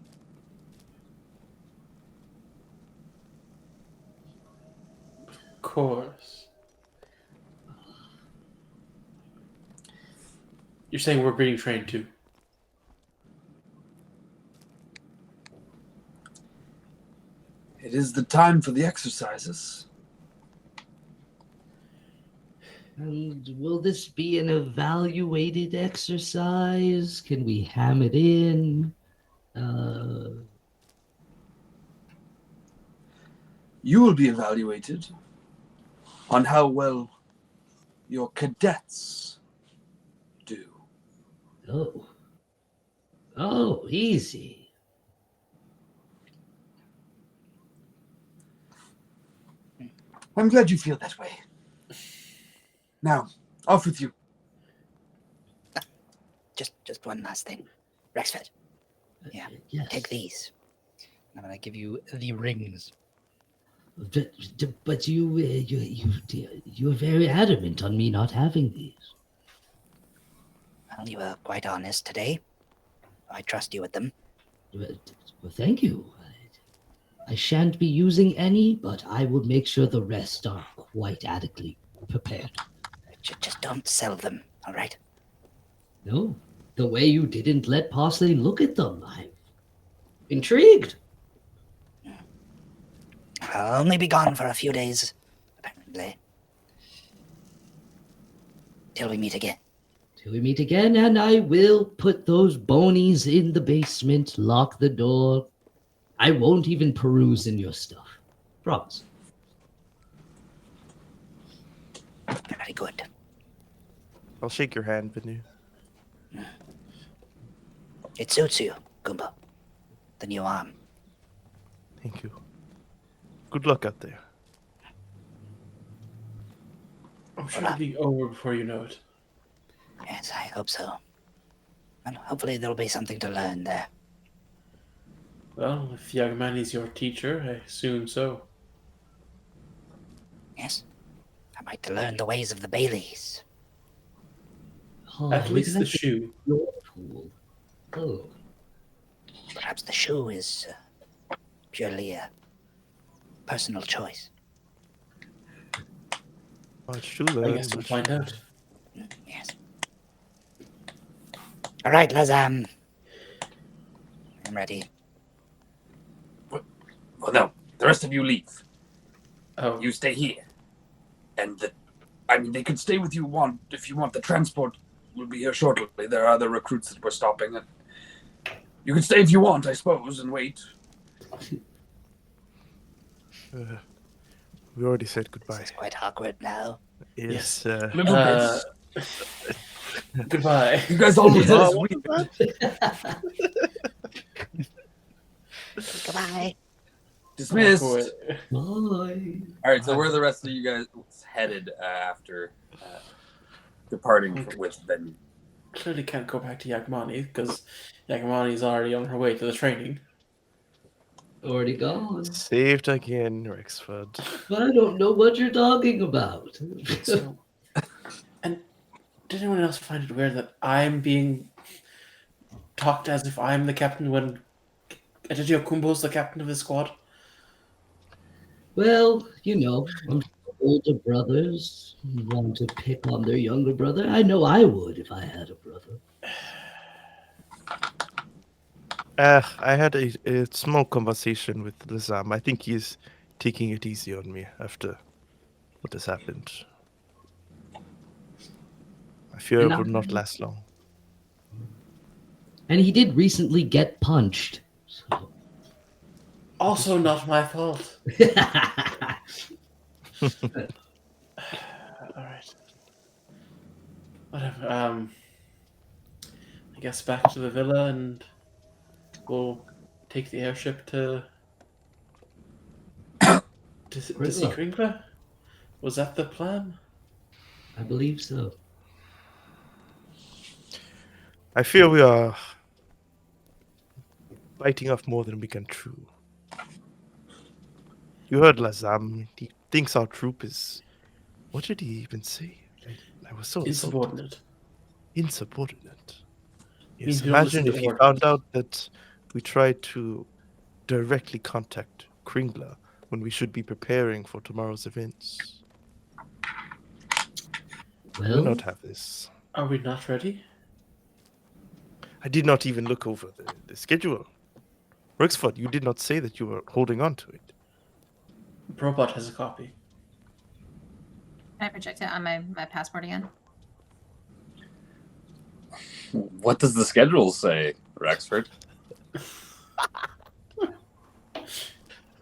Of course. You're saying we're being trained too? It is the time for the exercises. And will this be an evaluated exercise? Can we ham it in? You will be evaluated on how well your cadets do. Oh. Oh, easy. I'm glad you feel that way. Now, off with you. Just one last thing. Rexford, yeah, Yes. take these. I'm gonna give you the rings. But you're very adamant on me not having these. Well, you were quite honest today. I trust you with them. Well, thank you. I shan't be using any, but I will make sure the rest are quite adequately prepared. Just don't sell them, all right? No, the way you didn't let Parsley look at them, I'm intrigued. I'll only be gone for a few days, apparently. Till we meet again. Till we meet again, and I will put those bonies in the basement, lock the door. I won't even peruse in your stuff. Promise. Very good. I'll shake your hand, Venu. It suits you, Goomba. The new arm. Thank you. Good luck out there. I'm sure it'll be over before you know it. Yes, I hope so. And hopefully there'll be something to learn there. Well, if Yagmani's your teacher, I assume so. Yes? I might learn the ways of the Baileys. Oh, At least the that's shoe. your pool. Oh. Perhaps the shoe is purely a personal choice. Much to I learn. guess we'll much find to out. Yes. All right, Lazam. I'm ready. Well, no. The rest of you leave. Oh, You stay here. And they could stay with you if you want. The transport will be here shortly. There are other recruits that we're stopping. And you can stay if you want, I suppose, and wait. We already said This goodbye. is quite awkward now. Yes. Little bit. goodbye. You guys always did this weird. Goodbye. Dismissed. Walk away. Bye. All right, so where are the rest of you guys headed after departing with Venue? Clearly can't go back to Yagmani because Yagmani's already on her way to the training. Already gone. Saved again, Rexford. But I don't know what you're talking about. So, and did anyone else find it weird that I'm being talked as if I'm the captain when Acaduil Kumbo's the captain of the squad? Well, I'm sure older brothers want to pick on their younger brother. I know I would if I had a brother. I had a small conversation with Lazam. I think he's taking it easy on me after what has happened. I fear it will not last long. And he did recently get punched. So. Also not my fault. Alright. Whatever. I guess back to the villa and we'll take the airship to see Kringla? Was that the plan? I believe so. I fear we are biting off more than we can chew. You heard Lazam. He thinks our troop is... What did he even say? I was so Insubordinate. Insubordinate. Yes, Means we don't listen imagine to if he orders. found out that we tried to directly contact Kringla when we should be preparing for tomorrow's events. We will Well, not have this. Are we not ready? I did not even look over the schedule. Rexford, you did not say that you were holding on to it. Robot has a copy. Can I project it on my passport again? What does the schedule say, Rexford?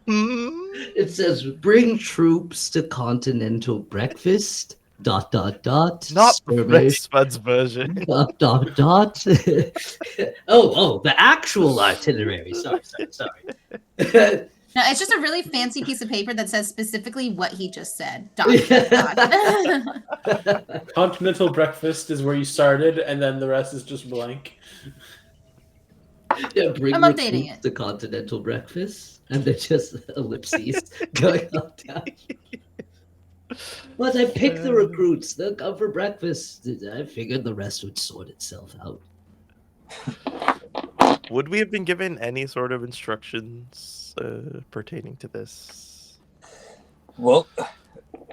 it says bring troops to continental breakfast Dot dot dot. Not skirmish. Rexford's version. Dot dot dot. oh, the actual itinerary. Sorry. No, it's just a really fancy piece of paper that says specifically what he just said. Dot, dot. Continental breakfast is where you started, and then the rest is just blank. Yeah, bring I'm updating recruits it. to continental breakfast, and they're just ellipses going up down. But I picked the recruits. They'll come for breakfast. I figured the rest would sort itself out. Would we have been given any sort of instructions pertaining to this? Well,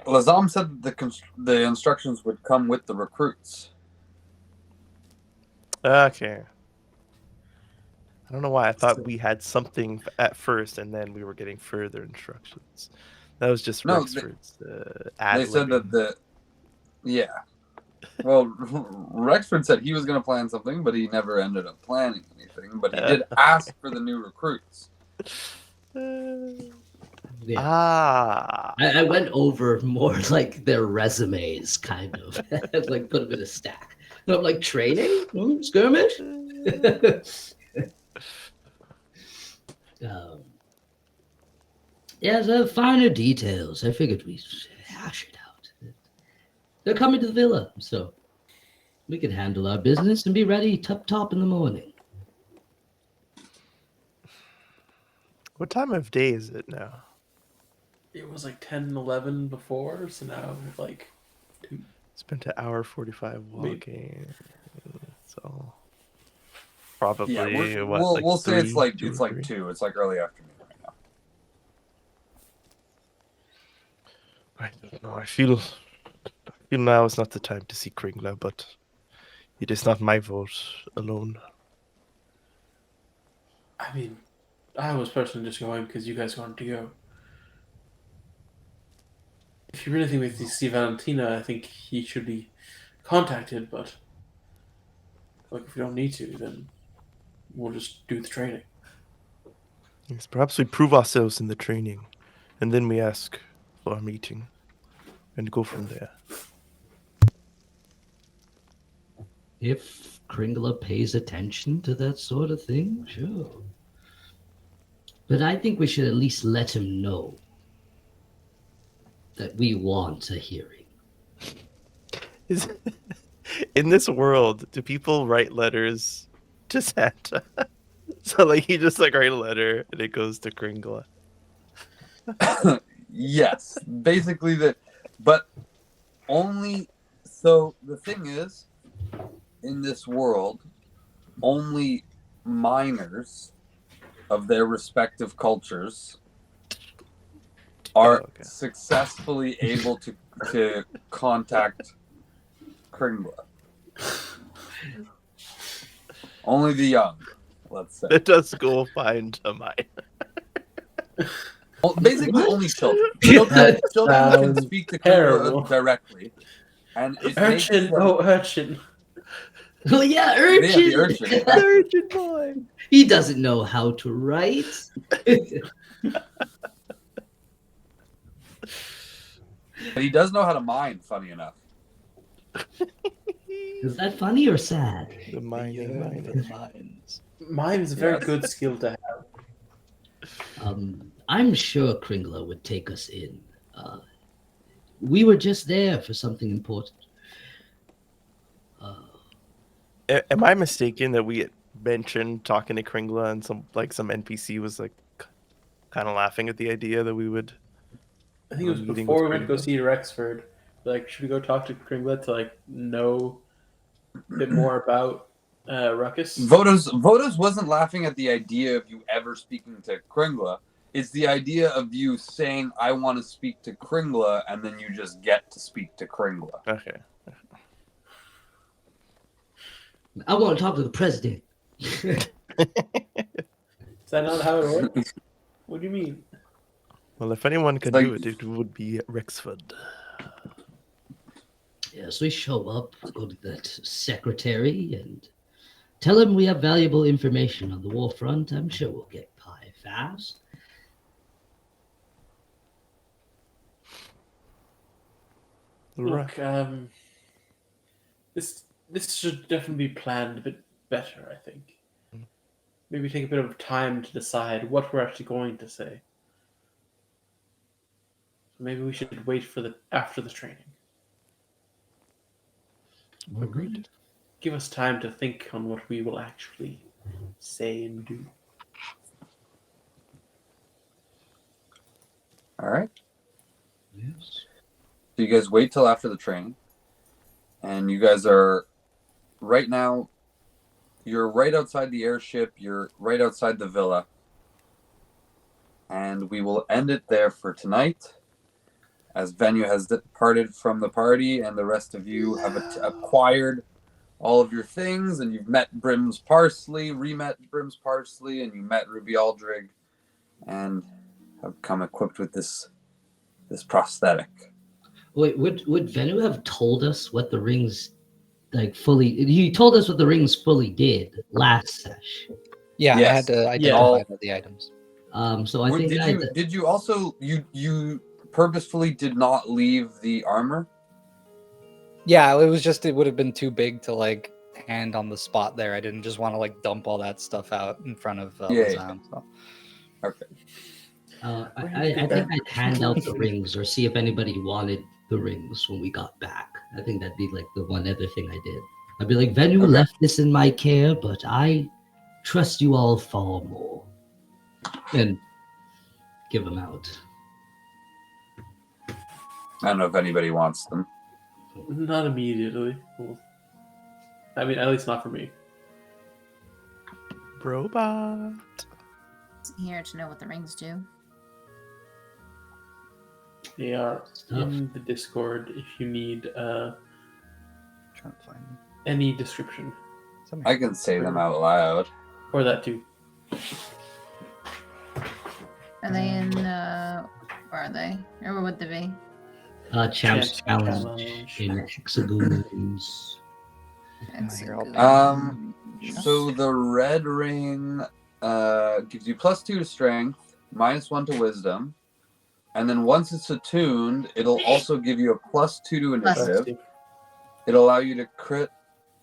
Lazam said the instructions would come with the recruits. Okay. I don't know why I thought we had something at first, and then we were getting further instructions. That was just No, Rexford's They said that yeah. Well, Rexford said he was going to plan something, but he never ended up planning anything. But he did ask for the new recruits. Yeah. Ah. I went over more like their resumes, kind of. Like put them in a stack. And I'm like, training? Ooh, skirmish? Yeah, the finer details. I figured we'd hash it out. They're coming to the villa, so we can handle our business and be ready top in the morning. What time of day is it now? It was like 10, 11 before, so now like 2. Spent an hour 45 walking. So probably Yeah, what? we'll say it's 3, like 2 it's or like 3? 2. It's like early afternoon right now. I don't know. I feel now is not the time to see Kringla, but it is not my vote alone. I mean, I was personally just going because you guys wanted to go. If you really think we need to see Valentina, I think he should be contacted, but like if we don't need to, then we'll just do the training. Yes, perhaps we prove ourselves in the training, and then we ask for a meeting, and go from there. If Kringla pays attention to that sort of thing, sure. But I think we should at least let him know that we want a hearing. In this world, do people write letters to Santa? So like he just like write a letter and it goes to Kringla. Yes, basically but only. So the thing is, in this world, only minors of their respective cultures are successfully able to contact Kringla. Only the young, let's say. Let us go find a mine. Well, basically, only children. Children can speak to Kringla directly. And it Urchin! Oh, Urchin. Oh yeah, Urchin! Yeah, the Urchin. The Urchin boy! He doesn't know how to write. But he does know how to mine, funny enough. Is that funny or sad? The mining mines. Mine is a very good skill to have. I'm sure Kringla would take us in. We were just there for something important. Am I mistaken that we had mentioned talking to Kringla and some NPC was like kind of laughing at the idea that we would? I think it was before we went to go see Rexford. Like, should we go talk to Kringla to like know a bit more about Ruckus? Vodos wasn't laughing at the idea of you ever speaking to Kringla. It's the idea of you saying, I want to speak to Kringla, and then you just get to speak to Kringla. Okay. I want to talk to the president. Is that not how it works? What do you mean? Well, if anyone could do it, it would be Rexford. Yes, we show up, go to that secretary, and tell him we have valuable information on the war front. I'm sure we'll get by fast. Look, this should definitely be planned a bit better, I think. Maybe take a bit of time to decide what we're actually going to say. Maybe we should wait for after the training. Agreed. Give us time to think on what we will actually say and do. All right. Yes. So you guys wait till after the training, and you guys are right now. You're right outside the airship. You're right outside the villa, and we will end it there for tonight. As Venue has departed from the party, and the rest of you have acquired all of your things, and you've met Brim's Parsley, re-met Brim's Parsley, and you met Ruby Aldrig, and have come equipped with this prosthetic. Wait, would Venu have told us what the rings like fully? He told us what the rings fully did last sesh. Yeah, Yes. I had to Yeah. identify the items. So I think Did you also you purposefully did not leave the armor? Yeah, it was just it would have been too big to like hand on the spot there. I didn't just want to like dump all that stuff out in front of Lazam. So. Okay. I think I'd hand out the rings or see if anybody wanted the rings when we got back. I think that'd be like the one other thing I did. I'd be like, Venu left this in my care, but I trust you all far more. And give them out. I don't know if anybody wants them. Not immediately. Well, I mean, at least not for me. Robot. Here to know what the rings do. They are Stuff. in the Discord if you need Trying to find them. any description. I can say them out loud. Or that too. Are they in, where are they? Or where would they be? Champs challenge Challenge. in hexagons. So the red ring gives you +2 to strength, -1 to wisdom, and then once it's attuned, it'll also give you a +2 to initiative. It'll allow you to crit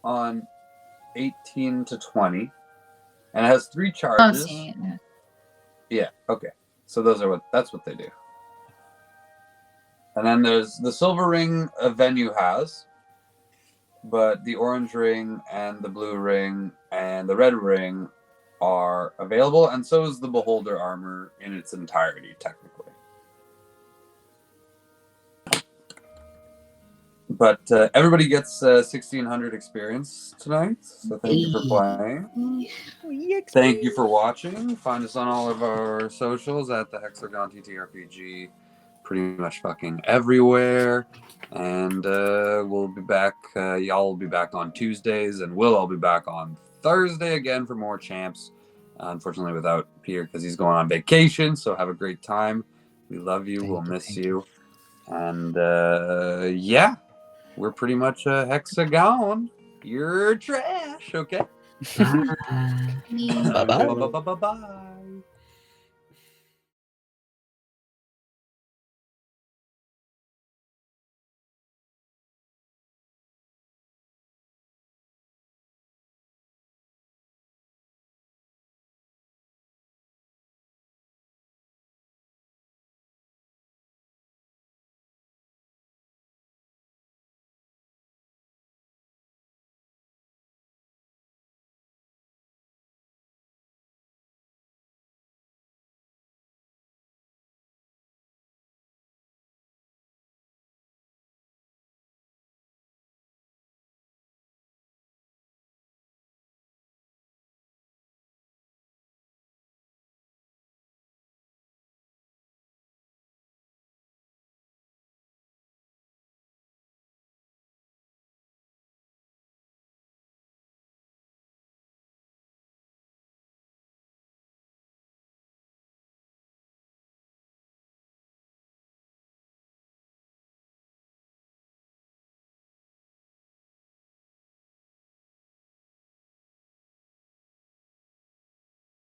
on 18 to 20, and it has 3 charges. Yeah. Okay. So that's what they do. And then there's the silver ring a Venue has, but the orange ring and the blue ring and the red ring are available, and so is the beholder armor in its entirety, technically. But everybody gets 1,600 experience tonight, so thank you for playing. Thank you for watching. Find us on all of our socials at TheHexagonTTRPG, pretty much fucking everywhere. And we'll be back. Y'all will be back on Tuesdays, and we'll all be back on Thursday again for more champs. Unfortunately, without Peter because he's going on vacation. So have a great time. We love you. We'll miss you. And yeah, we're pretty much a hexagon. You're trash. Okay. Bye. Bye-bye. Bye.